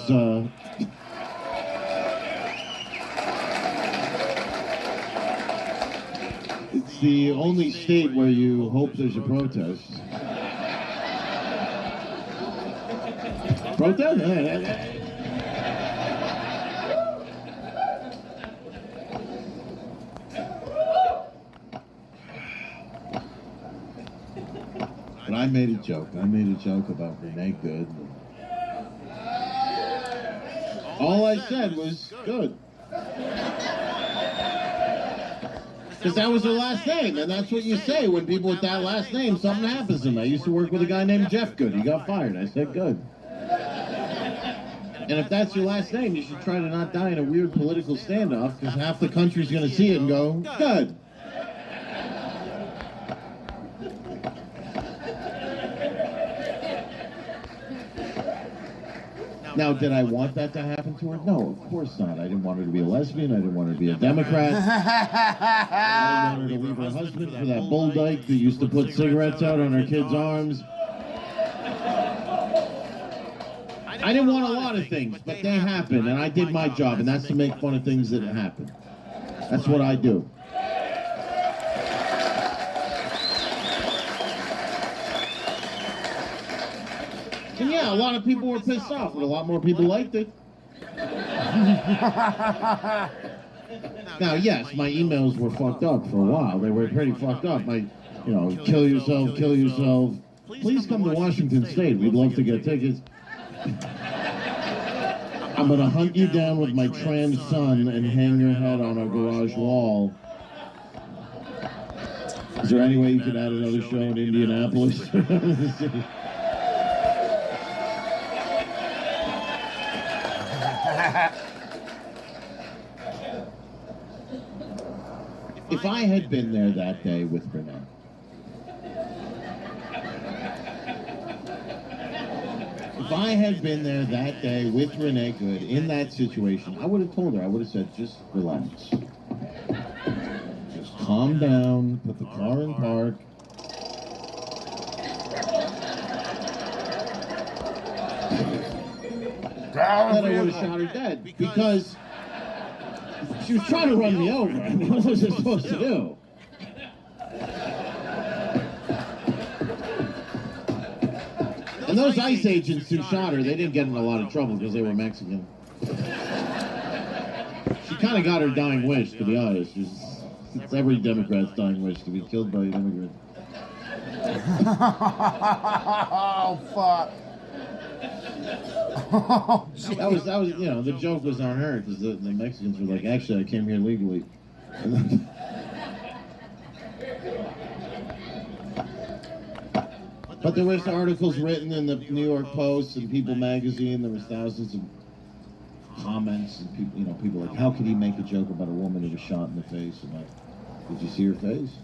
it's the only state where you hope there's a protest. Protest? But I made a joke. I made a joke about Renee Good. All I said was good. Because that was her last name, and that's what you say when people with that last name, something happens to them. I used to work with a guy named Jeff Good. He got fired. I said good. And if that's your last name, you should try to not die in a weird political standoff, because half the country's going to see it and go, good. Now, did I want that to happen to her? No, of course not. I didn't want her to be a lesbian. I didn't want her to be a Democrat. I didn't want her to leave her husband for that bull dyke that used to put cigarettes out on her kids' arms. I didn't want a lot of things, but they happened, and I did my job, and that's to make fun of things that happen. That's what I do. And yeah, a lot of people were pissed off, but a lot more people liked it. Now, yes, my emails were fucked up for a while. They were pretty fucked up. Kill yourself, kill yourself. Please come to Washington State. We'd love to get tickets. I'm going to hunt you down with my trans son and hang your head on a garage wall. Is there any way you could add another show in Indianapolis? If I had been there that day with Renee, if I had been there that day with Renee Good in that situation, I would have told her, I would have said, just relax. Just calm down, put the car in park. Then I would have shot her dead, because she was trying to run me over. I mean, what was I supposed to do? And those ICE agents who shot her, they didn't get in a lot of trouble because they were Mexican. She kind of got her dying wish, to be honest. It's every Democrat's dying wish to be killed by an immigrant. Oh, fuck. Oh, that was, you know, the joke was on her because the Mexicans were like, actually, I came here legally. But there was articles written in the New York Post and People magazine. There was thousands of comments and people, you know, people like, how could he make a joke about a woman who was shot in the face? And like, did you see her face?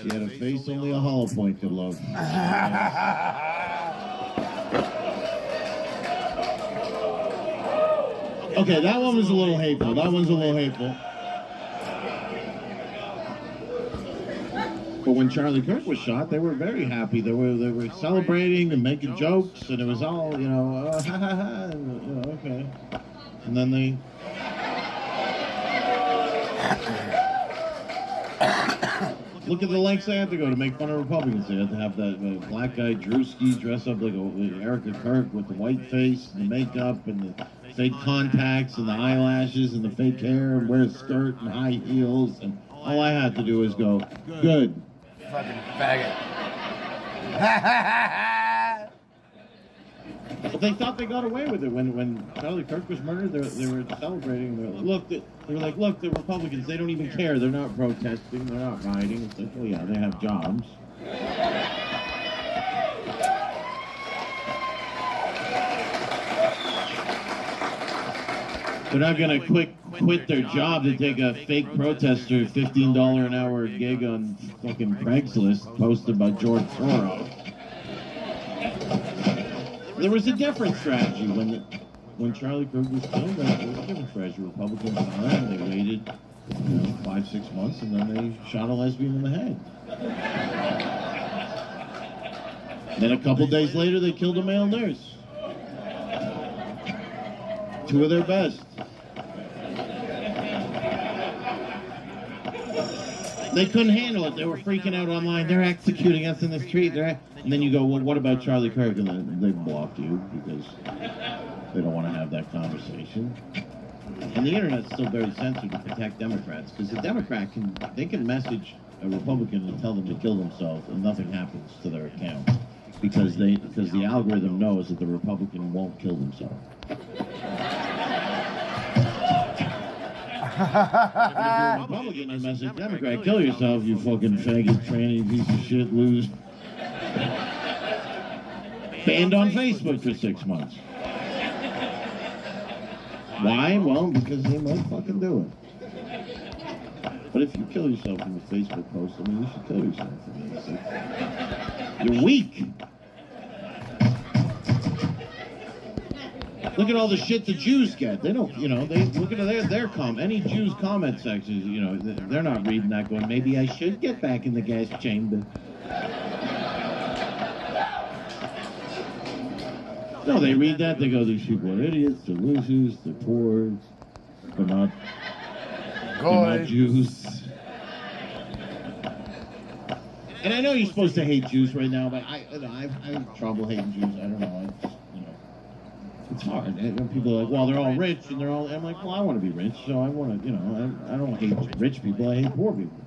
She had a face only a hollow point could love. Okay, that one was a little hateful. That one's a little hateful. But when Charlie Kirk was shot, they were very happy. They were celebrating and making jokes, and it was all, you know, ha ha ha, and, you know, okay. And then they. Look at the lengths they had to go to make fun of Republicans. They had to have that black guy Drewski dress up like Erica Kirk with the white face and the makeup and the fake contacts and the eyelashes and the fake hair and wear a skirt and high heels. And all I had to do was go, good. Fucking faggot. But they thought they got away with it when Charlie Kirk was murdered. They were celebrating. They were like, look, the Republicans, they don't even care. They're not protesting. They're not rioting. It's like, well, yeah, they have jobs. They're not gonna quit their job to take a fake protester $15 an hour gig on fucking Craigslist posted by George Soros. There was a different strategy when Charlie Kirk was killed. There was a different strategy. Republicans died, they waited, 5-6 months, and then they shot a lesbian in the head. Then a couple days later, they killed a male nurse. 2 of their best. They couldn't handle it. They were freaking out online. They're executing us in the street. And then you go, well, what about Charlie Kirk? And then they blocked you because they don't want to have that conversation. And the internet's still very censored to protect Democrats because the Democrat can message a Republican and tell them to kill themselves and nothing happens to their account because the algorithm knows that the Republican won't kill themselves. If you're a Republican, you message Democrat, kill yourself, you fucking faggot, tranny, piece of shit, lose. Banned on Facebook for 6 months. Why? Well, because they might fucking do it. But if you kill yourself in a Facebook post, I mean, you should kill yourself. I mean, you're weak. Look at all the shit the Jews get. They don't, they look at their comment. Any Jews' comment sections, they're not reading that going, maybe I should get back in the gas chamber. No, they read that, they go, these people are idiots, they're losers, they're poor, they're not Jews. And I know you're supposed to hate Jews right now, but I have trouble hating Jews. I don't know. It's hard. And people are like, well, they're all rich, and I'm like, well, I want to be rich, so I want to, I don't hate rich people, I hate poor people.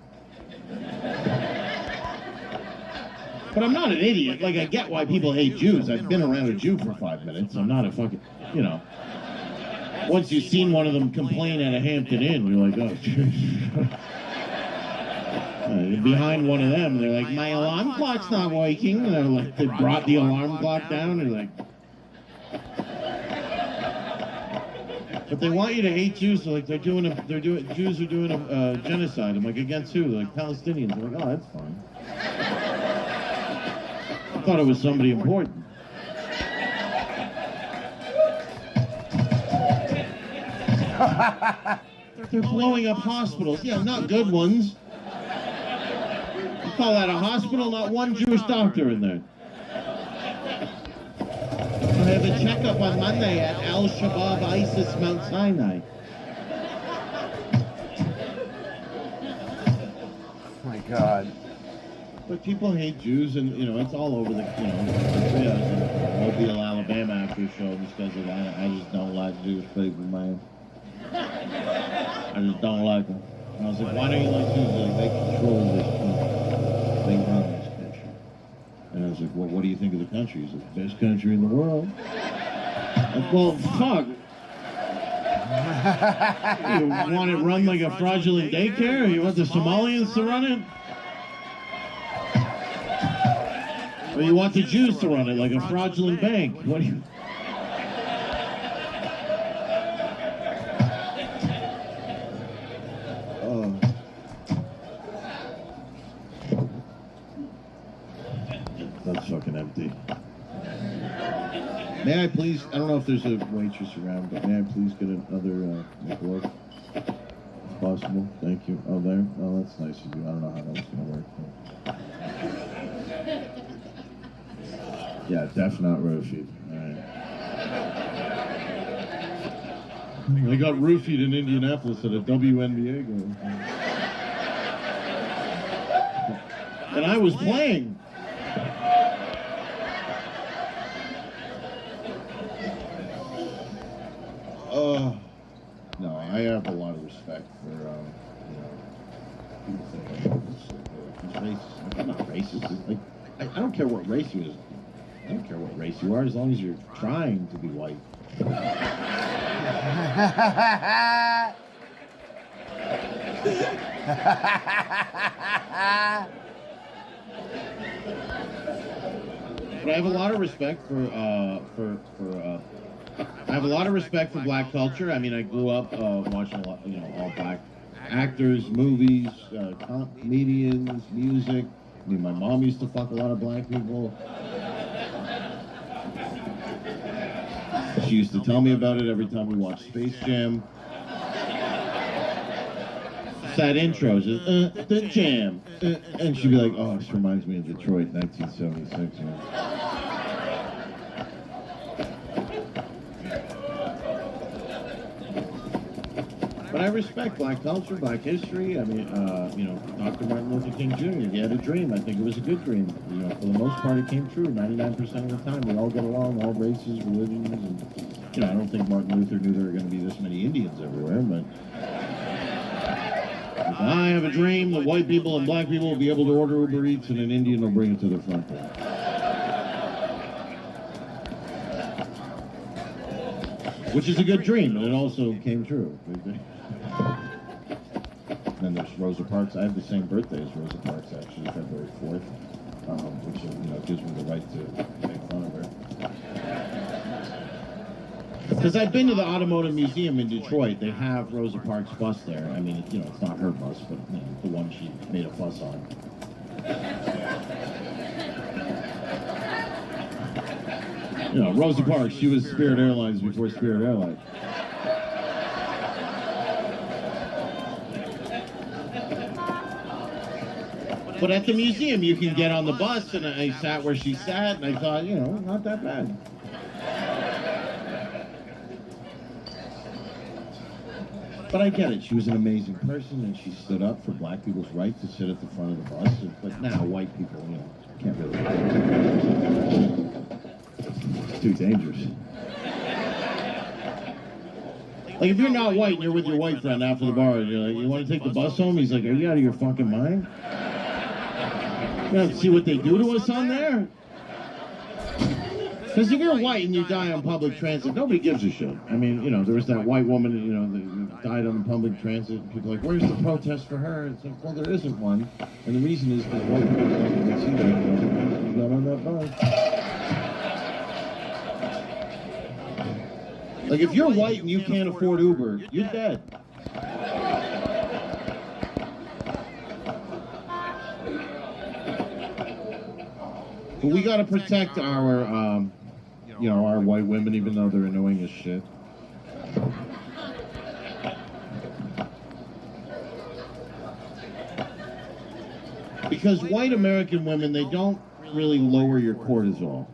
But I'm not an idiot. Like, I get why people hate Jews. I've been around a Jew for 5 minutes. I'm not a fucking, Once you've seen one of them complain at a Hampton Inn, you're like, oh, behind one of them, they're like, my alarm clock's not working. And they're like, they brought the alarm clock down. They're like, but they want you to hate Jews. So like Jews are doing a genocide. I'm like, against who? They're like Palestinians. I'm like, oh, that's fine. I thought it was somebody important. They're blowing up hospitals. Yeah, not good ones. You call that a hospital? Not one Jewish doctor in there. I have a checkup on Monday at Al-Shabaab ISIS Mount Sinai. Oh my God. But people hate Jews, and it's all over the, in Mobile, Alabama. Alabama after a show because of that. I just don't like Jewish people, man. I just don't like them. And I was like, why don't you like Jews? Like, they control this country. They run this country. And I was like, well, what do you think of the country? He's like, best country in the world. Like, well, fuck. You want it run like a fraudulent daycare? Or you want the Somalians to run it? Or you want the Jews to run it like a fraudulent bank? What do you... That's fucking empty. May I please, I don't know if there's a waitress around, but may I please get another Michelob? If possible, thank you. Oh, there? Oh, that's nice of you. I don't know how that was going to work. But... Yeah, def not roofied. All right. I got roofied in Indianapolis at a WNBA game. And I was playing. No, I have a lot of respect for, people think he's racist. I'm not racist. It's like, I don't care what race you is. I don't care what race you are as long as you're trying to be white. But I have a lot of respect for I have a lot of respect for black culture. I mean, I grew up watching a lot, all black actors, movies, comedians, music. I mean, my mom used to fuck a lot of black people. She used to tell me about it every time we watched Space Jam. Sad intros, the jam. And she'd be like, oh, this reminds me of Detroit, 1976. But I respect black culture, black history. I mean, Dr. Martin Luther King Jr., he had a dream. I think it was a good dream. For the most part, it came true. 99% of the time, we all get along, all races, religions. And, I don't think Martin Luther knew there were going to be this many Indians everywhere, but... I have a dream that white people and black people will be able to order Uber Eats and an Indian will bring it to their front door. Which is a good dream, and it also came true. And there's Rosa Parks. I have the same birthday as Rosa Parks, actually, February 4th, which gives me the right to make fun of her. Because I've been to the Automotive Museum in Detroit. They have Rosa Parks' bus there. I mean, it's not her bus, but the one she made a fuss on. Rosa Parks, she was Spirit Airlines before Spirit Airlines. But at the museum, you can get on the bus, and I sat where she sat, and I thought, not that bad. But I get it. She was an amazing person, and she stood up for black people's right to sit at the front of the bus. But now, white people, can't really. It's too dangerous. Like, if you're not white and you're with your white friend after the bar, and you're like, you want to take the bus home? He's like, are you out of your fucking mind? You have to see what they do to us on there? Because if you're white and you die on public transit, nobody gives a shit. I mean, there was that white woman, that died on public transit. And people are like, where's the protest for her? It's like, well, there isn't one. And the reason is because white people don't even see that. You got on that bus. Like, if you're white and you can't afford Uber, you're dead. But we got to protect our, our white women, even though they're annoying as shit. Because white American women, they don't really lower your cortisol.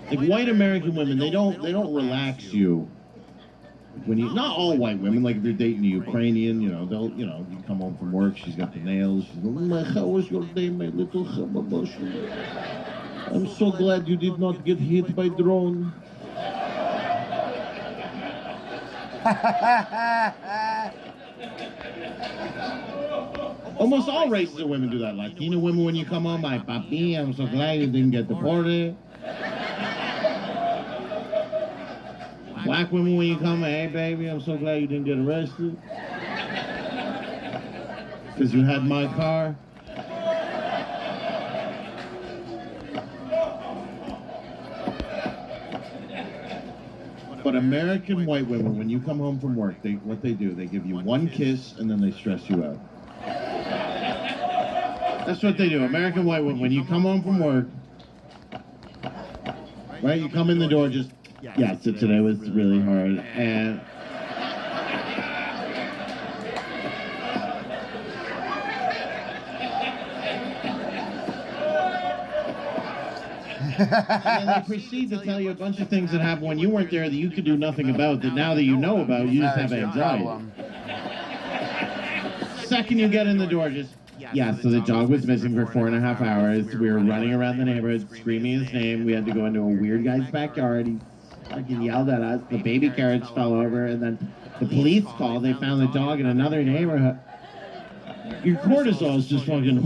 Like white American women, they don't relax you When you, not all white women, like if you're dating a Ukrainian, you know, they'll, you know, you come home from work, she's got the nails, she's like, how was your day, my little Hababush? I'm so glad you did not get hit by drone. Almost all races of women do that. Latino women, when you come home, my papi, I'm so glad you didn't get deported. Black women, when you come, hey baby, I'm so glad you didn't get arrested. Because you had my car. But American white women, when you come home from work, what they do, they give you one kiss and then they stress you out. That's what they do. American white women, when you come home from work, right, you come in the door just, yeah, so today was really hard, and then they proceed to tell you a bunch of things that happened when you weren't there that you could do nothing about, that now that you know about, you just have anxiety. Second you get in the door, just, yeah, so the dog was missing for 4.5 hours. We were running around the neighborhood screaming his name. We had to go into a weird guy's backyard. He fucking yelled at us. The baby carriage fell over, and then the police called. They found the dog in another neighborhood. Your cortisol is just fucking...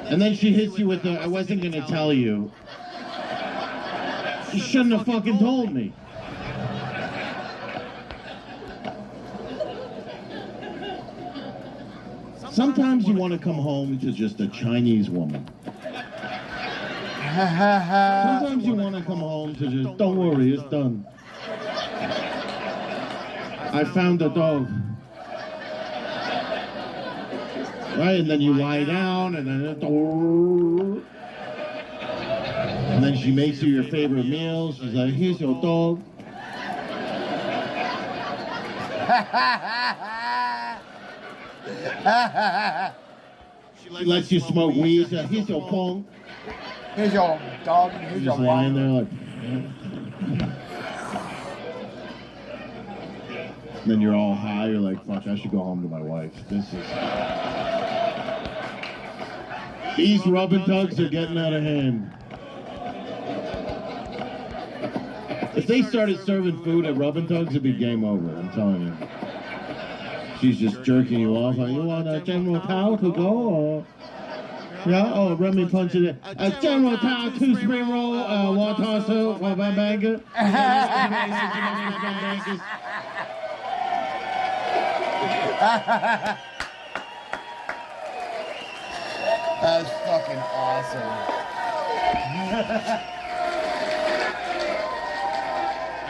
And then she hits you with the, I wasn't going to tell you. You shouldn't have fucking told me. Sometimes you want to come home to just a Chinese woman. Sometimes you want to come home to just, don't worry, it's done. I found a dog. Right, and then you lie down, and then she makes you your favorite meal. She's like, here's your dog. She lets you smoke weed. She's like, here's your pong. Here's your dog. Here's your just lying there like. And then you're all high. You're like, fuck, I should go home to my wife. These rub and tugs are getting out of hand. If they started serving food at rub and tugs, it'd be game over. I'm telling you. She's just jerking you off. Like, you want a General Tao to go? Or... Yeah? Oh, let me punch it in. A General Tao, 2 spring roll, 1 torso, 1 banga. That's fucking awesome.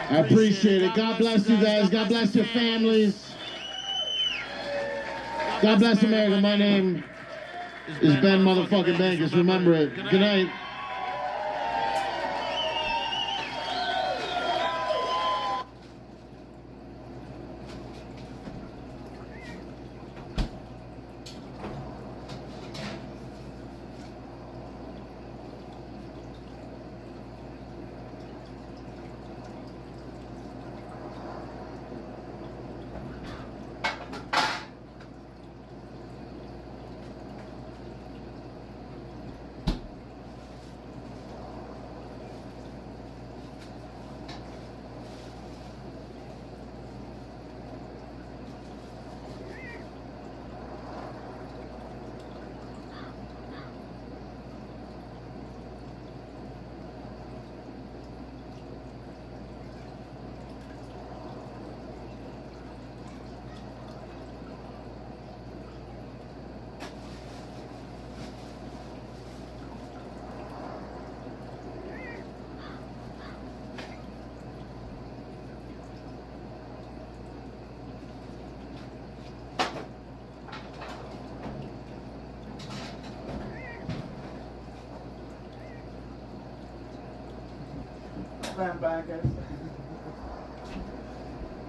I appreciate it. God bless you guys. God bless your families. God bless America. My name is Ben motherfucking Bankus. Remember it. Good night.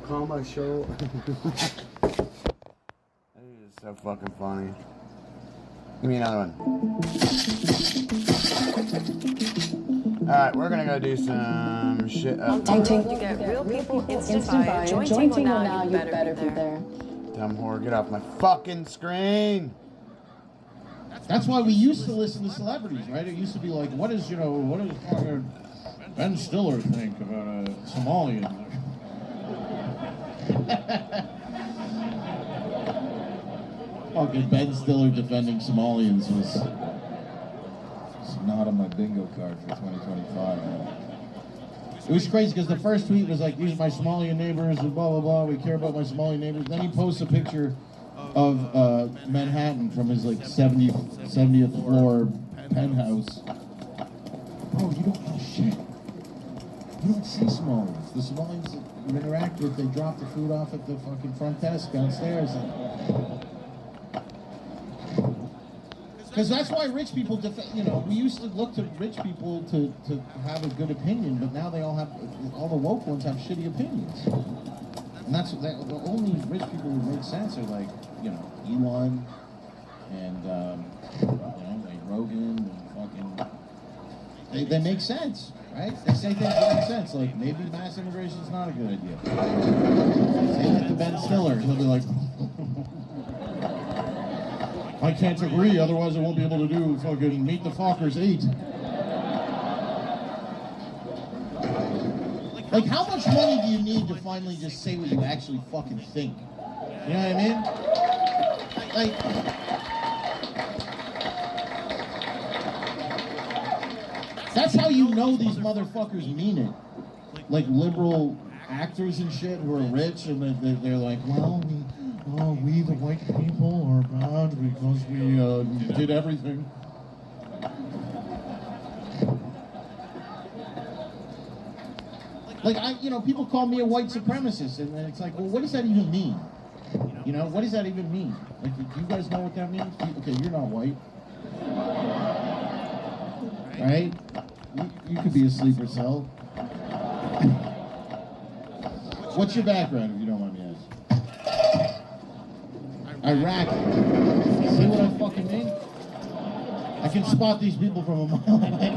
Call my show. That is so fucking funny. Give me another one. Alright, we're gonna go do some shit up. You get real people instant buy. Join Tingle now, you better be there. Dumb whore, get off my fucking screen! That's why we used to listen to celebrities, right? It used to be like, what does fucking Ben Stiller think about a Somalian? Fucking Ben Stiller defending Somalians was not on my bingo card for 2025. It was crazy because the first tweet was like, these are my Somalian neighbors and blah, blah, blah. We care about my Somalian neighbors. Then he posts a picture of Manhattan from his like 70th floor penthouse. Oh, you don't know shit. You don't see Somalians. The Somalians that you interact with, they drop the food off at the fucking front desk downstairs. Because that's why rich people, we used to look to rich people to have a good opinion, but now all the woke ones have shitty opinions. And the only rich people who make sense are like, Elon and, like Rogan and fucking, they make sense, right? They say things that make sense, like maybe mass immigration is not a good idea. Say that to Ben Stiller, he'll be like, I can't agree, otherwise I won't be able to do fucking Meet the Fockers 8. Like, how much money do you need to finally just say what you actually fucking think? You know what I mean? Like, that's how you know these motherfuckers mean it. Like liberal actors and shit who are rich, and they're like, well, we the white people are bad because we did everything. Like, people call me a white supremacist, and it's like, well, what does that even mean? What does that even mean? Like, do you guys know what that means? Okay, you're not white. Right? You could be a sleeper cell. What's your background, if you don't mind me asking? Iraqi. See what I fucking mean? I can spot these people from a mile away.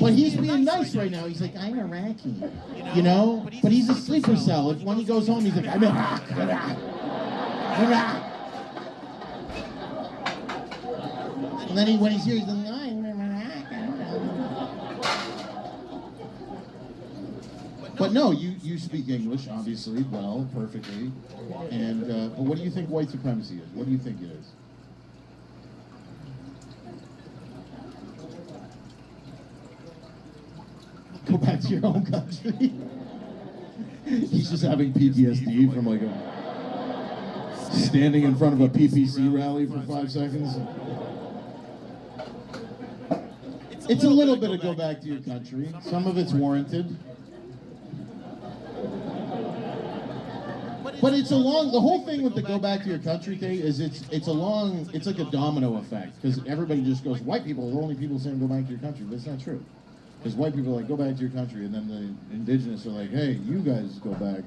But he's being nice right now. He's like, I'm Iraqi. But he's a sleeper cell. When he goes home, he's like, I'm Iraqi. And then when he's here, he's like, I'm Iraqi. But no, you speak English, obviously, well, perfectly. And but what do you think white supremacy is? What do you think it is? Go back to your own country. He's just having PTSD from like standing in front of a PPC rally for 5 seconds. It's a little bit of go back to your country. Some of it's warranted. But the whole thing with the go back to your country thing is it's like a domino effect. Because everybody just goes, white people are the only people saying go back to your country. But it's not true. Because white people are like, go back to your country, and then the indigenous are like, hey, you guys go back.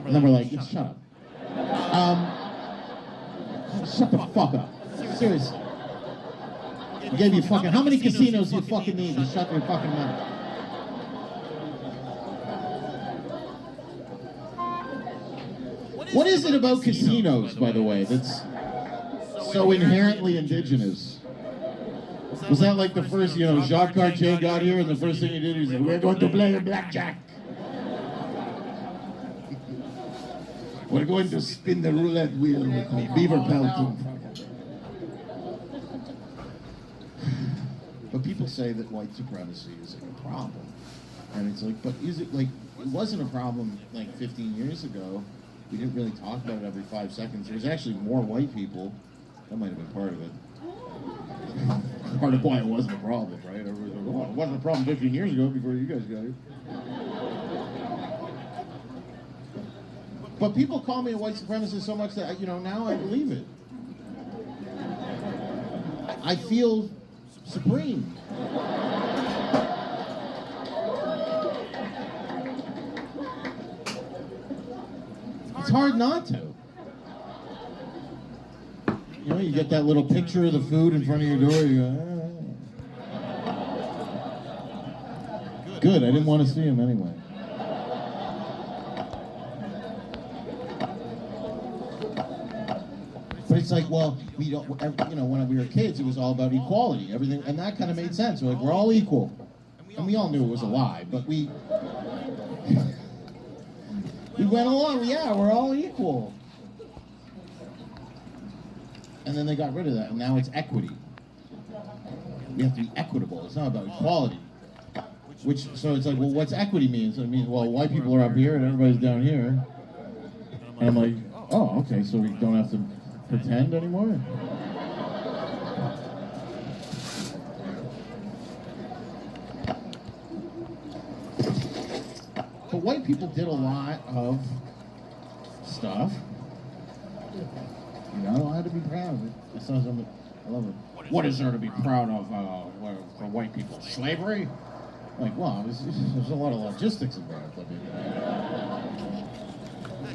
And then we're like, shut up. Shut the fuck up. Seriously. I gave you fucking, how many casinos do you fucking need to shut your fucking mouth? What is it about casinos, by the way, that's so inherently indigenous? Was that like the first, Jacques Cartier got here and the first thing he did, he said, we're going to play blackjack. We're going to spin the roulette wheel with the beaver pelting. But people say that white supremacy is like a problem. And it's like, but is it like, it wasn't a problem like 15 years ago. We didn't really talk about it every 5 seconds. There was actually more white people. That might have been part of it. Part of why it wasn't a problem, right? Everybody's like, oh, it wasn't a problem 15 years ago before you guys got here. But people call me a white supremacist so much that, now I believe it. I feel supreme. It's hard not to. know, you get that little picture of the food in front of your door. You go, good. I didn't want to see him anyway. But it's like, well, we don't. You know, when we were kids, it was all about equality, everything, and that kind of made sense. We're like, we're all equal, and we all knew it was a lie, but we went along. Yeah, we're all equal. And then they got rid of that, and now it's equity. We have to be equitable. It's not about equality. So it's like, well, what's equity mean? So it means, well, white people are up here and everybody's down here. And I'm like, oh, okay, so we don't have to pretend anymore? But white people did a lot of stuff. You know, I had to be proud of it. I saw something, I love it. What is there to be proud of for white people? Slavery? Like, wow, there's a lot of logistics involved. I mean,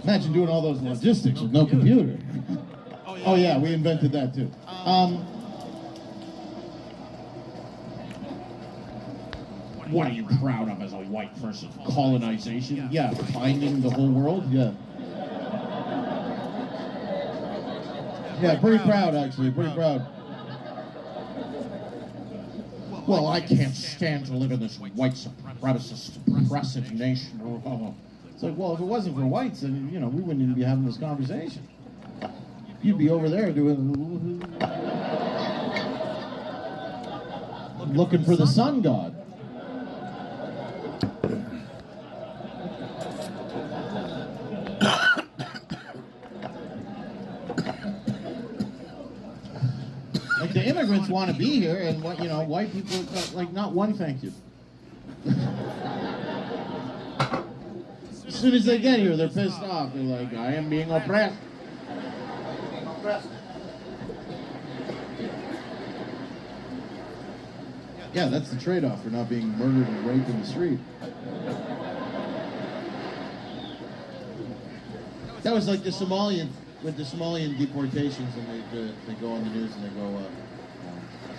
imagine doing all those logistics with no computer. Oh yeah, we invented that too. What are you proud of as a white person? Colonization? Yeah, finding the whole world? Yeah. Yeah, pretty proud actually, pretty proud. Well, I can't stand to live in this white supremacist, oppressive nation. It's like, well, if it wasn't for whites, then, you know, we wouldn't even be having this conversation. You'd be over there doing... looking for the sun god. Like, the immigrants want to be here, and what, you know, white people, like, not one thank you. As soon as they get here, they're pissed off. They're like, I am being oppressed. Yeah, that's the trade-off for not being murdered and raped in the street. That was like the Somalian, with the Somalian deportations, and they go on the news and they go,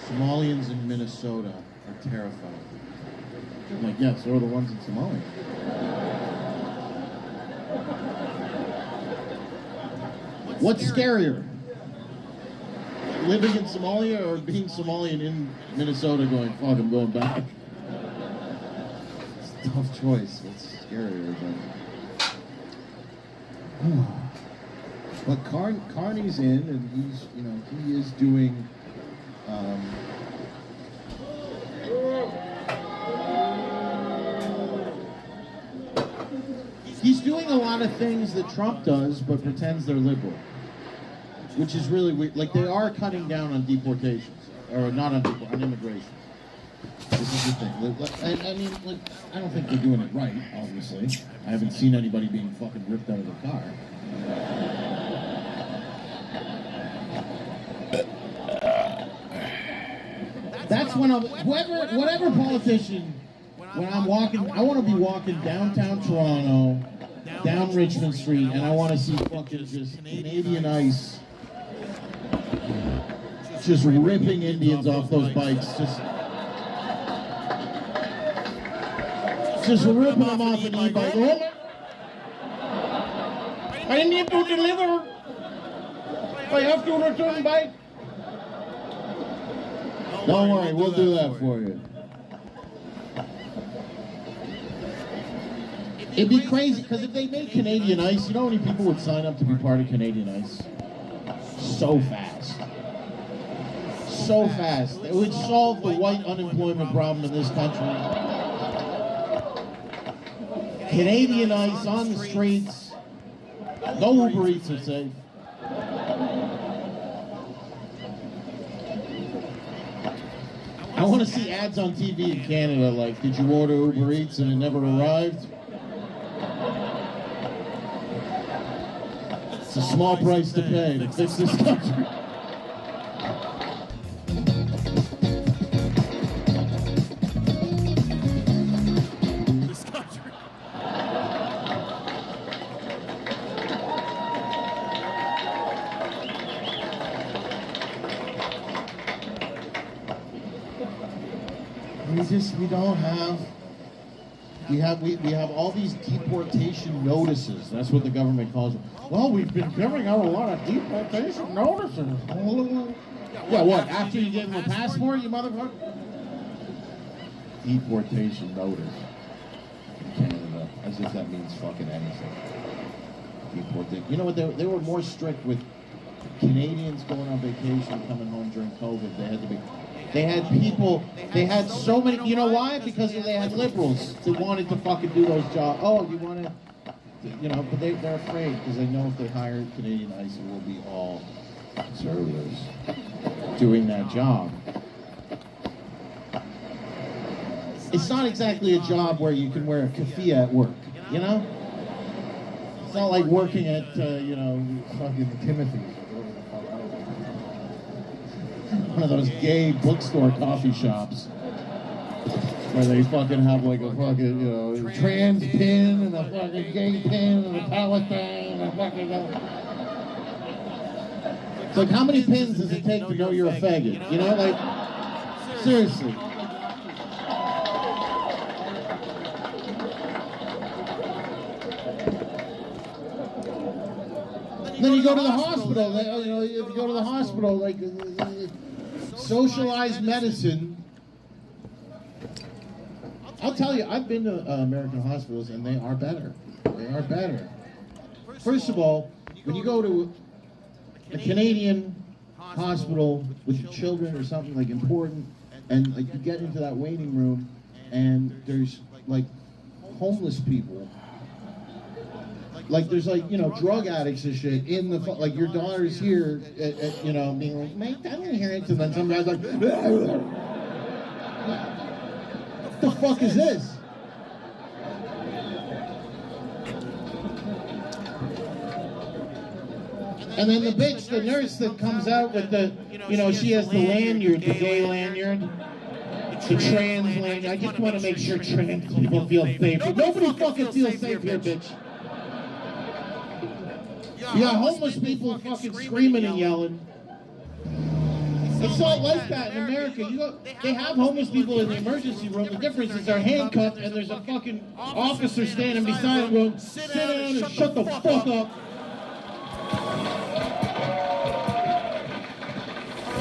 Somalians in Minnesota are terrified. I'm like, yeah, so are the ones in Somalia. What's scarier? Living in Somalia or being Somalian in Minnesota going, fuck, I'm going back? It's a tough choice. What's scarier? But Carney's in, and he's, you know, he is doing, he's doing a lot of things that Trump does, but pretends they're liberal. Which is really weird. Like, they are cutting down on deportations, or not on immigration. This is the thing. I mean, like, I don't think they're doing it right, obviously. I haven't seen anybody being fucking ripped out of the car. That's when whatever politician, when I'm walking, I want to be walking downtown Toronto, down Richmond Street, and I want to see fucking just Canadian Ice just ripping Indians off those bikes, just ripping them off an e-bike. I need to deliver. I have to return bike. Don't worry, we'll do that for you. It'd be crazy, because if they made Canadian Ice, you know how many people would sign up to be part of Canadian Ice? So fast. So fast. It would solve the white unemployment problem in this country. Canadian Ice on the streets. No Uber Eats are safe. I want to see ads on TV in Canada like, did you order Uber Eats and it never arrived? It's a small price to pay to fix this country. just, we don't have, we have all these deportation notices. That's what the government calls them. Well, we've been giving out a lot of deportation notices. Yeah, what, after you give them a passport, you motherfucker? Deportation notice in Canada, as if that means fucking anything. Deportation. You know what, they were more strict with Canadians going on vacation, coming home during COVID. They had people, they had so many, you know why? Because they had liberals that wanted to fucking do those jobs. Oh, you want to, you know, but they're afraid because they know if they hire Canadian ICE, it will be all conservatives doing that job. It's not exactly a job where you can wear a keffiyeh at work, you know? It's not like working at, you know, fucking Timothy's. One of those gay bookstore coffee shops where they fucking have like a fucking, you know, trans pin and a fucking gay pin and a Palestine and a fucking... It's like, how many pins does it take to know you're a faggot? You know, like, seriously. Then you go to the hospital, you know, if you go to the hospital, like, socialized medicine. I'll tell you, I've been to American hospitals and they are better. They are better. First of all, when you go to a Canadian hospital with your children or something like important, and like you get into that waiting room and there's like homeless people. Like there's like, you know, drug addicts and shit in the, like your daughter's here, you know, being like, Mike, I don't hear it. And then some guy's like, what the fuck is this? And then the bitch, the nurse that comes out with the, you know, she has the lanyard, the gay lanyard, the trans lanyard. I just want to make sure trans people feel safe. Nobody fucking feels safe here, bitch. You got homeless people fucking screaming and yelling. It's not like that in America. You go, they have homeless people in the emergency room. The difference is they're handcuffed and there's a fucking officer standing beside them going, sit down and shut the fuck up.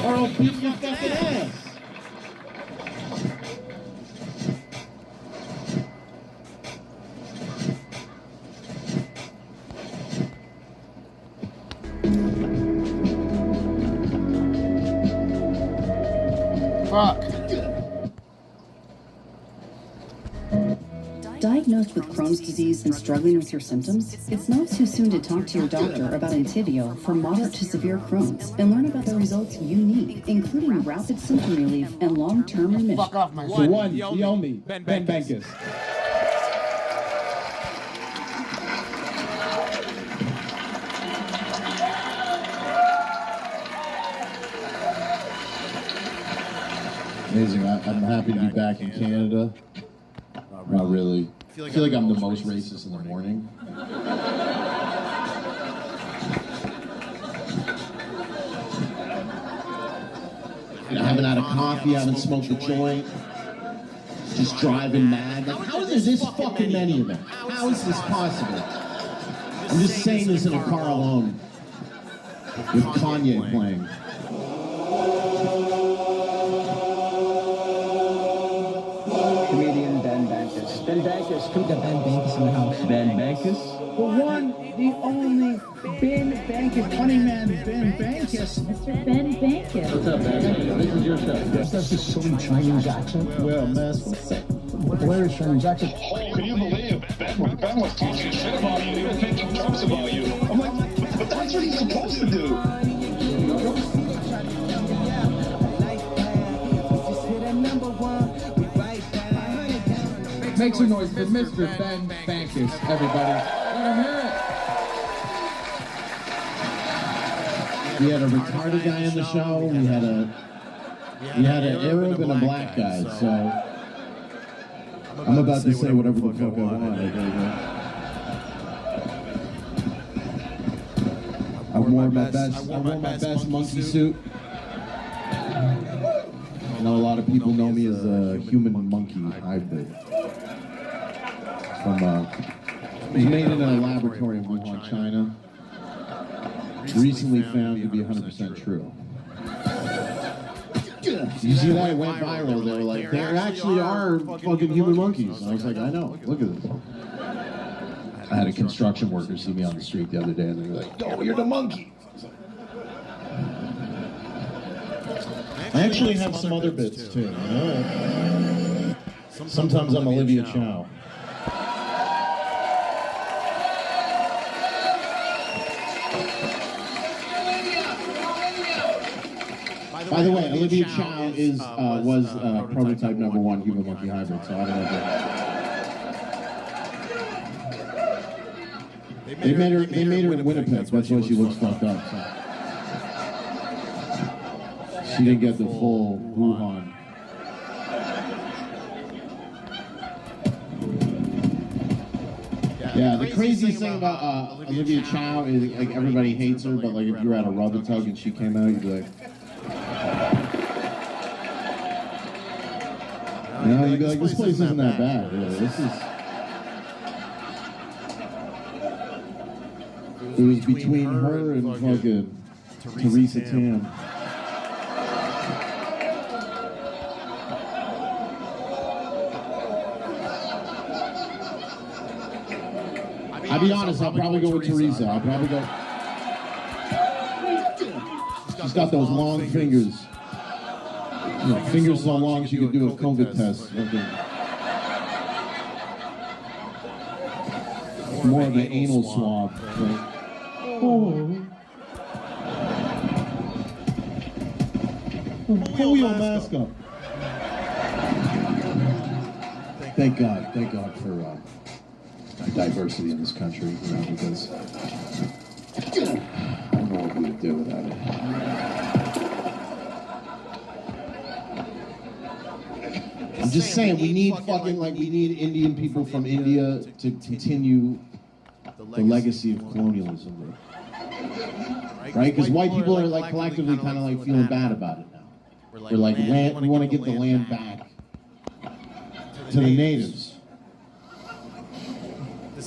Or I'll beat your fucking ass. Fuck. Diagnosed with Crohn's disease and struggling with your symptoms? It's not too soon to talk to your doctor about Entyvio for moderate to severe Crohn's and learn about the results you need, including rapid symptom relief and long-term remission. Fuck off my The one, the only, Ben Bankus. Amazing. I'm happy to be back in Canada. Not really. I feel like I'm the most racist in the morning. I haven't had a coffee, I haven't smoked a joint. Just driving mad. Like, how is this fucking many of them? How is this possible? I'm just saying this in a car alone with Kanye playing. Comedian Ben Bankus. Ben Bankus. We got Ben Bankus in the house. Ben Bankus? The one, the only Ben Bankus. Funny man, Ben Bankus. Mr. Ben Bankus. What's up, Ben? This is your show. That's just some Chinese accent. Well, mess with it. Where is Chinese accent? Oh, can you believe Ben was talking shit about you, he was making jokes about you. I'm like, but that's what he's supposed to do. Make some noise for Mr. Ben Bankus, everybody. Let him hear it. We had a retarded guy on the show. We had an Arab and a black guy. So I'm about to say whatever the fuck I want. I wore my best monkey suit. I know a lot of people know me as a human monkey. hybrid. From it was made in a laboratory in Wuhan, China. Recently found to be 100% true. You see that? It went viral. They were like, there actually are fucking human monkeys. And I was like, I know. Look at this. I had a construction worker see me on the street the other day, and they were like, "Oh, you're the monkey." I actually have some other bits too. You know? Sometimes I'm Olivia Chow. By the way, Olivia Chow was prototype #1 human monkey hybrid. So I don't know if They made her in Winnipeg. That's why she looks fucked up. So. She didn't get the full Wuhan. Yeah, the craziest thing about Olivia Chow is like everybody hates her, but like if you were at a rub and tug and she came out, you'd be like, you know, you'd be like, this place isn't that bad. Really. This is. It was between her and fucking Teresa Tam. I'll be honest, I'll probably go with Teresa. I'll probably go. She's got those long fingers. You know, fingers so long she could do a COVID test. More of an anal swab. Right? Oh. Pull your mask up. Thank God for diversity in this country, you know, because I don't know what we would do without it. I'm just saying, we need Indian people from India to continue the legacy of colonialism. Right? Because white people are like collectively kind of like feeling bad about it now. We're like, we want to give the land back to the natives.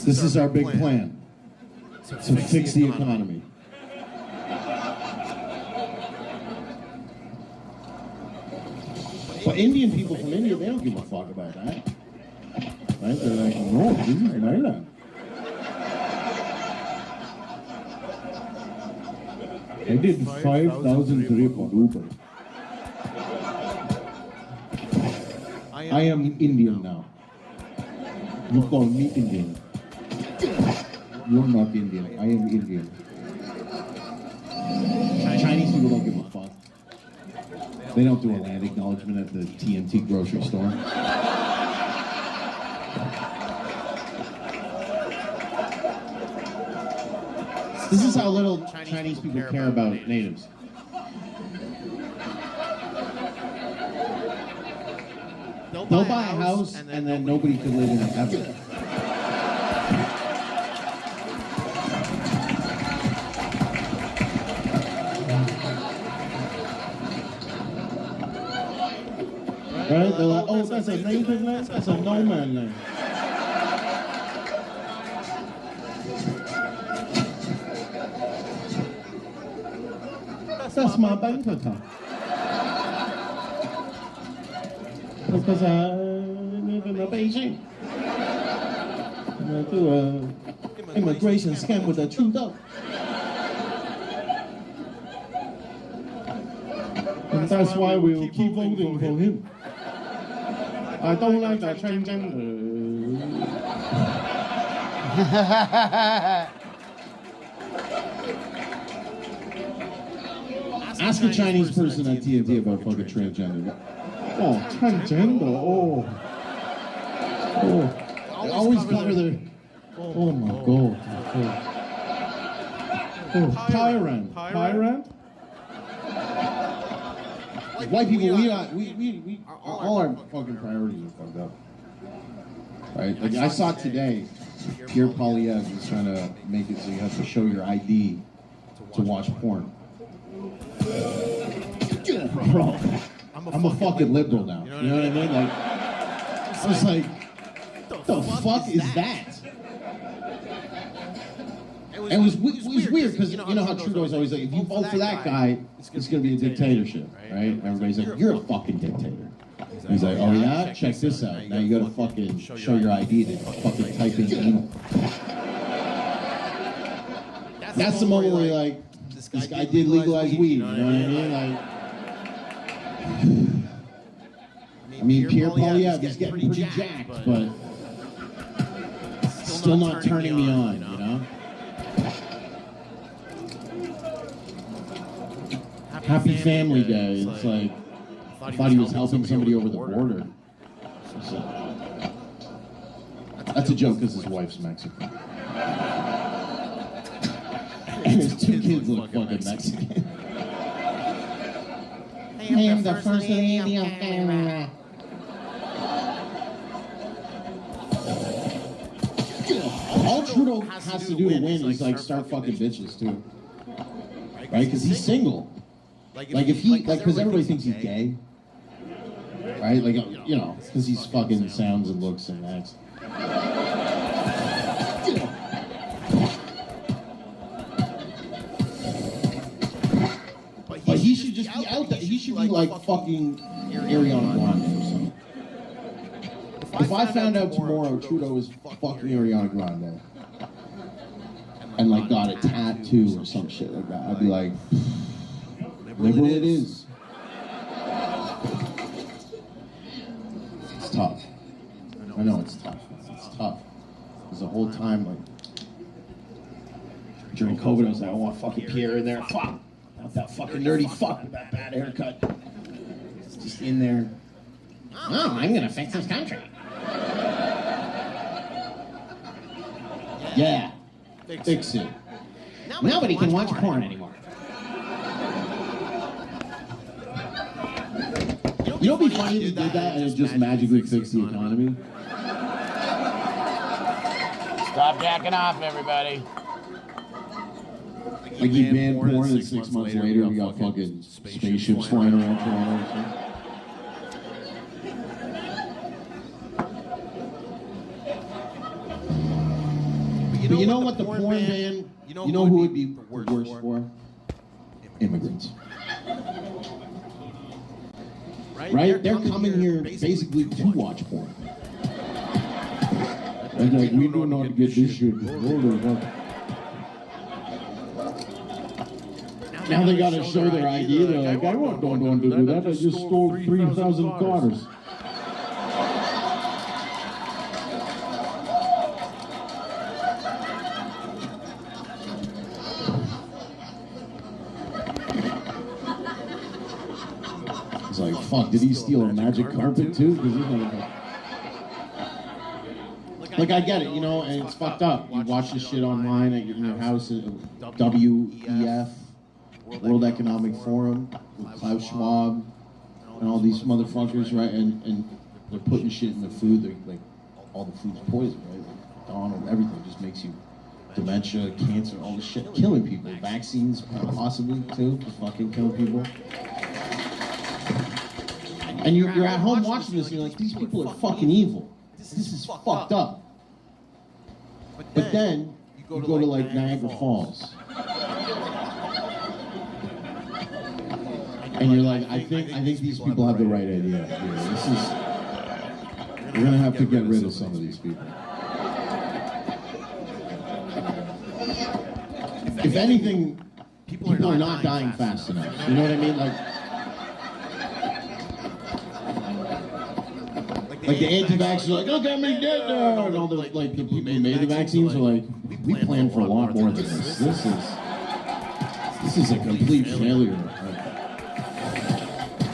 This is our big plan to fix the economy. But Indian people from India, they don't give a fuck about that. Right? They're like, no, this is my land. I did 5,000 trip on Uber. I am Indian now. You call me Indian. You're not Indian. I am Indian. Chinese people don't give a fuck. They don't do a land acknowledgement at the TNT grocery store. This is how little Chinese people care about natives. They'll buy a house and then nobody could live in it ever. Right? They're like, oh, that's a native land? That's a no-man land. That's my bank account. Because I live in Beijing. And I do an immigration scam with a Trudeau. And that's why we will keep voting for him. I don't like that transgender. Ask a Chinese person at TNT about fucking transgender. Oh, transgender, oh. They always cover their, oh my God. Oh, tyrant. White people, we all our fucking priorities are fucked up. Right? Like I saw today, Pierre Poilievre is trying to make it so you have to show your ID to watch porn. Bro, I'm a fucking liberal now. You know what I mean? Like, I was like, the fuck is that? And it was weird because you know how Trudeau's always like, if you vote for that guy, it's going to be a dictatorship, right? And everybody's like, you're a fucking dictator. And he's like, oh yeah? Check this out. Now you got to fucking show your ID to fucking type in email. That's the moment where you're like, this guy did legalize weed, you know what I mean? Like, I mean, Pierre Poilievre, he's getting pretty jacked, but still not turning me on, you know? Happy Family Day. It's like, I thought he was helping somebody over the border. That's a joke because his wife's Mexican. And his two kids look fucking Mexican. I am the first lady of Canada. All Trudeau has to do to win is like start fucking bitches too, right? Because he's single. Like if he, like, because everybody thinks he's gay, right? Like, you know, because he's fucking sounds and looks and acts. But he should just be out there. He should be like fucking Ariana Grande or something. If I found out tomorrow Trudeau was fucking Ariana Grande and like got a tattoo or some shit like that, I'd be like, liberal it is. It's tough. I know it's tough. It's tough. Because the whole time, like, during COVID, I was like, I want fucking Pierre in there. Fuck! Not that fucking nerdy fuck with that bad haircut. It's just in there. Oh, I'm gonna fix this country. Yeah. Fix it. Nobody can watch porn anymore. You know, it'd be funny if you did that and it just magically fixed the economy. Stop jacking off, everybody. Like you banned porn and 6 months later we got fucking spaceships flying around Toronto. But you know what the porn ban, you know who would be worse for? Immigrants. Right? They're coming here basically to watch porn. And like, we don't know how to get this shit. Now they gotta show their ID. They're like, I don't do that. I just stole 3,000 cars. It's like, fuck, did he steal a magic carpet too? Like, I get it, you know, and it's fucked up. You watch this shit online at your house at WEF, World Economic Forum, with Klaus Schwab, and all these motherfuckers, right? And they're putting shit in the food. They're, like, all the food's poison, right? Like, Donald, everything just makes you dementia, cancer, all this shit, killing people. Vaccines, possibly, too, to fucking kill people. And you're at home watching this and you're like, these people are fucking evil. This is fucked up. But then you go to like Niagara Falls. And you're like, I think these people have the right idea here. We're gonna have to get rid of some of these people. If anything, people are not dying fast enough. You know what I mean? Like the anti-vaxxers are like, okay, I'm gonna dead now. And all the like the people who made the vaccines are like, we planned for a lot more than this. This is a complete failure.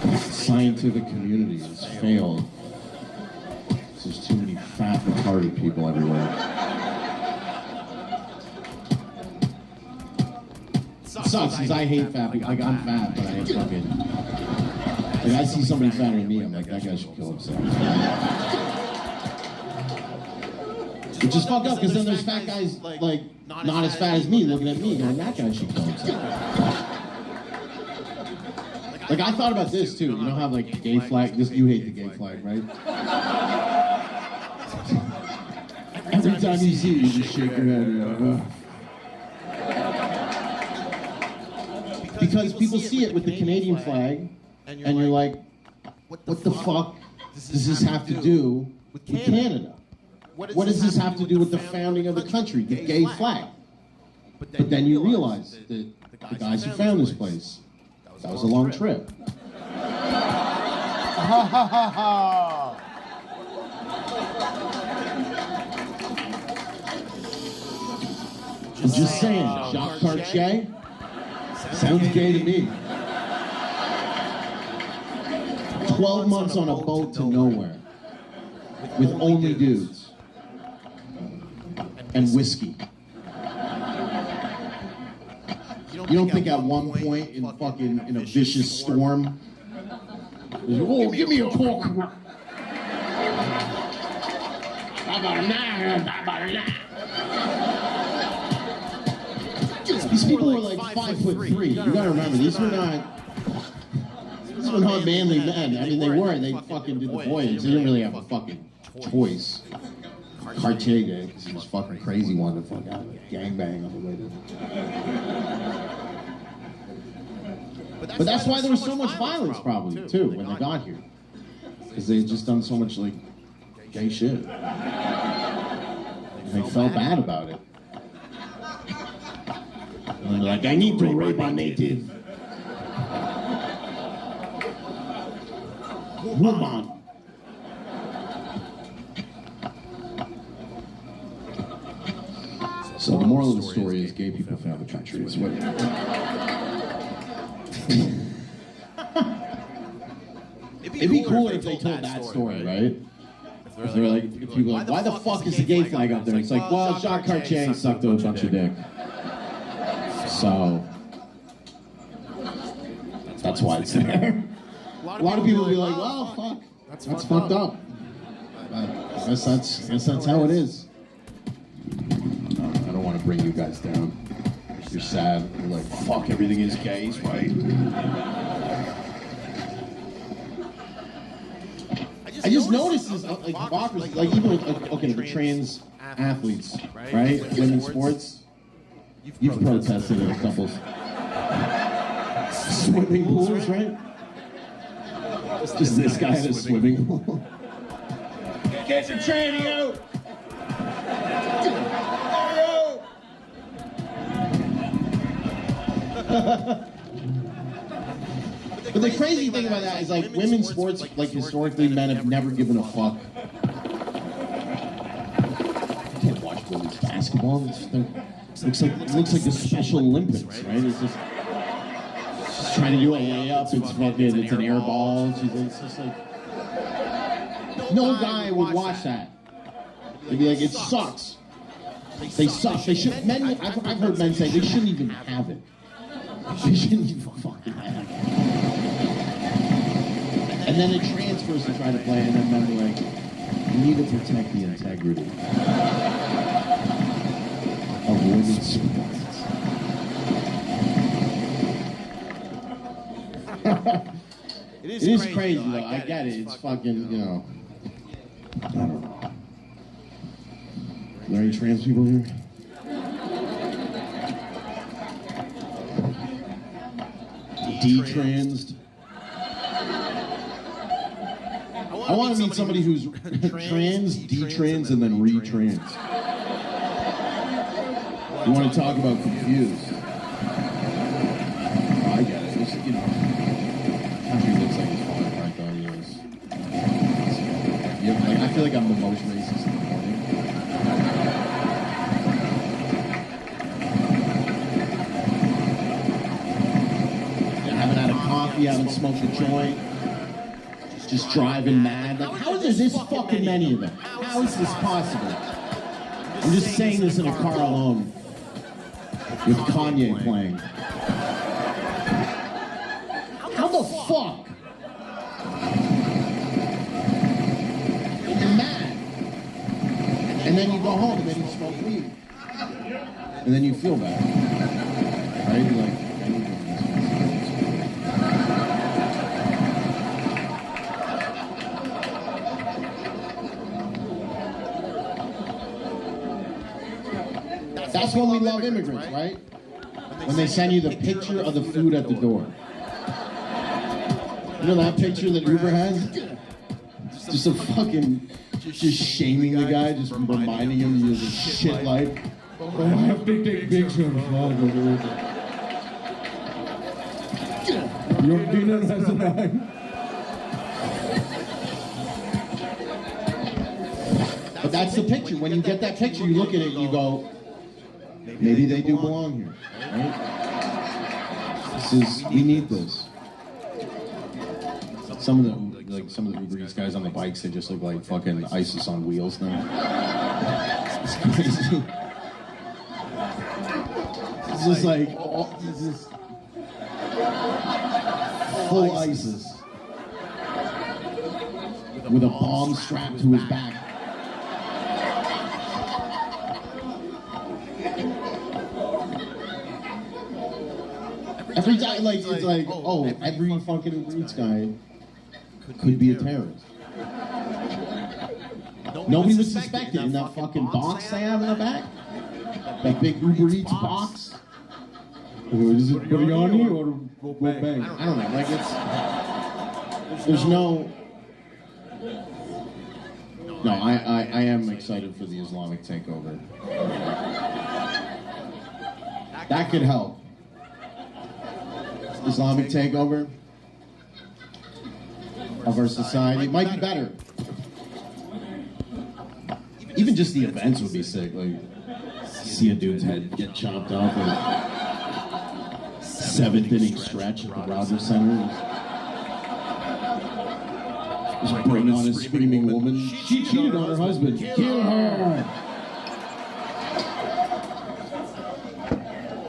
The scientific community has failed. There's too many fat, retarded people everywhere. It sucks because I hate fat people. Like, I'm fat, but I ain't fucking. Like, I see somebody fatter than me, I'm like, that guy should kill himself. Which is fucked up, because then there's fat guys, like, not as fat as me, looking at me, going, that guy should kill himself. Like, I thought about this, too. You know how, like, gay flag, you hate the gay flag, right? Every time you see it, you just shake your head. Because people see it with the Canadian flag, and you're like, what the fuck does this have to do with Canada? What does this have to do with the founding of the country, the gay flag? But then you realize that the guys who found this place, that was a long trip. I'm just saying, Jacques Cartier sounds gay to me. 12 months on a boat to nowhere with only dudes and whiskey. You don't think at one point in a vicious storm, oh, give me a cork. These people were like 5'3". You gotta remember, these were not manly men. I mean, they were. They fucking did the voyage. They didn't really have a fucking choice. Cartier did, because he was fucking crazy, wanted to fuck out gangbang on the way to. But that's why there was so much violence, probably, too, when they got here. Because they had just done so much, like, gay shit. And they felt bad about it. And they're like, I need to rape a native woman. So the moral of the story is gay people found the country. Is what. It'd be cooler if they told that story, right? If they're like, if people are like, why the fuck is the gay flag up there? It's like, well, Jacques Cartier sucked a bunch of dick. So that's why it's there. A lot of people will be like, well, fuck, that's fucked up. I guess that's how it is. I don't want to bring you guys down. You're sad. You're like, fuck, everything is gay, right? I just noticed this, like, hypocrisy, like, even with, okay, the trans athletes, right? Women's sports. You've protested at a couple swimming pools, right? Just this guy at a swimming pool. Get your tranny out! But the crazy thing about that is, like, women's sports, like, historically, men have never given a fuck. You can't watch women's basketball. It looks like the Special Olympics, right? It's just trying to do a layup. It's an air ball. It's just like, no guy would watch that. They'd be like, it sucks. They suck. They should. Men. I've heard men say they shouldn't even have it. They shouldn't even fucking have it. And then it transfers to try to play, and then men are like, you need to protect the integrity of women's sports. It is crazy, though. I get it. It's fucking, you know. I don't know. Are there any trans people here? Detransed. I want to meet somebody who's trans, detrans, and then retrans. You want to talk about confused? Oh, I get it. It's, you know, country looks like it's falling apart, though. You know, like, I feel like I'm the most racist in the morning. I haven't had a coffee, I haven't smoked a joint. Just driving mad. Like, how is there this fucking many of them? How is this possible? I'm just saying this in a car alone with Kanye playing. How the fuck? You're mad. And then you go home and then you smoke weed. And then you feel bad. Right? You're like, I need to do this. That's when we love immigrants, right? When they send you the picture of the food at the door. You know that picture that Uber has? Just a fucking, just shaming the guy, just reminding him he has a shit life. Oh, I have to take pictures. Your dinner has arrived. But that's the picture. When you get that picture, you look at it and you go, maybe they do belong here, right? We need this. Some of the Uber Eats guys on the bikes, they just look like fucking ISIS on wheels now. It's crazy. It's just like, it's just full ISIS. With a bomb strapped to his back. Every time, like, it's like, oh, every fucking Uber Eats guy could be a terrorist. Nobody would suspect it in that fucking box they have in the back. That big Uber Eats box. Is it biryani or bang? I don't know. Like, there's no. No, I am excited for the Islamic takeover. That could help. Islamic takeover of our society might be better. Even just the events would be sick. Like, see a dude's head get chopped off in a 7th inning stretch at the Rogers Center. Just bring on a screaming woman. She cheated on her husband. Kill her!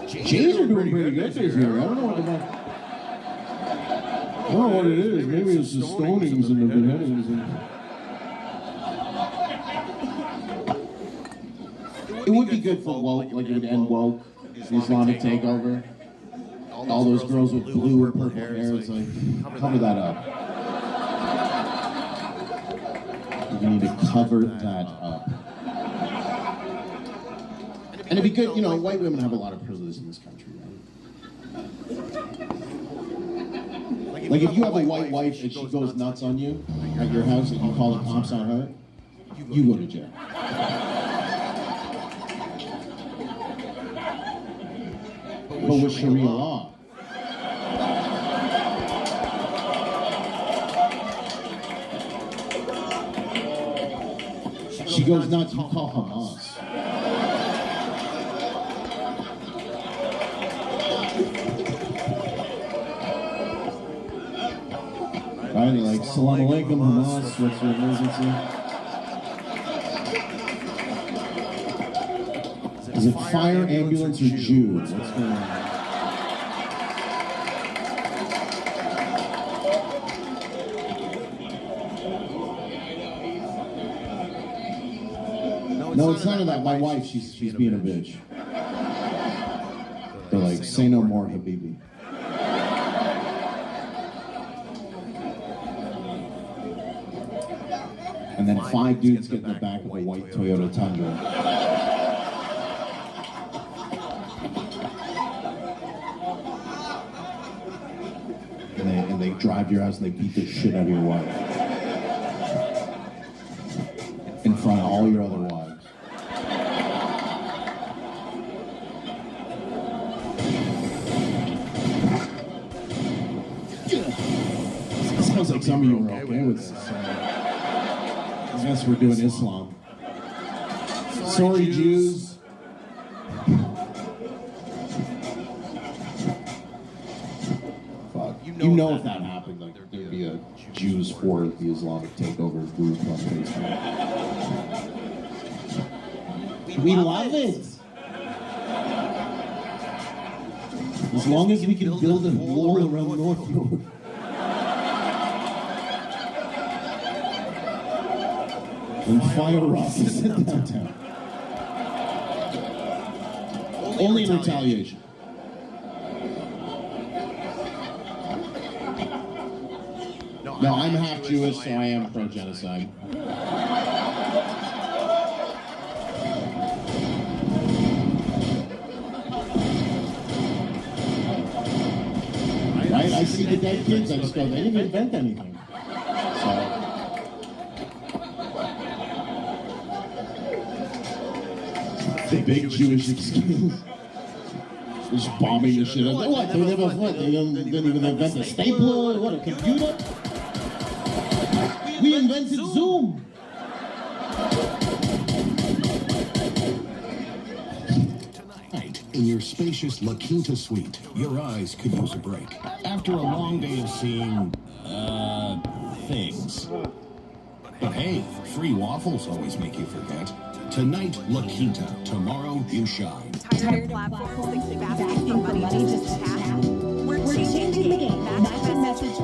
Jays are doing pretty good this year. I don't know what it is. Maybe it's the stonings and the beheadings. It would be good for woke, like it would end woke, the Islamic takeover. All those girls with blue or purple hair, it's like, cover that up. You need to cover that up. And it'd be good, you know, white women have a lot of privilege in this country, right? Like if you have a white wife and she goes nuts on you at your house and you call the cops on her, you go to jail. But with Sharia law, she goes nuts, you call Hamas. Right, like, Salam alaikum, Hamas, what's your emergency? Is it fire, ambulance, or Jews? What's going on? No, it's none of that. My wife, she's being a bitch. They're like, say no more, Habibi. And then 5 dudes get in the back of a white Toyota Tundra. And they drive to your house and they beat the shit out of your wife. In front of all your other wives. It sounds like some of you were okay with this. I guess we're doing Islam. Sorry, Jews. Fuck. You know if that happened, like there'd be a Jews for the Islamic takeover group on Facebook. We love it. As long as we can build a wall around Northfield. And fire rockets in downtown. Only in retaliation. No, I'm half Jewish, so I am pro-genocide. see the dead kids, I just go, they didn't invent anything. So. The big Jewish excuse. Just bombing the shit up. What? They didn't even invent a stapler? What, a computer? We invented Zoom. Tonight, in your spacious La Quinta suite, your eyes could use a break. After a long day of seeing, things. But hey, free waffles always make you forget. Tonight, La Quinta. Tomorrow, you shine. Tired of platforms asking for money just to chat? We're changing the game. That's the message.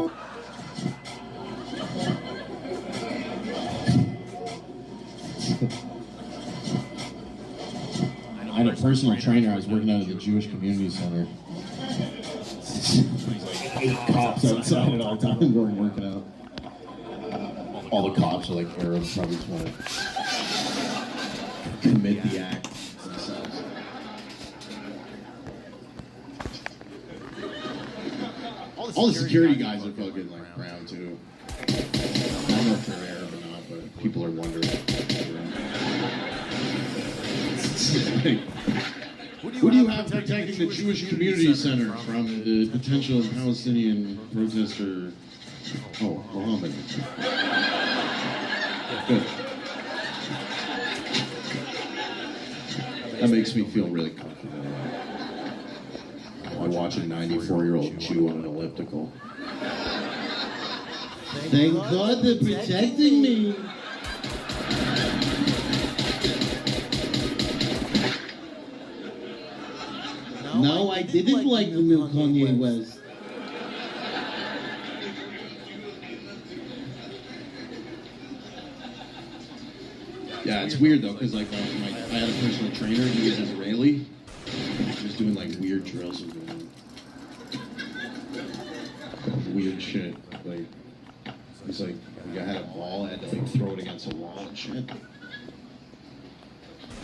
I had a personal trainer. I was working out at the Jewish Community Center. Like 8 cops outside at all times going working out. All the cops are like Arabs, probably just want to commit the act themselves. All the security guys are fucking like brown too. I don't know if they're Arab or not, but people are wondering. Who do you have protecting the Jewish Community Center from the potential Palestinian protester? Oh, Mohammed. Good. That makes me feel really comfortable. I watch a 94-year-old Jew on an elliptical. Thank God they're protecting me. No, I didn't like the new Kanye West. Yeah, it's weird though, because like I had a personal trainer, he was Israeli. He was doing like weird drills and weird shit. Like, he's like, I had a ball, I had to like throw it against a wall and shit.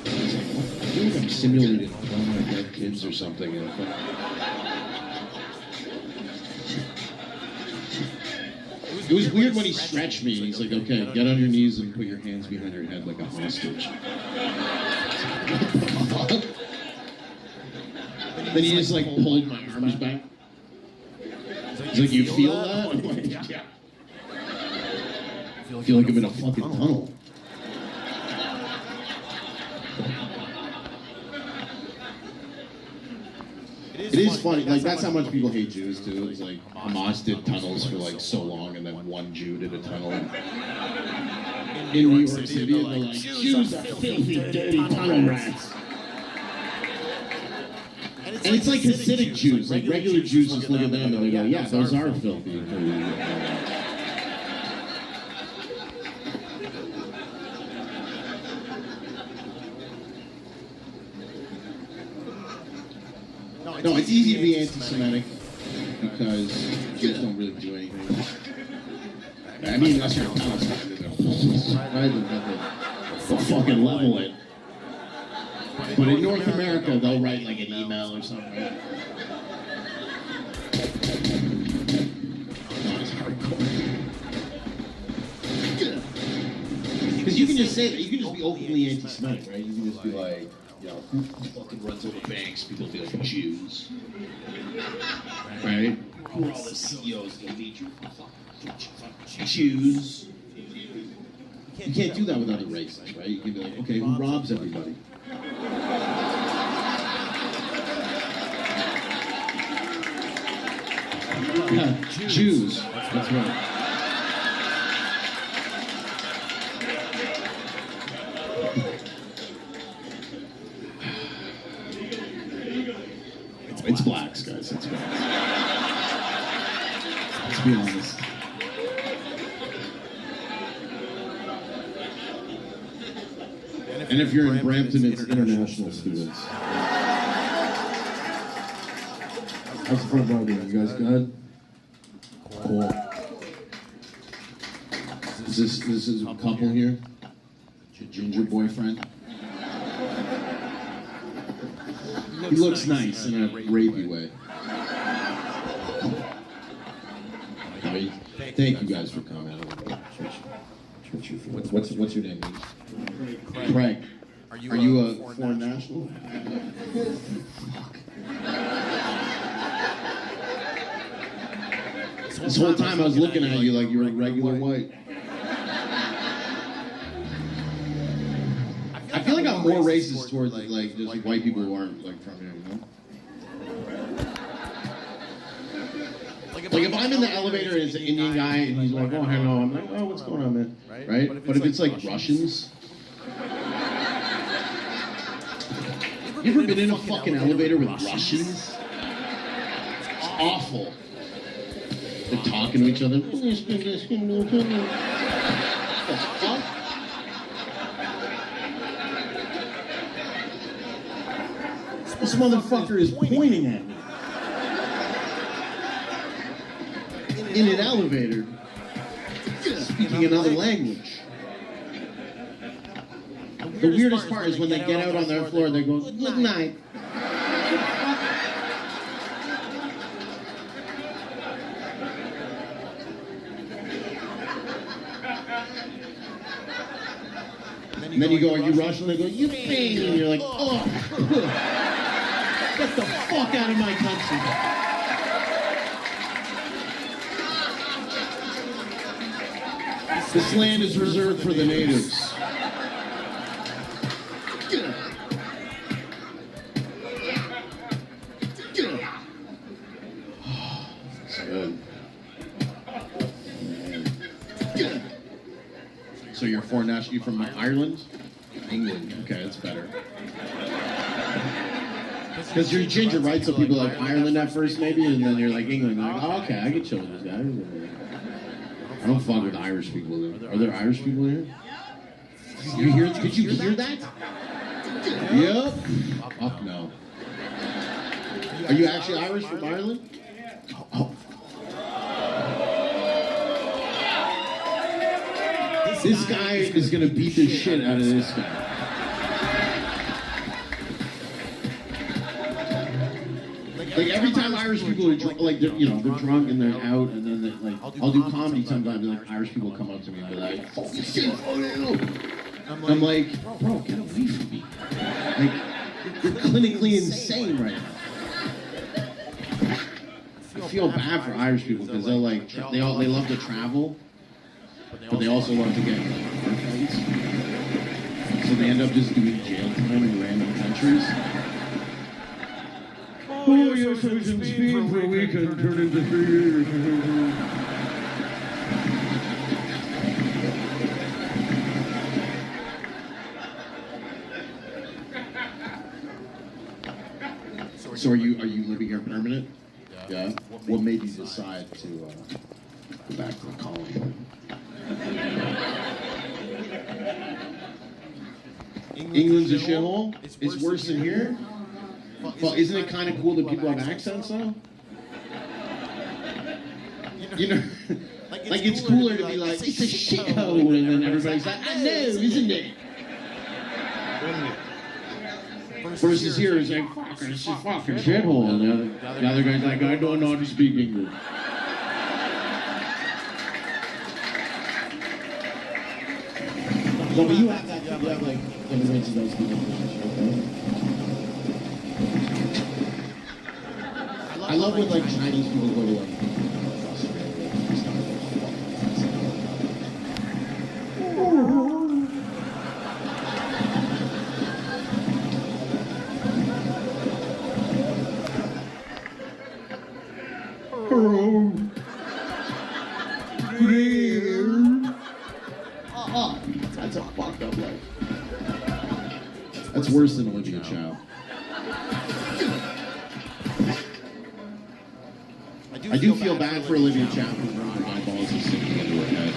I was like, what? I feel like I'm simulating throwing my dead kids or something. And it was weird when he stretched me. He's like, okay, get on your knees and put your hands behind your head like a hostage. Then he just like pulled my arms back. He's like, you feel that? I'm like, yeah. I feel like I'm in a fucking tunnel. It is funny, like that's how much people hate Jews too. It's like Hamas did tunnels for like so long, and then one Jew did a tunnel in New York City, and they're like, Jews are filthy, dirty tunnel rats. And it's like Hasidic Jews, like regular Jews just look at them and they go, yeah, those are filthy. No, it's easy to be anti-Semitic because Jews don't really do anything. I mean, unless you're a Palestine, they'll fucking level it. But in North America, they'll write like an email or something, right? No, it's hardcore. Because you can just say that. You can just be openly anti-Semitic, right? You can just be like, you know, who fucking runs over banks? People be like, Jews. Right? Who are all the CEOs that lead you? Jews. You can't do that with other races, right? You can be like, okay, who robs everybody? Yeah, Jews. That's right. It's blacks, guys. It's blacks. Let's be honest. And if you're in Brampton, it's international students. How's the front row doing? You guys good? Cool. Is this a couple here? Ginger boyfriend? He looks nice in a rapey way. No, thank you guys for coming. What's your name? Craig. Are you a foreign national? Fuck. This whole time I was looking at you like you were regular white. I feel like I'm more racist towards like just white people who aren't like from here, you know? Like if I'm in the elevator and it's an Indian guy and he's like, oh hello, I'm like, oh what's going on, man? Right? But if it's like Russians. You ever been in a fucking elevator with Russians? It's awful. They're talking to each other. This motherfucker is pointing at me. In an elevator, speaking another language. The weirdest part is when they get out on their floor, they go, good night. And then you go, are you Russian? They go, you baby. And you're like, oh, get the fuck out of my country. This land is reserved for the natives. Good. So you're a foreign national, you from Ireland? England. Okay, that's better. Because you're ginger, right? So people are like Ireland at first maybe, and then you're like England. You're like, oh, okay, I can chill with this guy. I don't fuck with Irish people there. Are there Irish people here? You hear? Did you hear that? Yep. Fuck no. Are you actually Irish from Ireland? Oh. This guy is gonna beat the shit out of this guy. Like every time Irish people are drunk, like they're drunk and they're out, and then like I'll do comedy sometimes, and like Irish people come up to me and be like, "Oh shit, oh no!" I'm like, bro, get away from me! Like you're clinically insane right now. I feel bad for Irish people because they're like they love to travel. But they also love to get car fights. So they end up just doing jail time in random countries. Oh yes, I can speed for a week and turn into 3 years. So are you living here permanent? Yeah. What made you decide to go back to the colony? England's a shithole? It's worse than here? Well, isn't it kind of cool that people have accents, though? You know, like it's cooler to be like, it's a shithole, and then everybody's like, I know, isn't it? Versus here, it's like, fucking, it's a fucking shithole, and the other guy's like, I don't know how to speak English. No, but you have that. You have like immigrants and those people. I love when like Chinese people go to like Australia and stuff. Hello. That's a fucked up life. That's worse than Olivia Chow. I do feel bad for Olivia Chow because one of my balls is sticking into her head.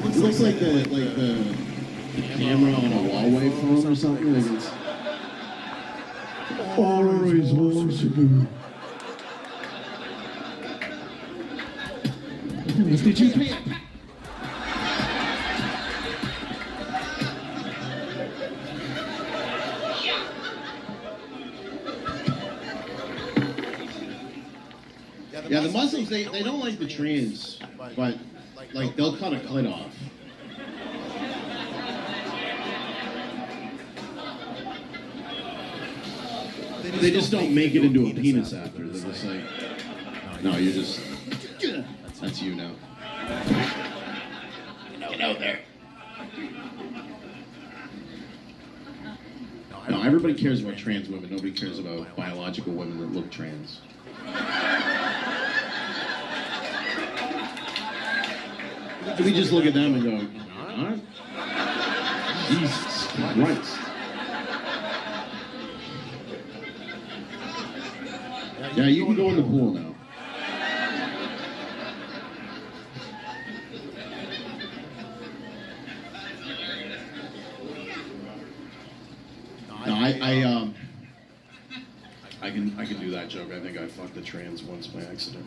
It looks like the camera on a Huawei phone or something. Like it's always wants to do. Did you pay? Yeah, the Muslims, they don't like the trans, but, like, they'll cut a clit off. They just don't make it into a penis after. They're just like, no, you're just, that's you now. Get out there. No, everybody cares about trans women. Nobody cares about biological women that look trans. We just look at them and go, all right. Jesus Christ. Yeah, you can go in the pool now. No, I can do that joke. I think I fucked a trans once by accident.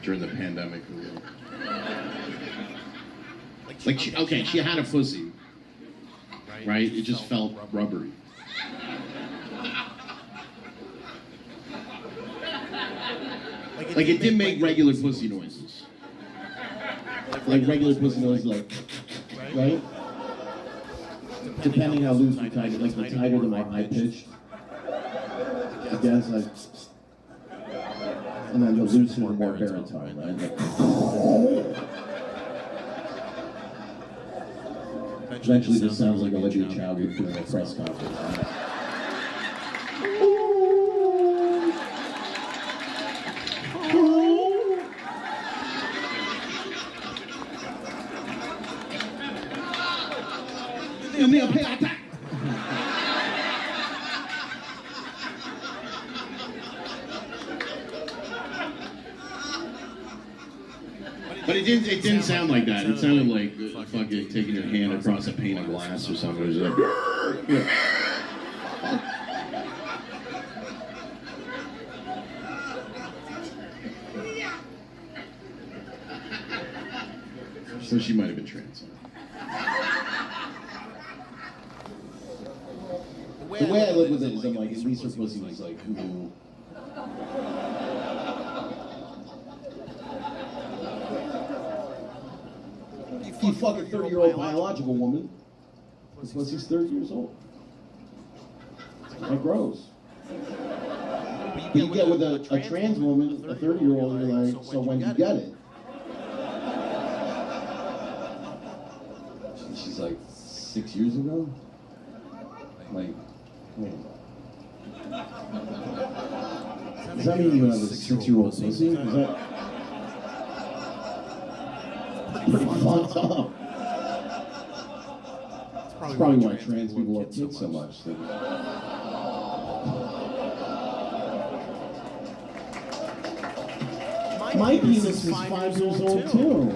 During the pandemic. Like, she had a pussy, right? It just felt rubbery. Like, it didn't make regular pussy noises. Like regular pussy noises, like, right? Depending how loose we tied it, like the tighter the more high pitched, I guess, like, and then the looser the more baritone, right? Like, eventually this sounds like Olivia Chowdhury doing a press conference. But it didn't sound like that. It sounded like fucking taking your hand across a pane of glass or something. It was like, yeah. So she might have been trans. The way I live with it is I'm like, at least her pussy was like, ooh. You fuck a 30-year-old biological woman, his pussy's 30 years old. Like gross. But you get with a trans woman, a 30-year-old, you're like, so when you get it? She's like, 6 years ago? Like, wait. Does that mean you have a 6-year-old pussy? Is that pretty fucked up? That's probably why trans people love kids so much. My penis was 5 years old too.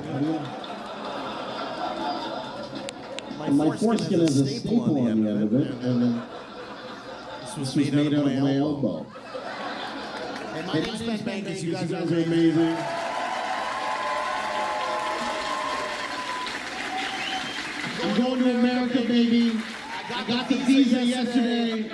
And my foreskin has a staple on the end of it, and then this was made out of my elbow. Hey, my name's Ben Vegas. You guys are amazing. I'm going to America, baby. I got the visa yesterday.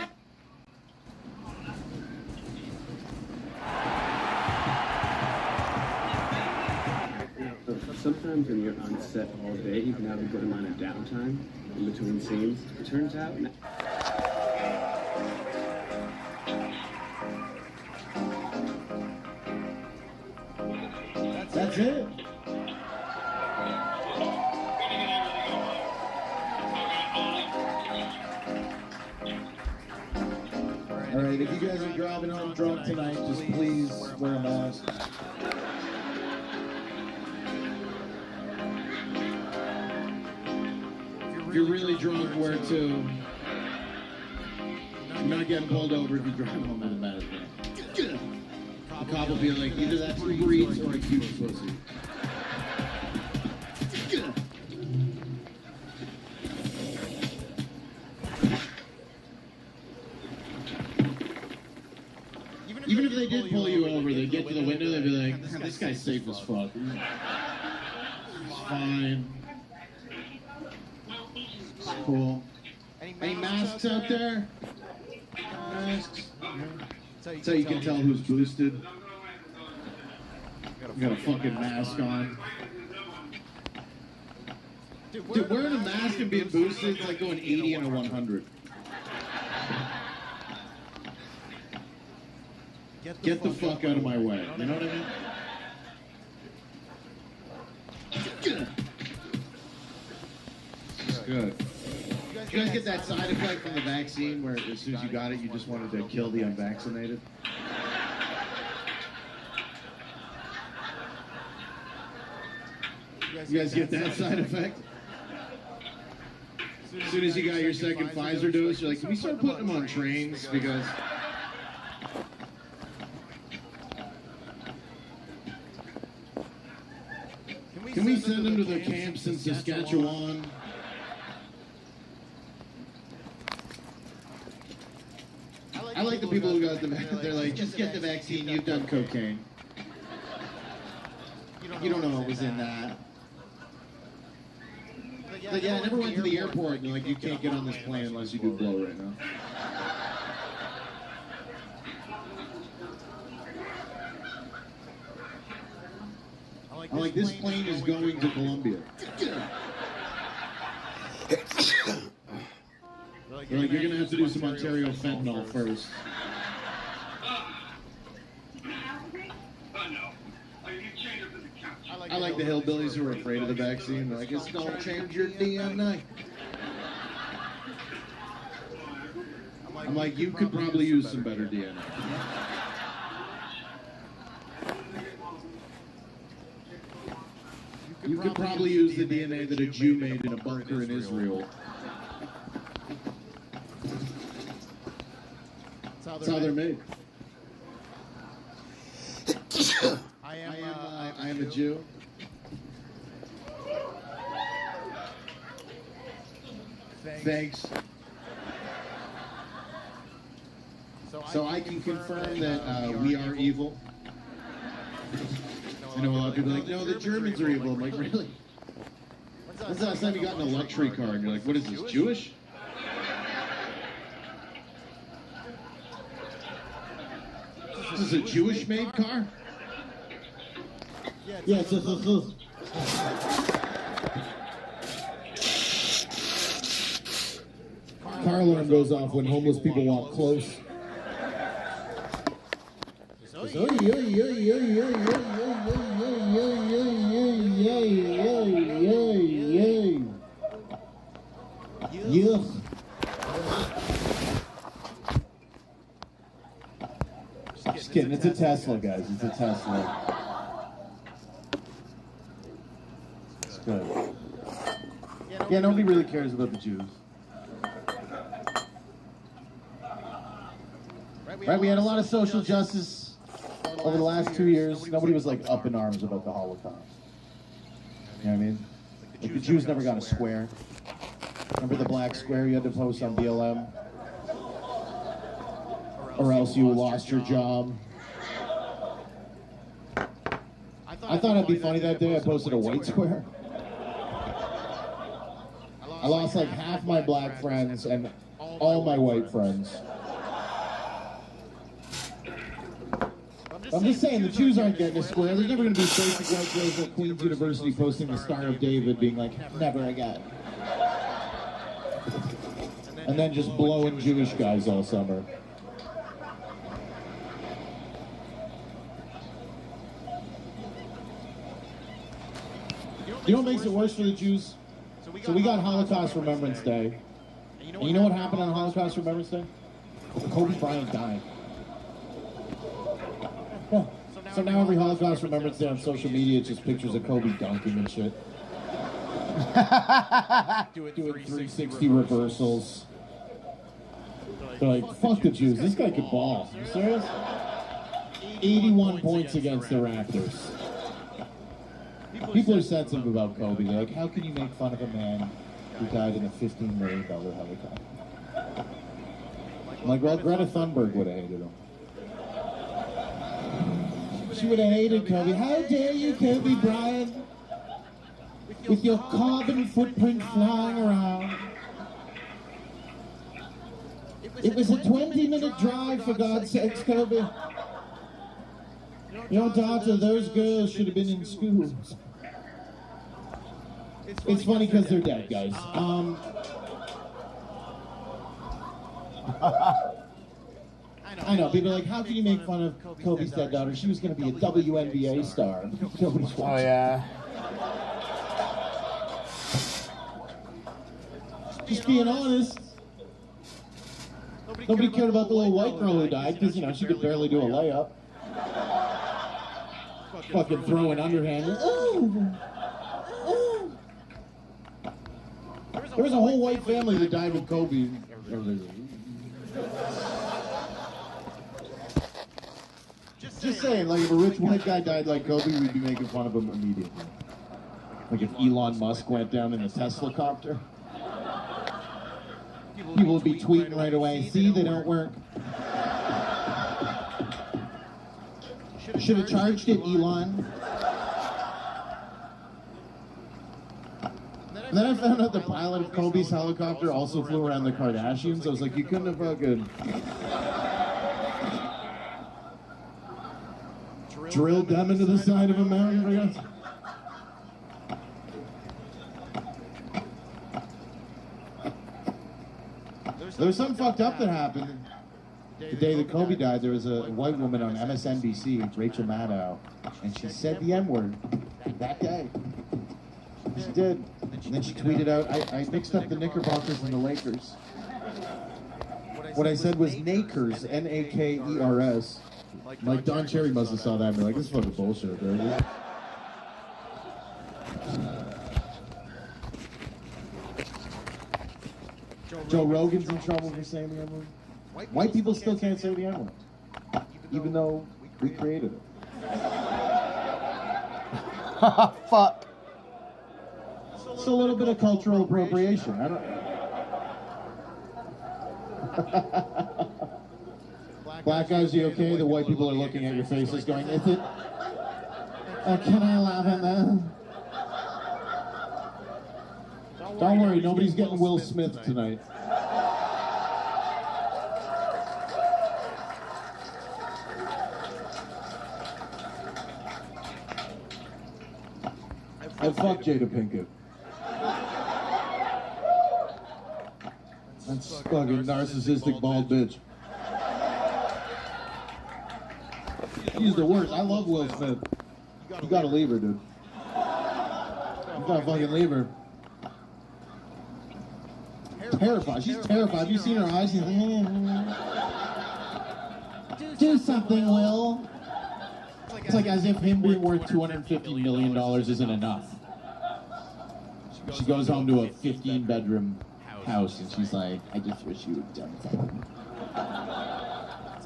Sometimes when you're on set all day, you can have a good amount of downtime in between scenes. It turns out... That's it. All right, if you guys are driving home drunk tonight, just please wear a mask. If you're really drunk, wear two. You're not getting pulled over if you drive home with a mask. The cop will be like, either that's Uber Eats or a cute pussy. Even if they did pull you over, they'd get to the window, they'd be like, this guy's safe as fuck. It's fine. It's cool. Any masks out there? Masks? That's how you can tell who's boosted. Got a fucking mask on. Dude, wearing a mask and being boosted, it's like going 80 and a 100. Get the fuck out of my way. You know what I mean? Good. You guys get that side effect from the vaccine where as soon as you got it, you just wanted to kill the unvaccinated? You guys get that side effect? As soon as you got your second Pfizer dose, you're like, can we start putting them on trains? Because... Can we send them to the camps in Saskatchewan? I like the people who got the vaccine. They're like, just get the vaccine, you've done cocaine. You don't know what was in that. But yeah, I never went to the airport and they're like, you can't get on this plane unless you do blow right now. I'm like, this plane is going to Colombia. They're like, you're going to have to do some Ontario fentanyl first. I like the hillbillies who are afraid of the vaccine. They're like, it's going to change your DNA. I'm like, you could probably use some better DNA. You could probably use the DNA that a Jew made in a bunker in Israel. That's how they're made. I am a Jew. Thanks. So I can confirm that we are evil. I know a lot of people are like, no, the Germans are evil. I'm like, really? When's the last time you got in a luxury car and you're like, what is this, Jewish? This is a Jewish-made car? Yeah, it's car alarm goes off when homeless people walk close. Just kidding, it's a Tesla, guys. It's a Tesla. It's good. Yeah, nobody really cares about the Jews. Right, we had a lot of social justice over the last 2 years. Nobody was like up in arms about the Holocaust. You know what I mean? Like, the Jews never got a square. Remember the black square you had to post on BLM? Or else you lost your job. I thought it'd be funny that day I posted a white square. I lost like half my black friends and all my white friends. I'm just saying, the Jews aren't getting a square. There's never going to be basic white girls at Queen's University posting the Star of David being like, never again. And then just blowing Jewish guys all summer. You know what makes it worse for the Jews? So we got Holocaust Remembrance Day. And you know what happened on Holocaust Remembrance Day? Kobe Bryant died. Yeah. So now every Holocaust Remembrance Day on social media, it's just pictures of Kobe dunking and shit. Doing 360 reversals. They're like, fuck the Jews, this guy could ball. You serious? 81 points against the Raptors. People are sensitive about Kobe. They're like, how can you make fun of a man who died in a $15 million helicopter? I'm like, well, Greta Thunberg would have hated him. She would have hated Kobe. How dare you, Kobe Bryant? With your carbon footprint flying around. It was a 20-minute drive, for God's sakes, Kobe. Your daughter, those girls should have been in school. It's funny because they're dead, guys. I know, people are like, how can you make fun of Kobe's dead daughter? She was going to be a WNBA star. Nobody's watching. Oh, yeah. Just being honest. Nobody cared about the little white girl who died because, you know, she could barely do a layup. Fucking throw an underhand. There was a whole white family that died with Kobe. Just saying, like, if a rich white guy died like Kobe, we'd be making fun of him immediately. Like if Elon Musk went down in a Tesla copter. People would be tweeting right away, see, they don't work. Should have charged it, Elon. And then I found out the pilot of Kobe's helicopter also flew around the Kardashians. I was like, you couldn't have fucking drilled them into the side of a mountain, I guess. There was something fucked up that happened. The day that Kobe died, there was a white woman on MSNBC, Rachel Maddow, and she said the N-word that day. She did. And then she tweeted out, I mixed up the Knickerbockers and the Lakers. What I said was Nakers, N-A-K-E-R-S. Like, Don Cherry must have saw that and be like, this is fucking bullshit, bro. Joe Rogan's in trouble for saying the N-word. White people still can't say the N-word, even though we created it. Fuck. It's a little bit of cultural appropriation. I don't. Black guys, you okay? The white people are looking at your faces going, is it? Can I laugh at that? Don't worry, nobody's getting Will Smith tonight. I fucked Jada Pinkett. That's fucking narcissistic bald bitch. She's the worst. I love Will Smith. You gotta leave her, dude. You gotta fucking leave her. Terrified. She's terrified. Have you seen her eyes? She's like, do something, Will. It's like as if him being worth $250 million isn't enough. She goes home to a 15-bedroom house and she's like, I just wish you would done something.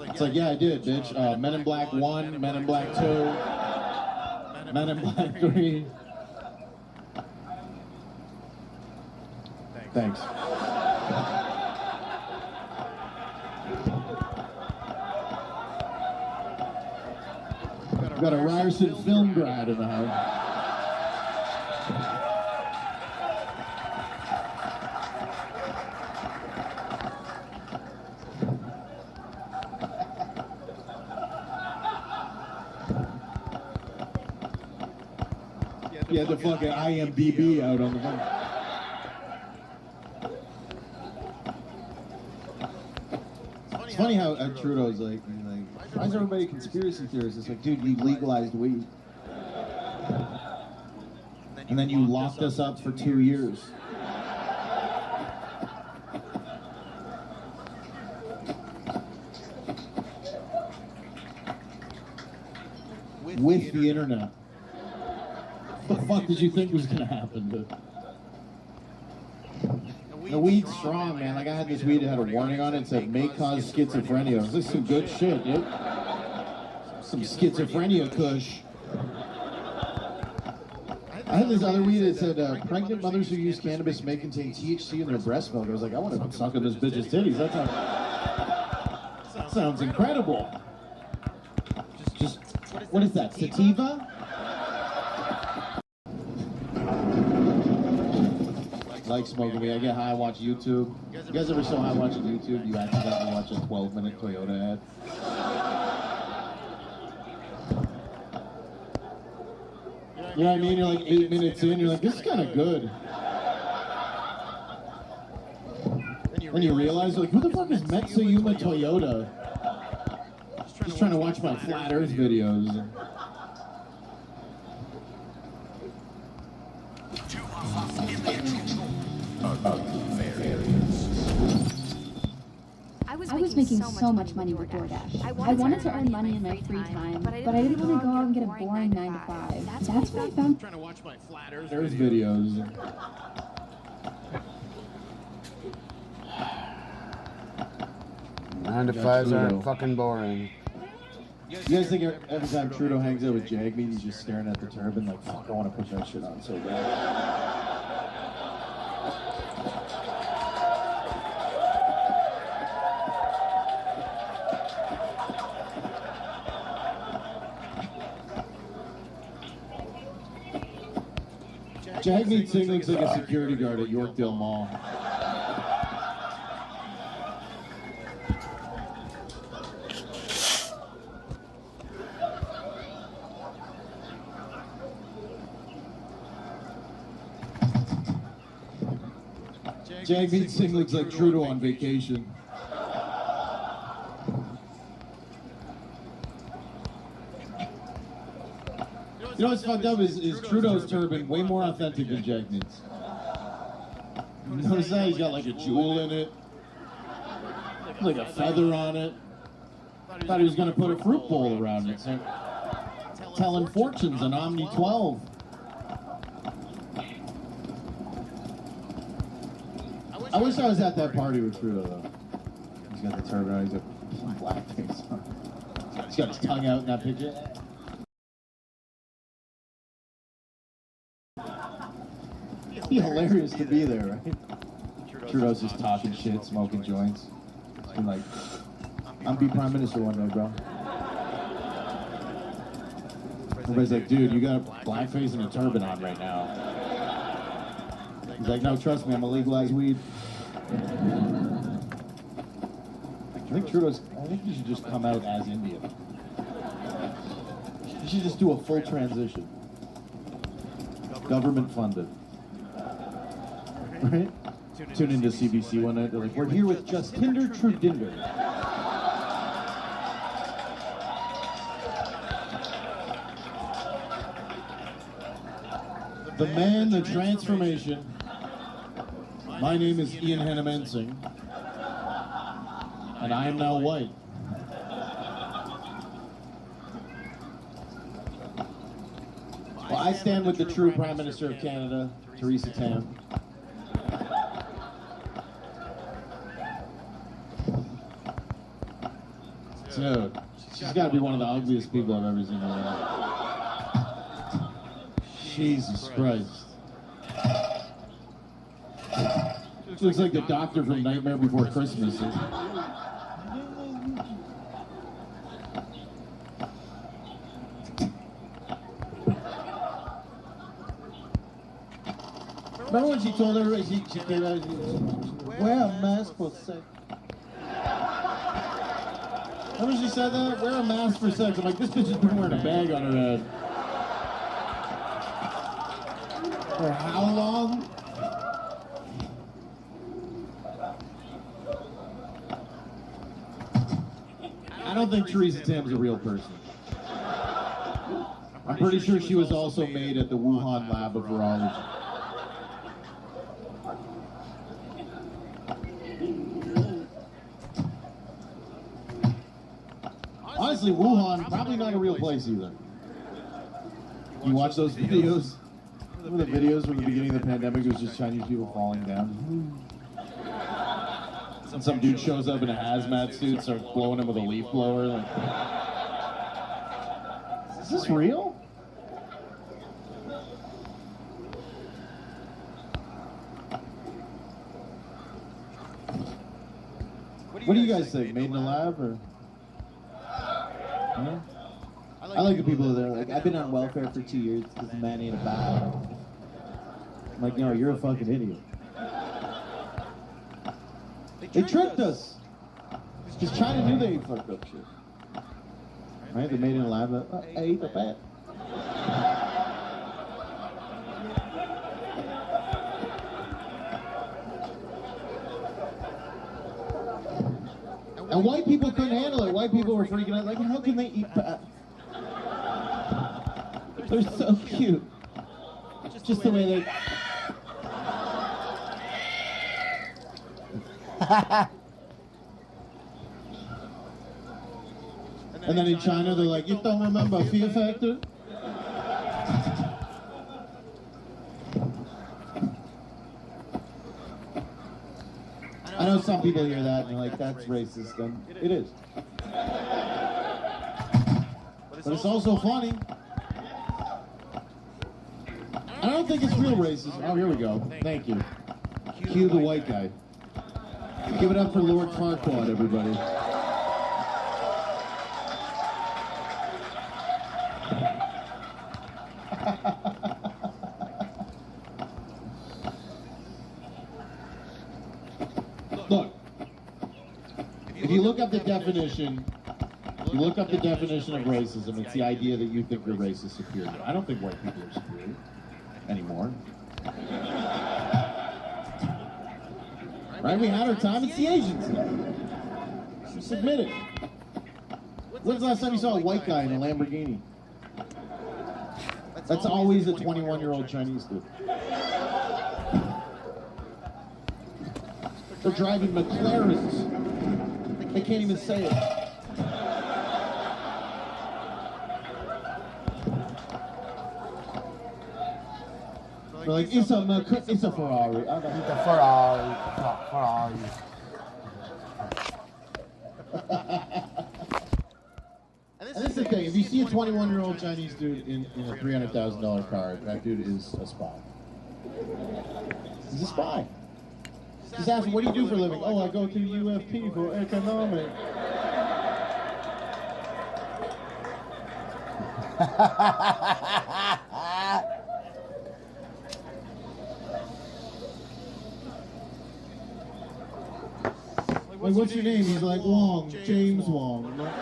It's like, yeah, I did, bitch. Men in Black 1, Men in Black 2, Men in Black 3. Thanks. Got a Ryerson film grad in the house. You had the fucking IMDb out on the phone. It's funny how Trudeau's like, why is everybody a conspiracy theorist? It's like, dude, you legalized weed. And then you locked us up for 2 years. With the internet. What the fuck did you think was gonna happen, dude? The weed's strong, man. Like, I had this weed that had a warning on it. It said, may cause schizophrenia. This is some good shit, dude. Some schizophrenia kush. I had this other weed that said, pregnant mothers who use cannabis may contain THC in their breast milk. I was like, I want to suck on this bitch's titties. That sounds incredible. Just, what is that, sativa? like smoking weed. I get high, watch YouTube. You guys ever so high watching YouTube, you accidentally watch a 12-minute Toyota ad? You know what I mean? You're like 8 minutes in, you're like, this is kind of good. Then you realize, like, who the fuck is Metsuyuma Toyota? Just trying to watch my Flat Earth videos. I was making so much money with DoorDash. I wanted to earn money in my free time, but I didn't want to go out and get a boring 9 to 5. That's when I found Trying to watch my Flat Earth videos. 9 to 5s aren't fucking boring. You guys think every time Trudeau hangs out with Jagmeet, he's just staring at the turban like, fuck, I want to put that shit on so bad. Jagmeet Singh looks like a security guard at Yorkdale Mall. Jagmeet Singh looks like Trudeau on vacation. You know what's fucked up is Trudeau's turban way more authentic than Jagmeet's. Notice that? He's got like a jewel in it. Like a feather on it. Thought he was going to put a fruit bowl around it. So telling fortunes on Omni 12. I wish I was at that party with Trudeau though. He's got the turban on, he's got blackface on. He's got his tongue out in that picture. It'd be hilarious to be there, right? Trudeau's just talking shit, smoking joints. And like, I'm be prime minister one day, bro. Everybody's like, dude, you got a blackface and a turban on right now. He's like, no, trust me, I'm gonna legalize weed. I think he should just come out as Indian. He should just do a full transition. Government funded. Right? Tune into CBC one night, they're like, we're here with Justinder Trudinder. The man, the transformation. My name is Ian Hennemensing, and I am now white. Well, I stand with the true Prime Minister of Canada, Theresa Tam. Dude, she's got to be one of the ugliest people I've ever seen in my life. Jesus Christ. She looks like the doctor from Nightmare Before Christmas. Remember when she told everybody she came out and wear a mask for sex? Remember she said that? Wear a mask for sex. I'm like, this bitch has been wearing a bag on her head. For how long? I don't think Theresa Tam's a real person. I'm pretty sure she was also made at the Wuhan lab of virology. Honestly, Wuhan, probably not a real place either. You watch those videos? Remember the videos from the beginning of the pandemic? It was just Chinese people falling down. And some dude shows up in a hazmat suit, starts blowing him with a leaf blower. Like, is this real? What do you guys think? Made in a lab or? Huh? I like the people that are like, I've been on welfare for 2 years because man ate a bat. I'm like, no, you're a fucking idiot. They tricked us. Because China knew they fucked up shit. Right? They made it in a lab. I ate the bat. And white people couldn't handle it. White people were freaking out. Like, how can they eat bat? They're so cute. Just the way they... And then in China, they're like, you don't remember Fear Factor? I know some people hear that and they're like, that's racist, and it is. But it's also funny. I don't think it's real racism. Oh, here we go. Thank you. Cue the white guy. Give it up for Lord Farquaad, everybody. Look, if you look up the definition, of racism, it's the idea that you think you're racist superior. I don't think white people are superior anymore. Right? We had our time. It's the Asians now. Just admit it. When's the last time you saw a white guy in a Lamborghini? That's always a 21-year-old Chinese dude. They're driving McLarens. They can't even say it. They're like, it's a Ferrari. It's a Ferrari. And this is the thing. If you see a 21-year-old Chinese dude in a $300,000 car, that dude is a spy. He's a spy. Just ask him, what do you do for a living? Oh, I go to UFP for economic. Like, what's your name? He's like, Wong, James Wong. I'm like,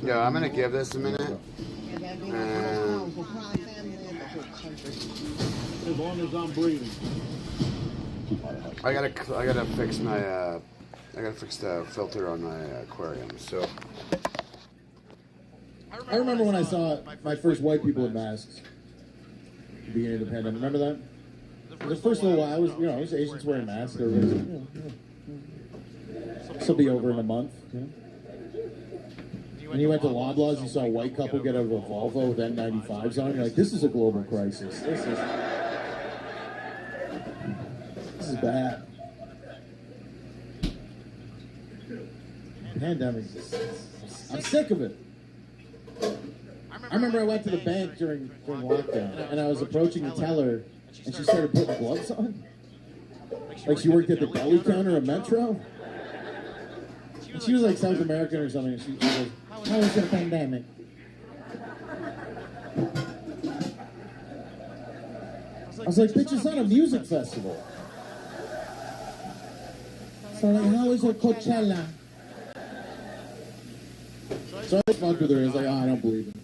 Yo, I'm gonna give this a minute. as long as I'm breathing. I gotta fix my I gotta fix the filter on my aquarium. So I remember when I saw my first white people in masks at the beginning of the pandemic. Remember that? The first little while, I was Asians wearing masks. They were this will be over in a month. When you went to Loblaws, you saw a white couple get out of a Volvo with N95s on. You're like, this is a global crisis. This is bad. Pandemic. I'm sick of it. I remember I went to the bank during lockdown, and I was approaching the teller, and she started putting gloves on. Like she worked at the deli counter of Metro. And she was like South American or something, and she goes, how was the pandemic? I was like, bitch, it's not a music festival. So like, how was your Coachella? So I fucked with her. I was like, oh, I don't believe it.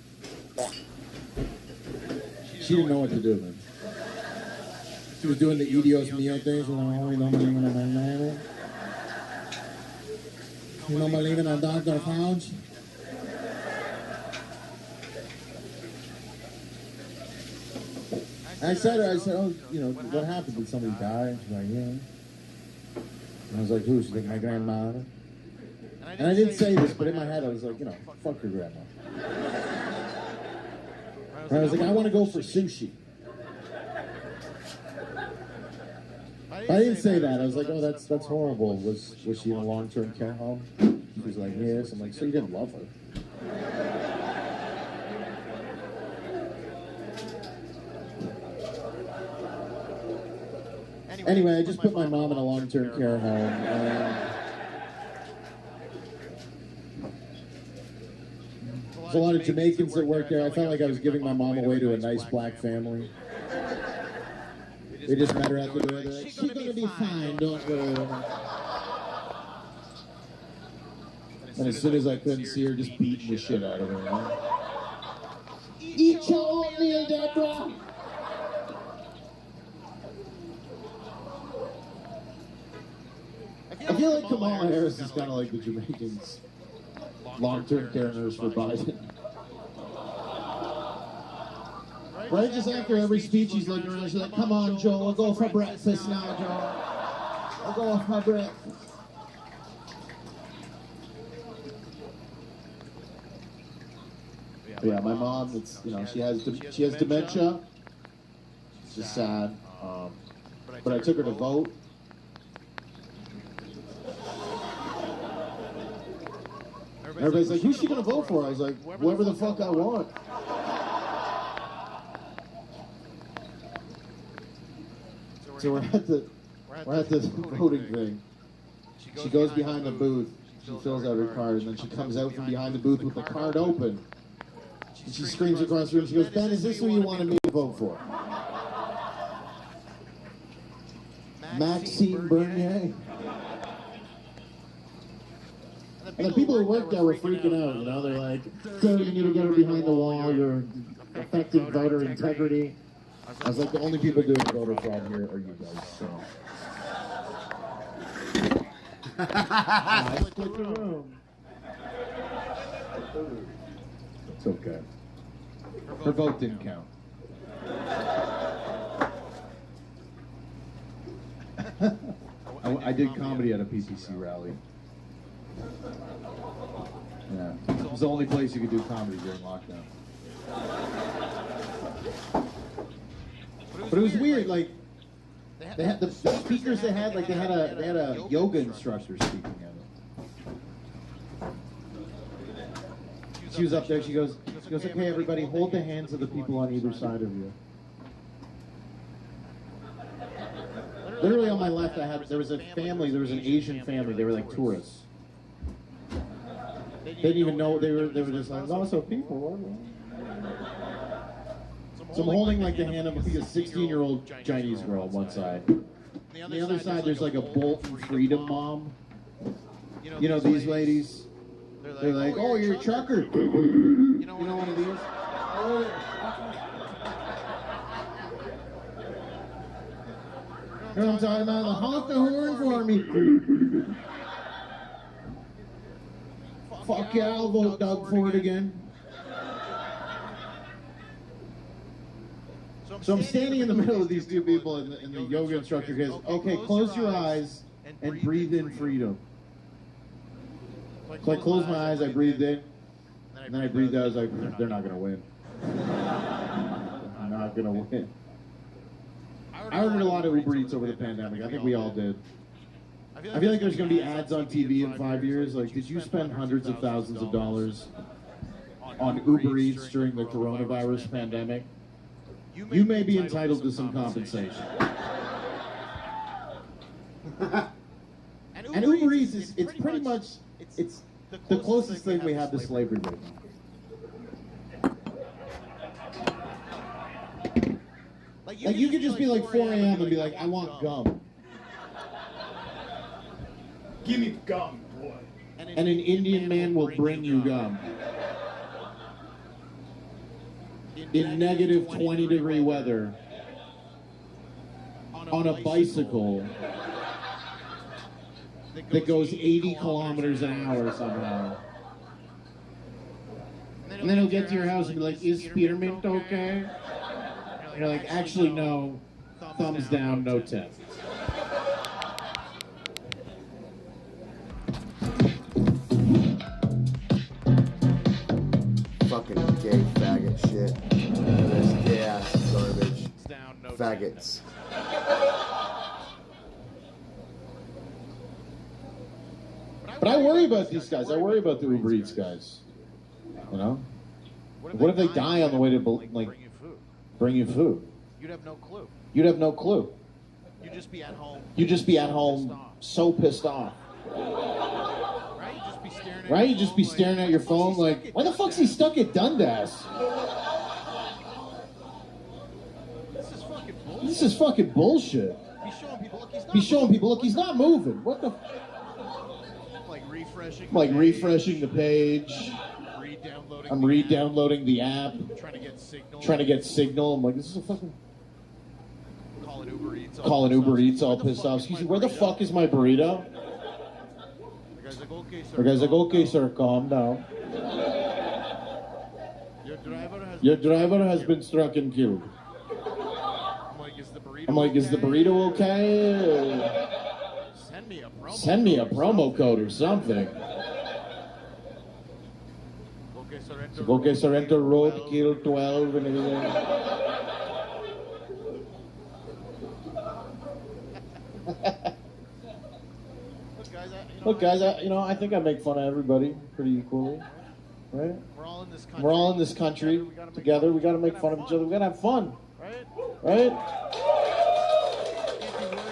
She didn't know what to do, man. She was doing the Dios Mío things. You don't believe in a man. You don't believe in a Dr. Fauci? I said, oh, what happened? Did somebody die? And she's like, yeah. And I was like, who? She's like, my grandmother. And I didn't say this, but in my head I was like, fuck your grandma. And I was like, I want to go for sushi. I didn't say that. I was like, oh, that's horrible. Was she in a long-term care home? She's like, yes. I'm like, so you didn't love her? Anyway, I just put my mom in a long-term care home. There's a lot of Jamaicans that work there. I felt like I was giving my mom away to a nice black family. They just met her at the door. They're like, she's gonna be fine, don't worry. And as soon as I couldn't see her, just beating the shit out of her. Eat your oatmeal, Deborah! I feel like Kamala Harris is kind of like the Jamaicans' long-term care nurse for Biden. Right, just after every speech, he's looking around, she's like, come on, Joe, we'll go for breakfast now, Joe. I'll go for my breakfast. But yeah, my mom, it's, you know, she has dementia. It's just sad. But I took her to vote. Everybody's like, who's she gonna vote for? I was like, whoever the fuck I want. So we're at the voting thing. She goes behind the booth. She fills out her card, and then she comes out from behind the booth with the card open. And she screams across the room. She goes, Ben, is this who you wanted me to vote for? Maxime Bernier. And the people who worked there were freaking out, you know? They're like, so you need to get her behind the wall. You're affecting voter integrity. I was like, the only people doing voter fraud here are you guys, so. I split the room. It's okay. Her vote didn't count. I did comedy at a PPC rally. Yeah, it was the only place you could do comedy during lockdown. But it was weird, like, they had the speakers they had, like they had a yoga instructor speaking at it. She was up there, she goes, okay, everybody, hold the hands of the people on either side of you. Literally on my left, there was a family, there was an Asian family, they were like tourists. They didn't even know, they were just like, oh, so people. So I'm holding like the hand of like a 16-year-old Chinese girl on one side. On the other side, there's like a Bolton Freedom mom. You know these ladies? They're like, oh, you're a trucker. You know one of these? You know what I'm talking about? Honk the horn for me. Fuck yeah, I'll vote Doug Ford again. So I'm standing in the middle of these two people, and the yoga instructor goes, okay, close your eyes and breathe in freedom. So I closed my eyes, I breathed in, and then I breathed out, I was like, they're not going to win. I'm not going to win. I ordered a lot of Uber Eats over the pandemic. I think we all did. I feel like there's going to be ads on TV in 5 years. Like, did you spend hundreds of thousands of dollars on Uber Eats during the coronavirus pandemic? You may be entitled to some compensation. And Uber Eats it's pretty much, it's the closest thing we have to slavery right now. Like you could just be like 4 a.m. and be like, I want gum. Give me gum, boy. And an Indian man will bring you gum. In negative 20-degree weather, on a bicycle that goes 80 kilometers an hour somehow. And then he'll get to your house and be like, is spearmint okay? And you're like, actually no, thumbs down, no tip. Fucking gay faggot shit. This gay ass garbage. But I worry about these guys. I worry about the Uber Eats guys. You know? What if they die on the way to like bring you food? You'd have no clue. You'd have no clue. You'd just be at home. You'd just be at home so pissed off. Right? You'd just be staring at your phone like, why the fuck's he stuck at Dundas? This is fucking bullshit. He's showing people, look, he's not moving. What the? Like refreshing the page. I'm re-downloading the app. Trying to get signal. I'm like, this is a fucking. Calling Uber Eats all pissed off. Excuse me, where the fuck is my burrito? The guy's like, okay, sir, calm down. Your driver has been struck and killed. I'm like, is the burrito okay? Send me a promo code or something. It's like, okay, sir, enter roadkill 12 and everything. Look, guys, I think I make fun of everybody pretty equally, right? We're all in this country together. We got to make fun of each other. We got to have fun, right?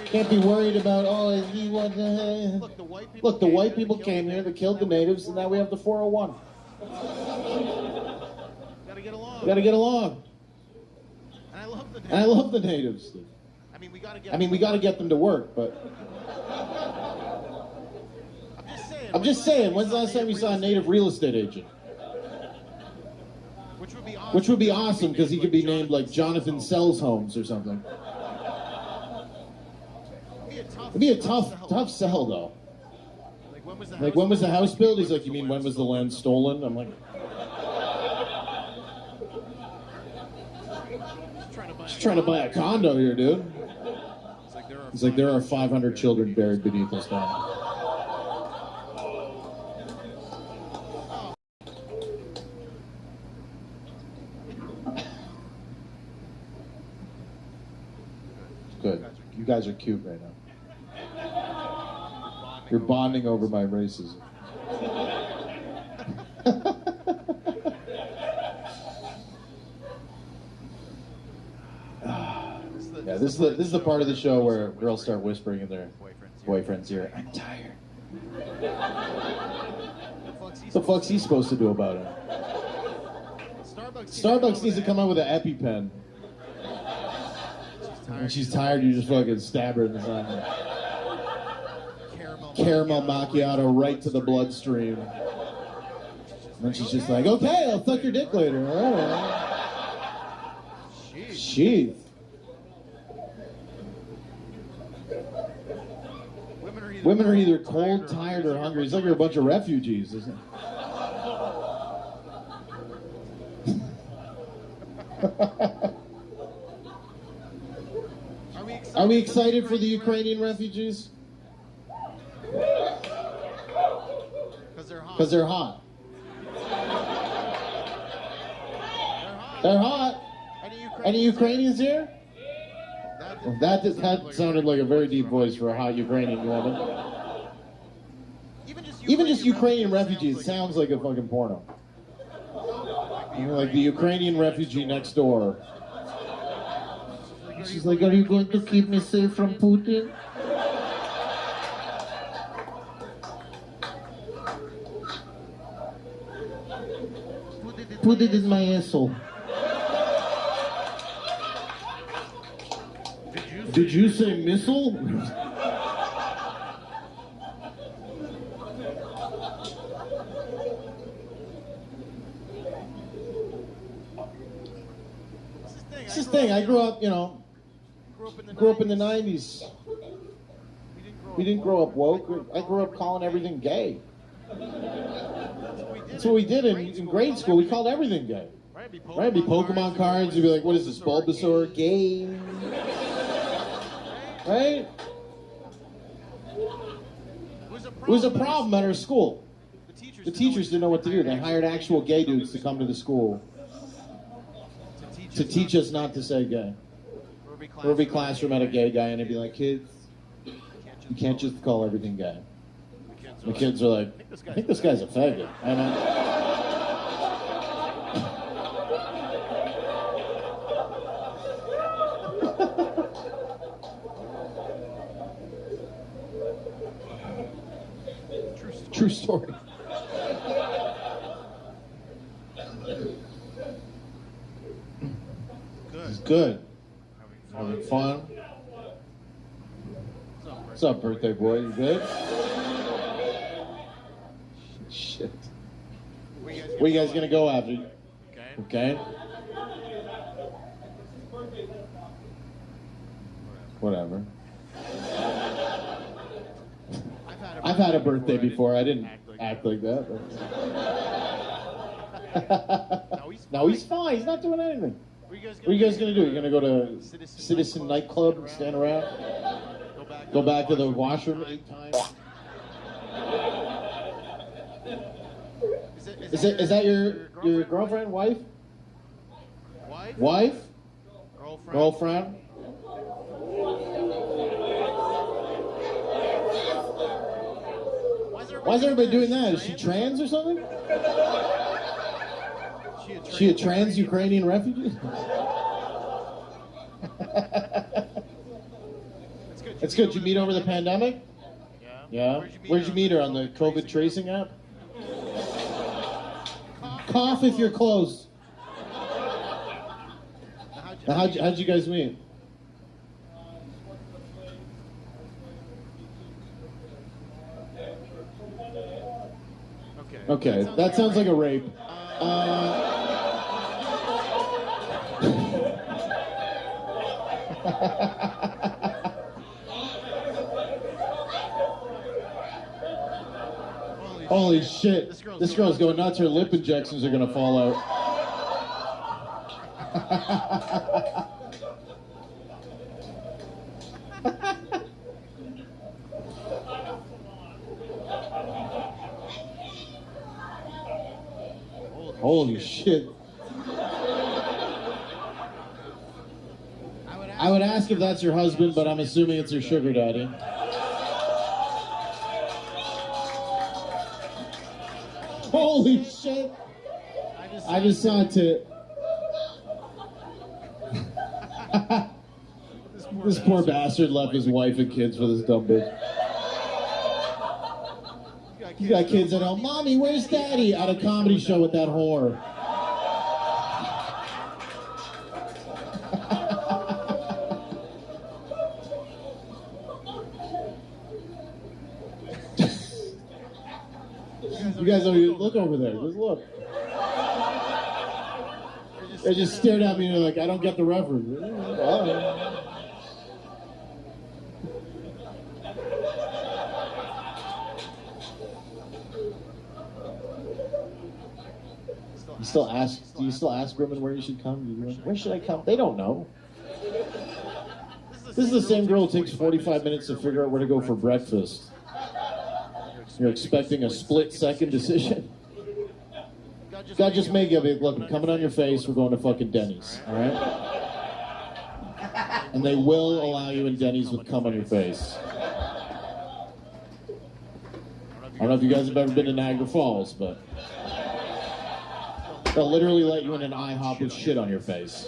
Can't be worried about, oh, he was. Look, the white people came here, they killed the natives, and now we have the 401. We got to get along. And I love the natives. I mean, we got to get them to work, but. I'm just saying, when's the last time you saw a native real estate agent? Which would be awesome, because he could be named like Jonathan Sells Homes or something. It'd be a tough sell, though. Like, when was the house built? He's like, you mean when was the land stolen? I'm like... Just trying to buy a condo here, dude. He's like, there are 500 children buried beneath this town. Good. You guys are cute right now. You're bonding over my racism. Yeah, this is the part of the show where girls start whispering in their boyfriend's ear. I'm tired. What the fuck's he supposed to do about it? Starbucks needs to come out with an EpiPen. When she's tired, you just fucking stab her in the side. Caramel macchiato right to the bloodstream. And then she's just like, okay, I'll suck your dick later. All right. Jeez. Women are either cold, tired, or hungry. It's like you're a bunch of refugees, isn't it? Are we excited for the Ukrainian refugees? Because they're hot. They're hot. Any Ukrainians here? That sounded like a very deep voice for a hot Ukrainian woman. Even just Ukrainian refugees sounds like a fucking porno. You know, like the Ukrainian refugee next door. She's like, are you going to keep me safe from Putin? Put it in my asshole. Did you say missile? It's this thing. I grew up, grew up in the 90s. We didn't grow up woke. I grew up calling everything gay. That's what we did in grade school. We called everything gay. Right? It'd be Pokemon cards. You'd be like, what is this, Bulbasaur? Gay. Right? It was a problem at our school. The teachers didn't know what to do. They hired actual gay dudes to come to the school to teach us not to say gay. Every classroom had a gay guy, and they'd be like, kids, you can't just call everything gay. The kids are like, I think this guy's a faggot. And True story. It's good. Having fun. What's up, birthday boy? You good? Shit. Where you guys gonna go after? Okay. Whatever. I've had a birthday before. I didn't act like that. No, he's fine. He's not doing anything. What are you guys gonna do? You're gonna go to Citizen nightclub and stand around? Go back to the washroom 8 times? Is that your girlfriend, wife? Wife? Girlfriend? Why is everybody doing that? Is she trans or something? She a trans Ukrainian refugee? It's good. Did you meet over the pandemic? Yeah. Where'd you meet her? On the COVID tracing app? Cough if you're close. Now, how'd you guys meet? Okay, that sounds like a rape. Holy shit. This girl's going nuts. Her lip injections are going to fall out. Holy shit. I would ask if that's your husband, but I'm assuming it's your sugar daddy. Holy shit! I just saw a tit. This poor bastard left his wife and kids for this dumb bitch. You got kids that go, Mommy, where's Daddy? At a comedy show with that whore. You guys don't even look over there. Just look. They just stared at me and they're like, I don't get the reference. Do you still ask women where you should come? Where should I come? They don't know. This is the same girl who takes 45 minutes to figure out where to go for breakfast. You're expecting a split-second decision? God just made you, look, I'm coming on your face, we're going to fucking Denny's, all right? And they will allow you in Denny's with cum on your face. I don't know if you guys have ever been to Niagara Falls, but they'll literally let you in an IHOP with shit on your face.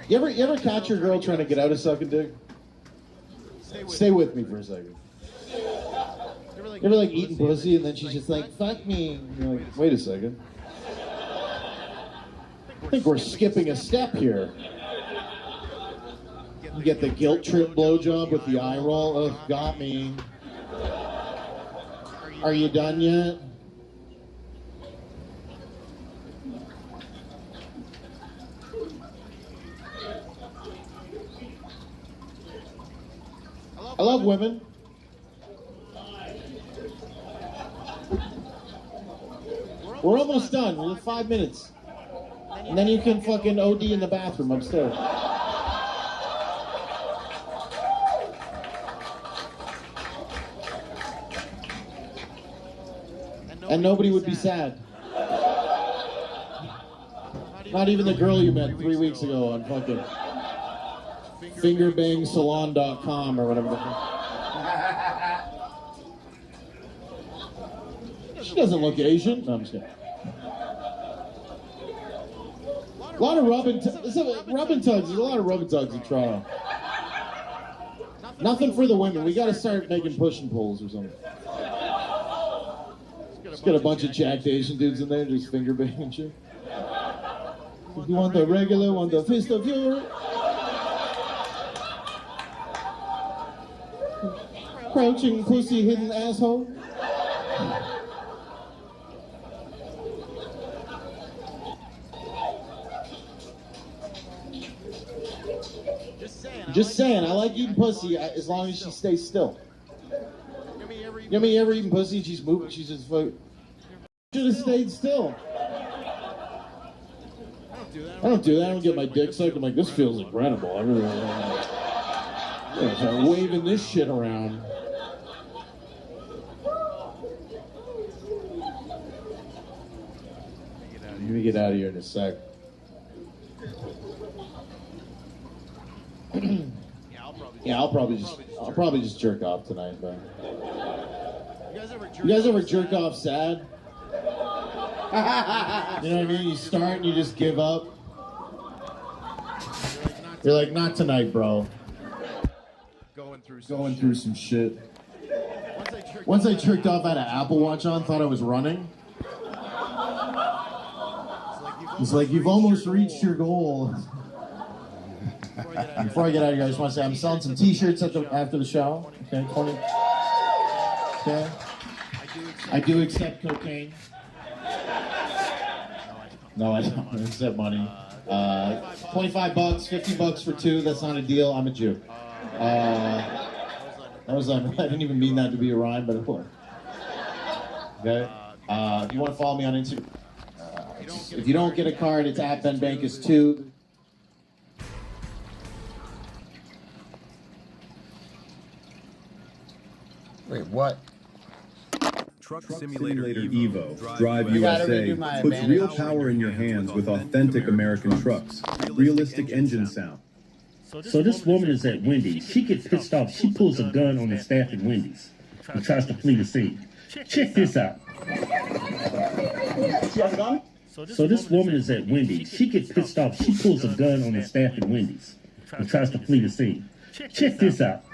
You ever catch your girl trying to get out of sucking dick? Stay with me for a second. You ever like eating pussy and then she's just like, fuck me. And you're like, wait a second. I think we're skipping a step here. You get the guilt trip blowjob with the eye roll. Oh, got me. Are you done yet? I love women. We're almost done. We have 5 minutes. And then you can fucking OD in the bathroom upstairs. And nobody would be sad. Not even the girl you met 3 weeks ago on fucking fingerbangsalon.com or whatever the fuck. She doesn't look Asian. No, I'm just kidding. A lot of rub and tugs. There's a lot of rub and tugs in Toronto. Nothing for the women. We got to start making push and pulls or something. Just get a bunch of jacked Asian dudes in there just finger banging shit. If you want the regular, want the fist of your crouching pussy hidden asshole. Just saying, I like eating pussy as long as she stays still. You know, ever eating pussy? She's moving. She's just should have stayed still. I don't do that. I don't get my dick sucked. I'm like, this feels incredible. I really start waving this shit around. Let me get out of here in a sec. Yeah, I'll probably just jerk off tonight, but you guys ever jerk off sad? You know what I mean? You start and you just give up. You're like, not tonight, bro. Going through some shit. Once I jerked off, I had an Apple Watch on, thought I was running. It's like, you've almost reached your goal. Before I get out of here, I just want to say I'm selling some t-shirts after the show. Okay, 20. Okay. I do accept cocaine. No, I don't accept money. $25, $50 for two. That's not a deal. I'm a Jew. I didn't even mean that to be a rhyme, but it was. Okay. If you want to follow me on Instagram, if you don't get a card, it's at Ben Bankus 2. Wait, what? Truck Simulator Evo, Drive USA, puts real power in your hands with authentic American trucks, realistic engine sound. So this woman is at Wendy's. She gets pissed off. She pulls a gun on the staff at Wendy's and tries to flee the scene. Check this out. So this woman is at Wendy's. She gets pissed off. She pulls a gun on the staff at Wendy's and tries to flee the scene. Check this out.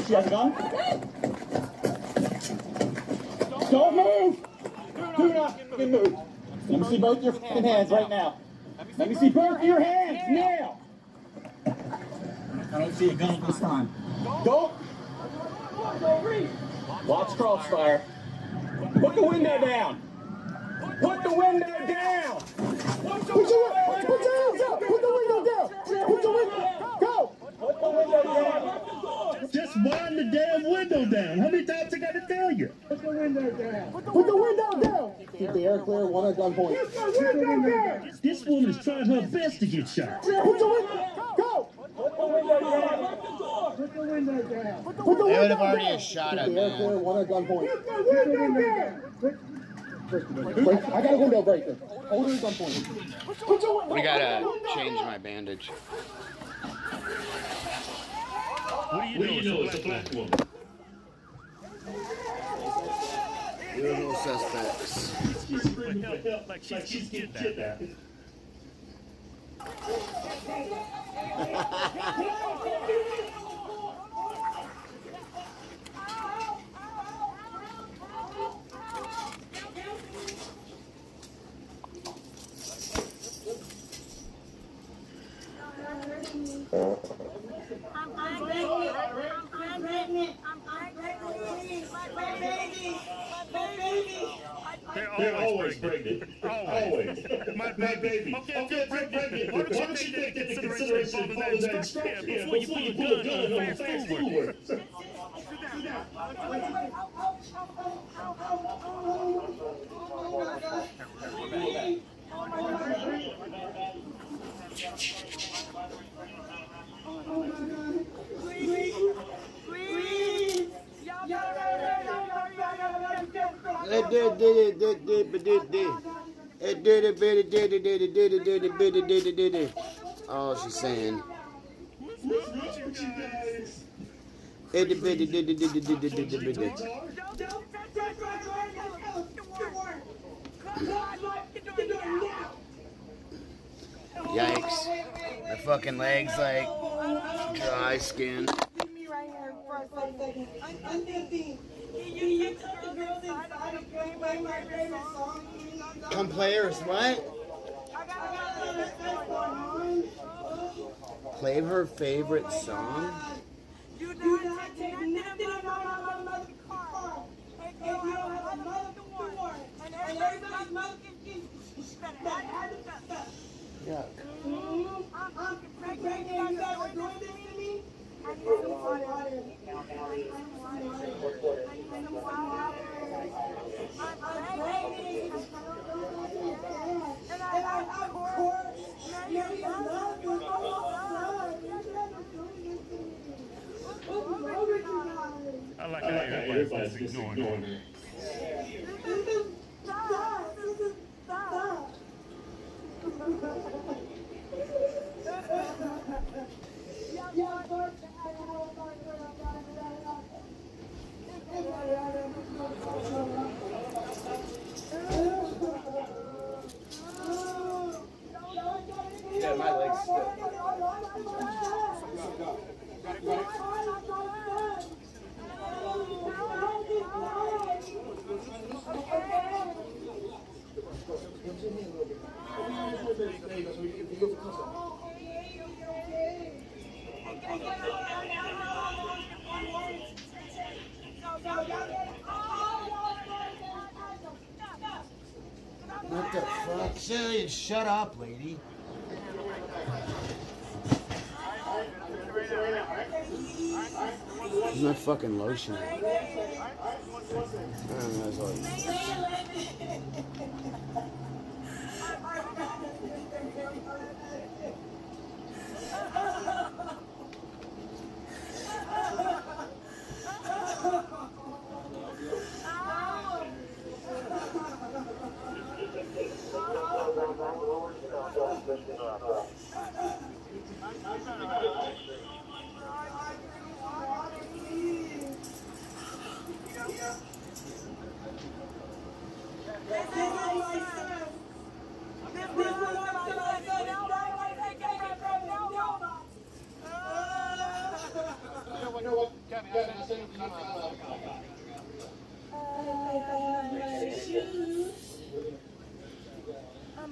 She has a gun? Don't move! Do not move. Let me see both your fucking hands right now. Let me see both of your hands now! I don't see a gun this time. Don't! Watch crossfire. Put the window down! Put the window down! Put the window down! Put the window down! Put the window down! Go! Put the window down! Just wind the damn window down. How many times I got to tell you? Put the window down! Put the window down! Keep the air clear, one at gunpoint. Put the window down! This woman is trying her best to get shot. Put the window Go! Put the window down! Put the window down! Put the window down! They would have already shot Keep him, the air clear, man. one at gunpoint. Put the window down! I got a window breaker. Hold her at gunpoint. We gotta change my bandage. What do you know? It's a black woman. Usual suspects. She's screaming for help like she's getting kidnapped. They're always pregnant. Always. My baby. Okay, pregnant. Why don't you take that into consideration and follow that instruction before you pull a gun on fast food workers? It did it, did it, did it, did it, did it, did it, did it, did it, did it. Oh, she's saying. It did it, did it, did it, did it, did it, did it. Yikes. The fucking legs like dry skin. Come players, what? Play her favorite song? You do not take nothing out of my motherfucking car. If you don't have a motherfucking one. And everybody's motherfucking Yuck. I'm pregnant and you guys are doing this to me. I need some water. I need some water. I'm pregnant. And I of course, Mary love you. I like how everybody's just ignoring her. Yeah, my legs still. What the fuck? Silly, shut up, lady. There's no fucking lotion.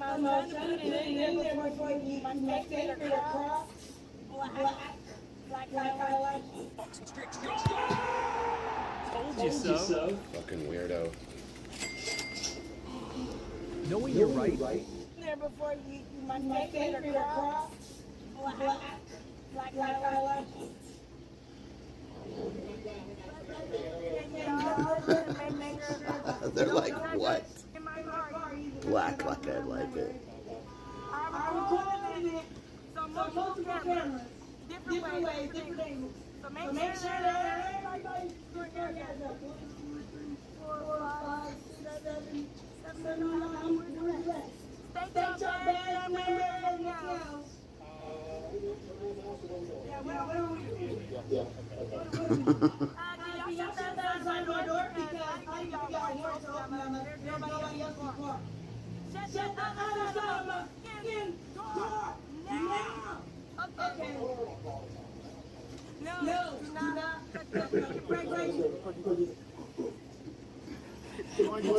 I'm trying to put it in there before you eat my favorite cross. Black, I like it. Told you so. Fucking weirdo. Knowing you're right. There before you eat my favorite cross. Black, I like it. They're like, what? Black like I like it. I'm calling it some multiple cameras. Different ways, different angles. So make sure that everybody's doing their hair. 1, 2, 3, 4, 5, 6, 7, 8, 9, 10. Stay up, man. I'm wearing everything else. Yeah, where are we? Yeah. Y'all shut that outside my door because I need y'all more to open them. There's nobody else in the car. Shut that outside my fucking door now. Okay. No, do not. You want to go?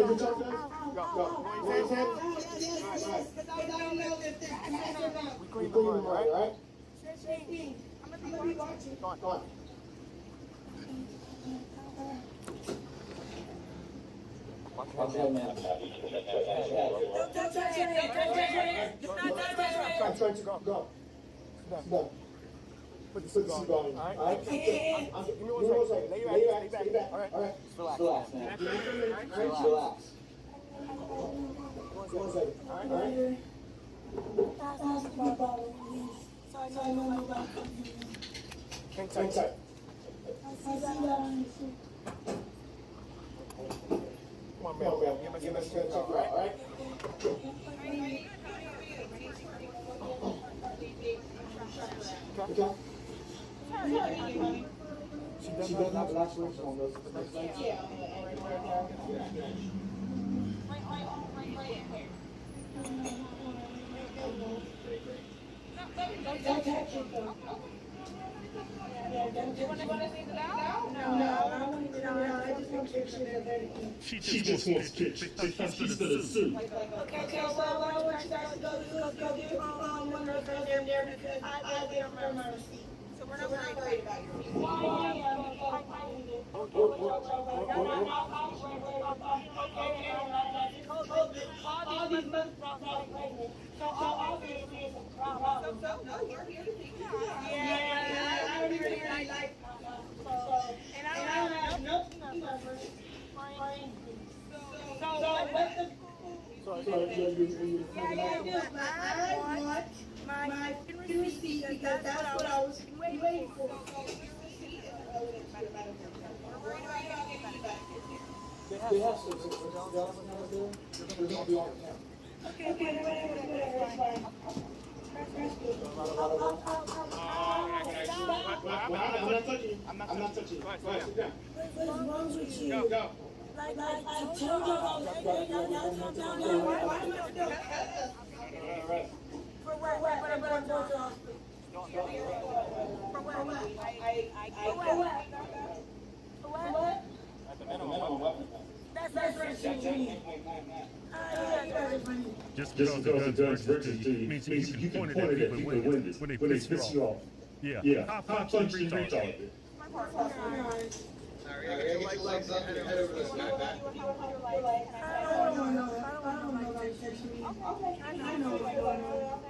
Go. Yes, because I don't know if this is or not. We clean the room, right? I'm going to be watching. Go on. Don't touch your head. I'm trying to go. No. Put the seat on. All right? Give me 1 second. Lay back. All right? Just relax, man. Relax. 1 second. All right? Hang tight. Come on, man. Give us a good check, all right? Okay. She doesn't have lacerations on those legs? Yeah. She just wants pictures. She's gonna sue. Okay, so what I want you guys to go do is go get one of those girls in there because I get them from my receipt. So we're not worried about your receipt. All these months brought me pregnant. So obviously it's a problem. So you're here to see. Yeah, I'm here to like. And I don't have no numbers. So what's the... I want my receipt because that's what I was waiting for. They have some okay, whatever, it's fine. I'm not touching you. I'm not touching you. Go ahead, sit down. What's wrong with you? Go. Like I told you about that. Why am I still for what? For what? That's Just because the gun's virtues to you means you can point it at people when they piss you off. Yeah. Hot punch and retard. Get your legs up and your head over this guy back. I don't know nobody touching me. I know what's going on.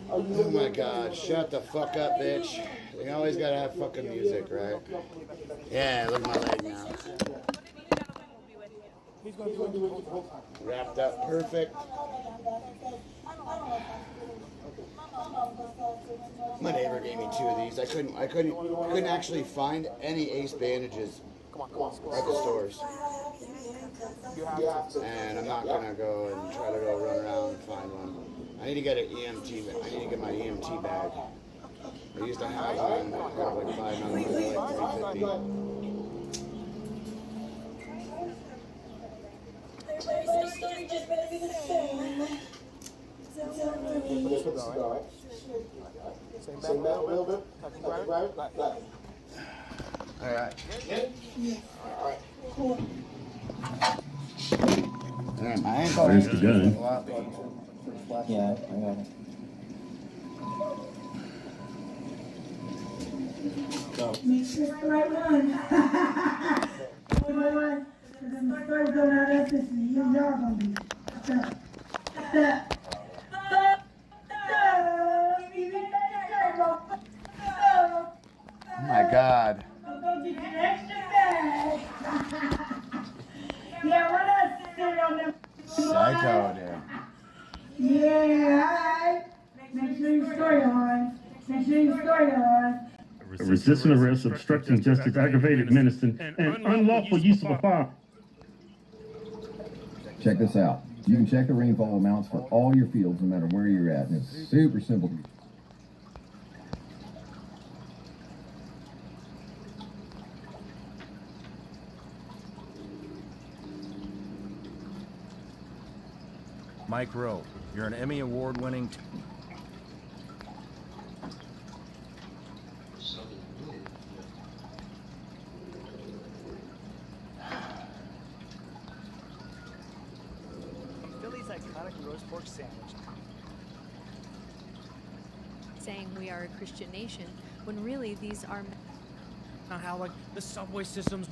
Oh my God, shut the fuck up, bitch. You always gotta have fucking music, right? Yeah, look at my leg now. Wrapped up perfect. My neighbor gave me 2 of these. I couldn't actually find any Ace bandages at the stores. And I'm not gonna go and try to go run around and find one. I need to get an EMT. I need to get my EMT bag. I used to have one. I got like 5 numbers, like 350. Everybody's story just better be the same. Same back a little bit. Grab it. All right. Alright. Cool. Damn, I ain't Where's the gun? Yeah, I got it. Make sure it's the right one. The right one. Because if my story's going out after this, y'all gonna be. Oh my God. I'll go get you an extra bag. Yeah, we're not sitting on them. Psycho, dude. Yeah, alright. Make sure your story on. Resisting arrest, obstructing justice, aggravated menacing, and unlawful use of a firearm. Check this out. You can check the rainfall amounts for all your fields no matter where you're at, and it's super simple. Mike Rowe, you're an Emmy Award-winning... Philly's iconic roast pork sandwich. Saying we are a Christian nation, when really these are... How, like, the subway systems...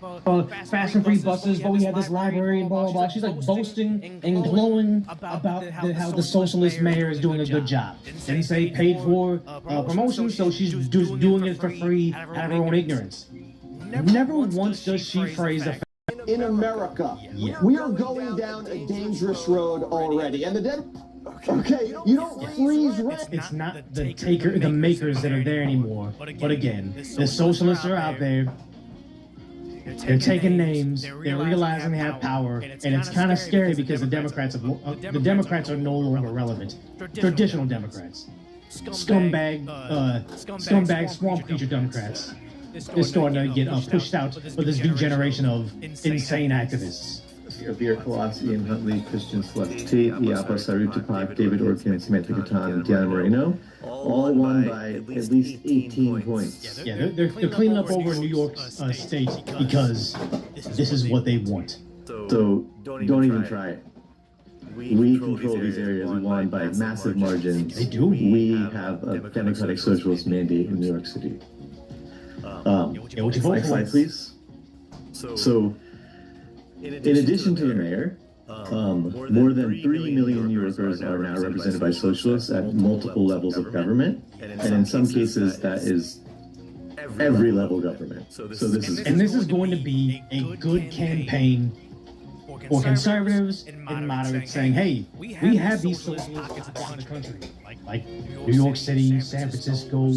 fast and free buses, but we had this library and blah, blah, blah. She's like boasting and glowing about how the socialist mayor is doing a good job. Didn't say paid for promotion, so she's just doing it for free out of her own ignorance. Never once does she phrase the fact. In America, we are going down a dangerous road already, and the Okay, you don't freeze rent. It's not the makers that are there anymore. But again, the socialists are out there. They're taking names. They're realizing they have power, and it's kind of scary because the Democrats are no longer relevant. Traditional Democrats, scumbag swamp creature Democrats, is starting to get pushed out for this new generation of insane activists. Avir Colossi, Ian Huntley, Christian Celeste, Iapa Sarutapak, David Orkin, Samantha Catan, and Diana Moreno, all won by at least 18 points. Yeah, they're cleaning up over New York State because this is what they want. So don't even try it. We control these areas. We won by massive margins. They do. We have a democratic socialist mandate in New York City. Next slide, please. So, in addition to the mayor, more than 3 million New Yorkers are now represented by socialists at multiple levels of government, and in some cases that is every level government. So this is going to be a good campaign for conservatives and moderates saying, hey, we have these socialist pockets across the country, like New York City, San Francisco,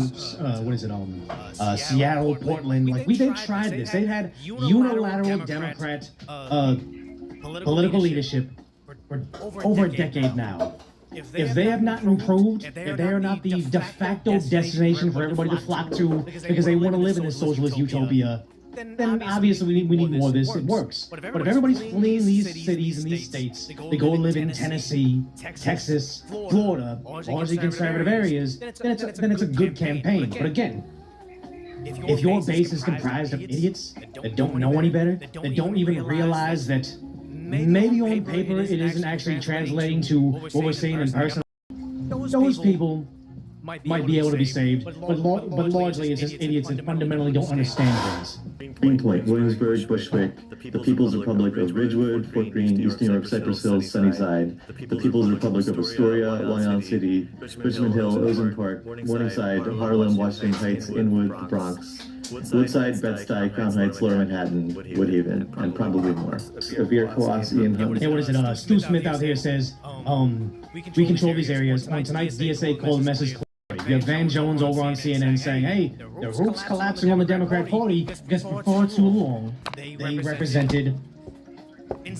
Seattle, Portland. Like they've tried this. They had unilateral Democrat political leadership for over a decade now. If they have not improved, if they are not the de facto destination for everybody to flock to because they want to live in this socialist utopia, then obviously we need more of this. It works. But if everybody's fleeing these cities and these states, they go live in Tennessee, Texas, Florida, largely conservative areas, then it's a good campaign. But again, if your base is comprised of idiots that don't know any better, that don't even realize that maybe on paper it isn't actually translating to what we're seeing in person, those people might be able to be saved, but largely it's just idiots that fundamentally don't understand things. Greenpoint, Williamsburg, Bushwick, the People's Republic of Ridgewood, Fort Greene, East New York, Cypress Hills, Sunnyside, the People's Republic of Astoria, Long Island City, Richmond Hill, Ozone Park, Morningside, Harlem, Washington Heights, Inwood, the Bronx, Woodside, Bed-Stuy, Crown Heights, Lower Manhattan, Woodhaven, and probably more. Avir Colossi and Hey, what is it? Stu Smith out here says, we control these areas. On tonight's DSA cold message, you have Van Jones over on CNN saying, hey, the roof's collapsing on the Democrat Party because for far too long, they represented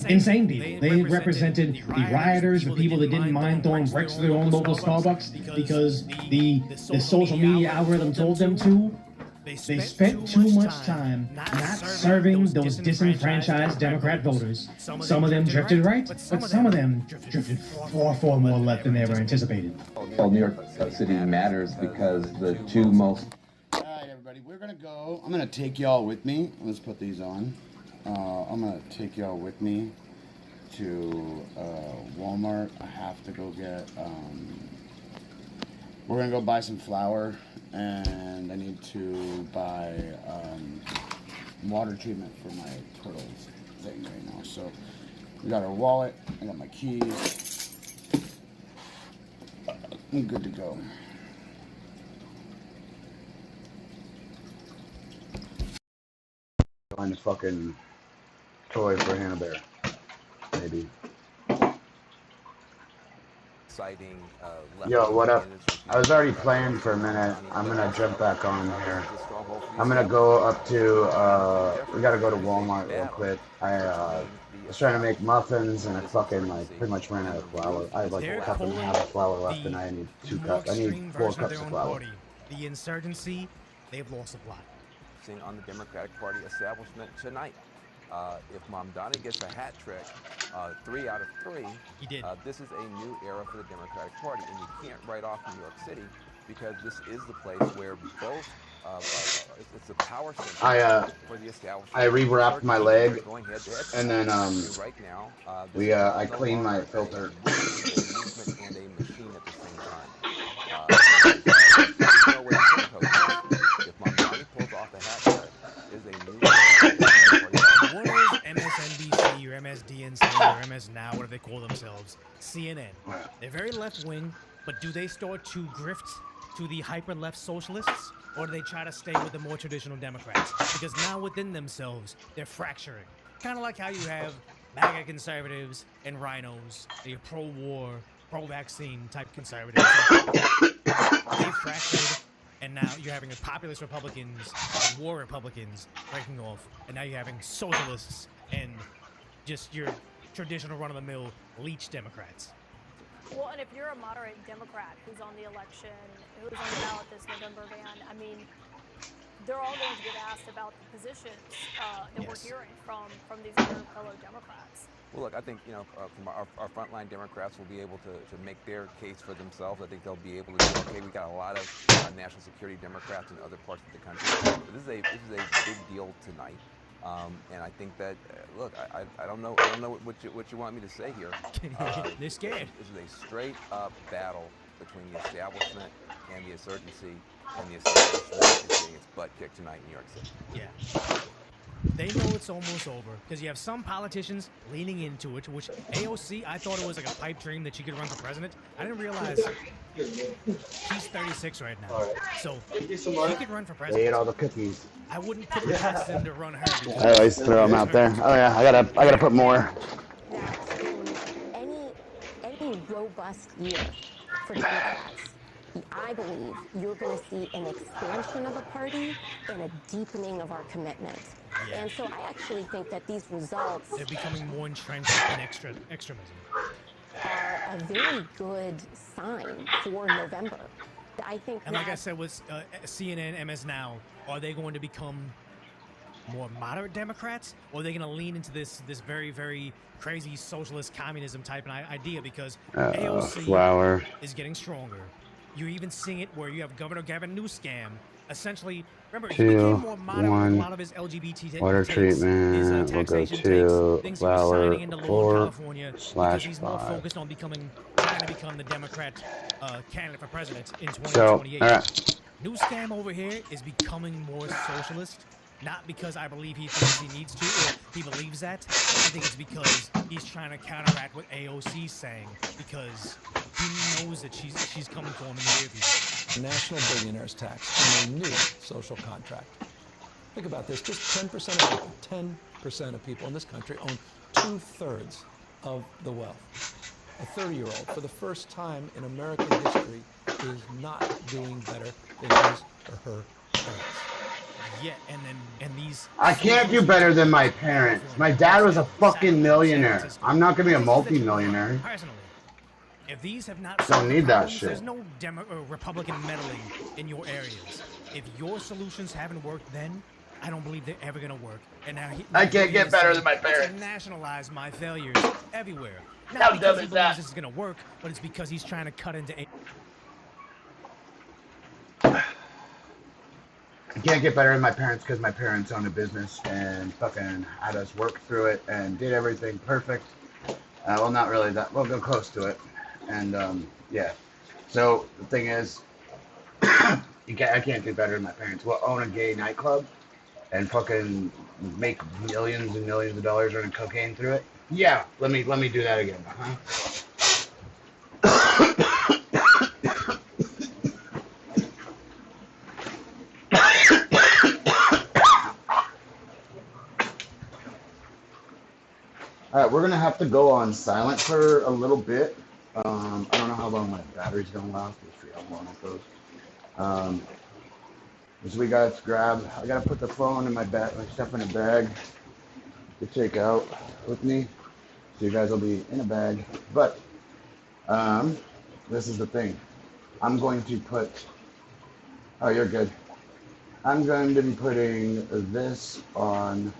insane people. They represented the rioters, the people that didn't mind throwing bricks to their own local Starbucks because the social media algorithm told them to. They spent too much time not serving those disenfranchised Democrat voters. Some of them drifted right, but some of them drifted far more left than they ever anticipated. Well, New York City matters because the two most... All right, everybody, we're going to go. I'm going to take y'all with me. Let's put these on. I'm going to take y'all with me to Walmart. I have to go get... we're going to go buy some flour. And I need to buy water treatment for my turtles thing right now. So we got our wallet, I got my keys. I'm good to go. Find a fucking toy for Hannah-Bear, maybe. Yo, what up? I was already playing for a minute. I'm gonna jump back on here. I'm gonna go up to, we gotta go to Walmart real quick. I was trying to make muffins and I fucking pretty much ran out of flour. I have like a cup and a half of flour left and I need 2 cups. I need 4 cups of flour. The insurgency, they've lost a plot. On the Democratic Party establishment tonight. If Mamdani gets a hat trick, 3 out of 3, he did. This is a new era for the Democratic Party, and you can't write off New York City because this is the place where both it's a power center for the establishment. I rewrapped my leg, and then I cleaned my filter. And a machine at the same time. If Mamdani pulls off a hat trick, is a new What is MSNBC or MSDNC or MS Now, whatever they call themselves, CNN? They're very left-wing, but do they start to grift to the hyper-left socialists, or do they try to stay with the more traditional Democrats? Because now within themselves, they're fracturing. Kind of like how you have MAGA conservatives and rhinos, they're pro-war, pro-vaccine type conservatives. They fractured, and now you're having populist Republicans and war Republicans breaking off, and now you're having socialists and just your traditional run-of-the-mill leech Democrats. Well, and if you're a moderate Democrat who's on the election, who's on the ballot this November, Van, I mean, they're all going to get asked about the positions that we're hearing from these other fellow Democrats. Well, look, I think, from our frontline Democrats will be able to make their case for themselves. I think they'll be able to say, okay, we got a lot of national security Democrats in other parts of the country. But this is a big deal tonight. And I think that, look, I don't know what you want me to say here. They're scared. This is a straight up battle between the establishment and the insurgency, and the establishment is getting its butt kicked tonight in New York City. Yeah. They know it's almost over because you have some politicians leaning into it, which AOC, I thought it was like a pipe dream that she could run for president. I didn't realize she's 36 right now. So she could run for They president. ate all the cookies. I wouldn't put it past them to run her. I always throw them out there. Oh yeah, I gotta put more. Any robust year for Democrats, I believe you're going to see an expansion of a party and a deepening of our commitment. Yeah. And so I actually think that these results They're becoming more entrenched in extremism. are a very good sign for November. I think And like I said, with CNN, MS Now, are they going to become more moderate Democrats, or are they going to lean into this very, very crazy socialist communism type idea? Because AOC is getting stronger. You're even seeing it where you have Governor Gavin Newsom. Essentially, remember, he became more moderate with a lot of his LGBT Water takes, treatment. We'll go taxation to takes, things he was flower signing into law in California, because he's more 4/5. focused on trying to become the Democrat candidate for president in So, 2028. all right. Newsom over here is becoming more socialist, not because I believe he thinks he needs to or he believes that. I think it's because he's trying to counteract what AOC's saying, because he knows that she's coming for him in the rear view. National billionaires tax and a new social contract. Think about this, just 10% of people, 10% of people in this country own 2/3 of the wealth. A 30-year-old, for the first time in American history, is not doing better than his or her parents. Yeah, and these... I can't do better than my parents. My dad was a fucking millionaire. I'm not gonna be a multi-millionaire. Personally, if these have not Don't need that shit. there's no Republican meddling in your areas. If your solutions haven't worked then, I don't believe they're ever gonna work. And now I can't get better than my "Let's parents." nationalize my failures everywhere. Not How because dumb he is believes that? this is gonna work, but it's because he's trying to cut into... I can't get better than my parents because my parents owned a business and fucking had us work through it and did everything perfect. Well, not really that. We'll go close to it. And yeah. So the thing is, I can't do better than my parents. We'll own a gay nightclub and fucking make millions and millions of dollars running cocaine through it. Yeah, let me do that again. All right, we're gonna have to go on silent for a little bit. I don't know how long my battery's gonna last. We'll see how long it goes. So we got to grab. I gotta put the phone and my stuff in a bag to take out with me. So you guys will be in a bag. But this is the thing. I'm going to put. Oh, you're good. I'm going to be putting this on.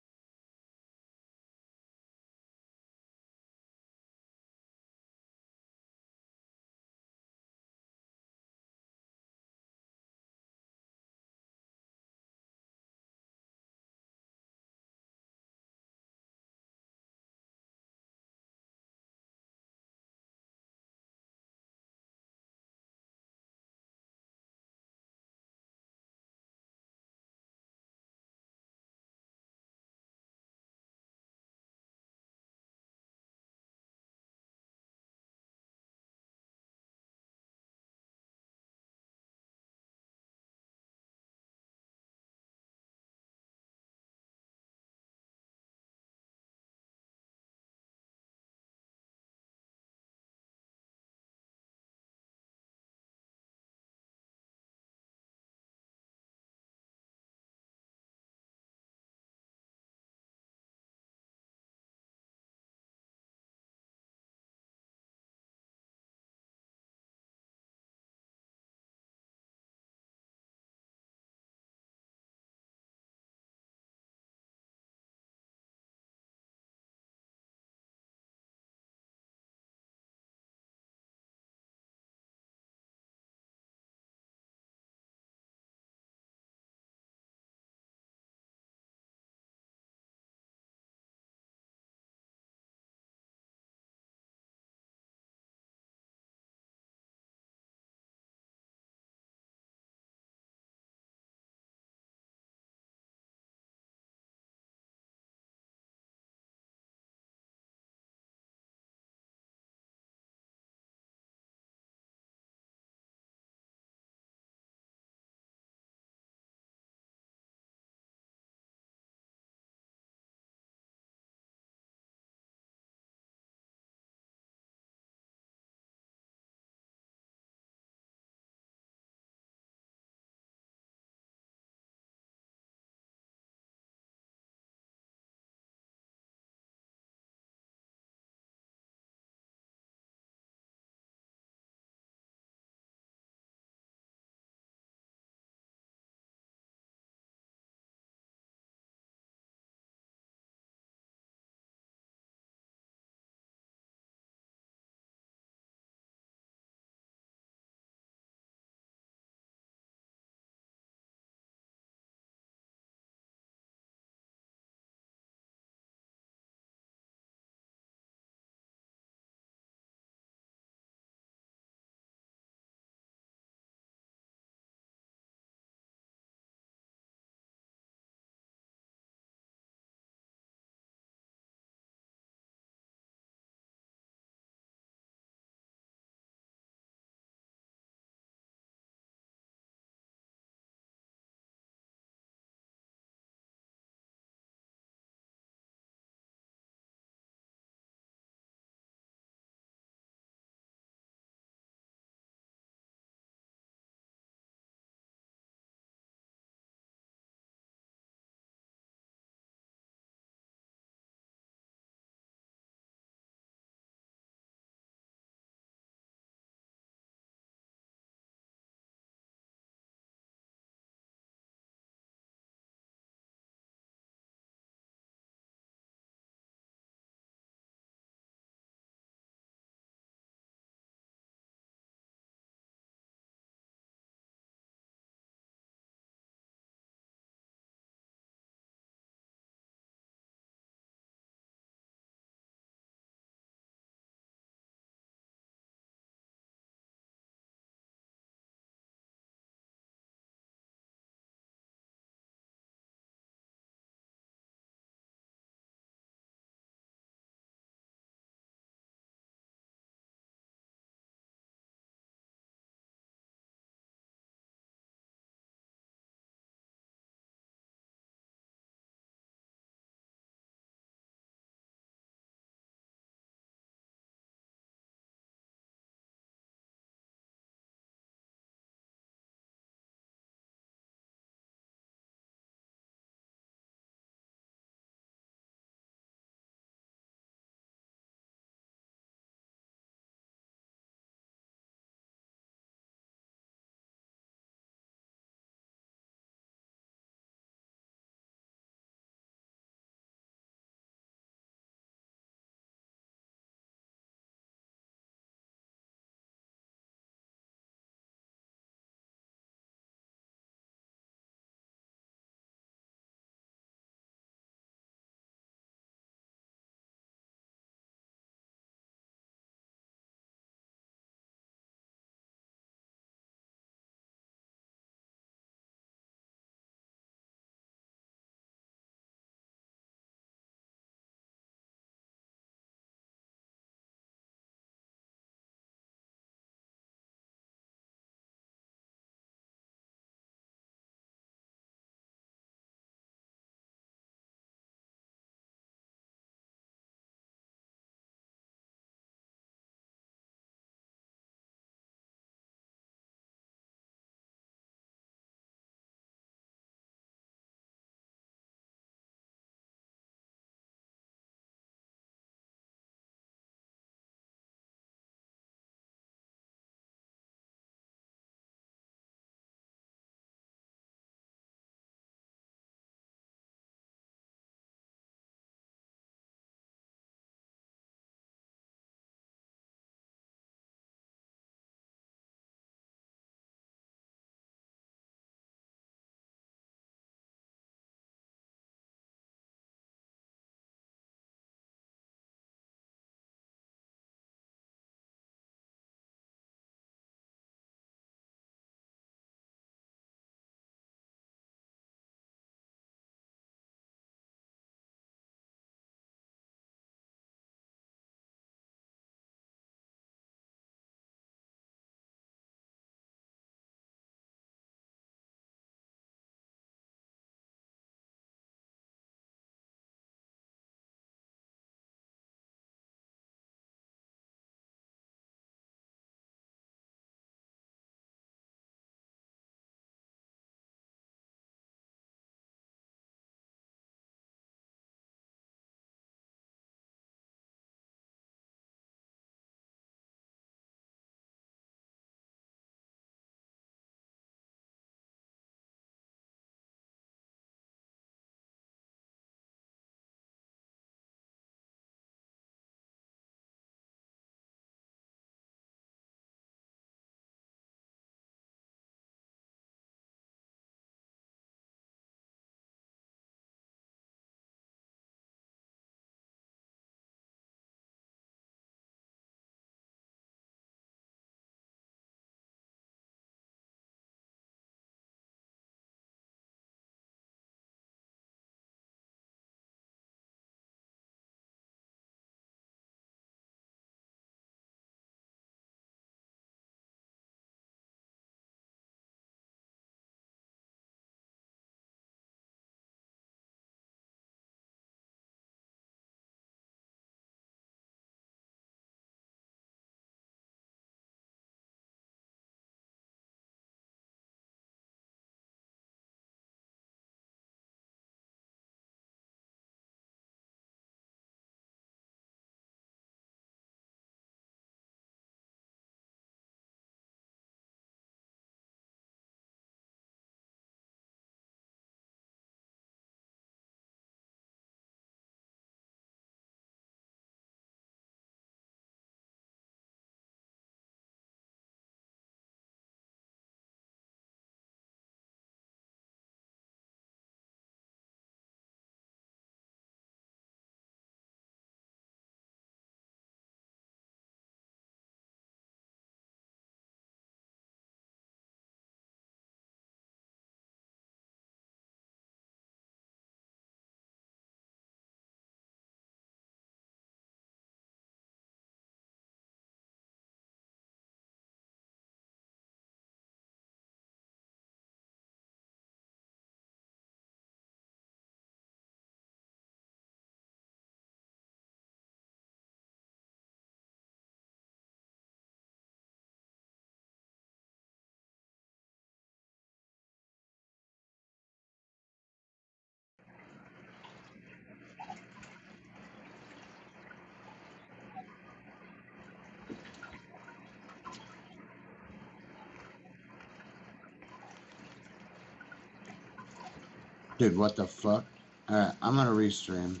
Dude, what the fuck? Alright, I'm gonna restream.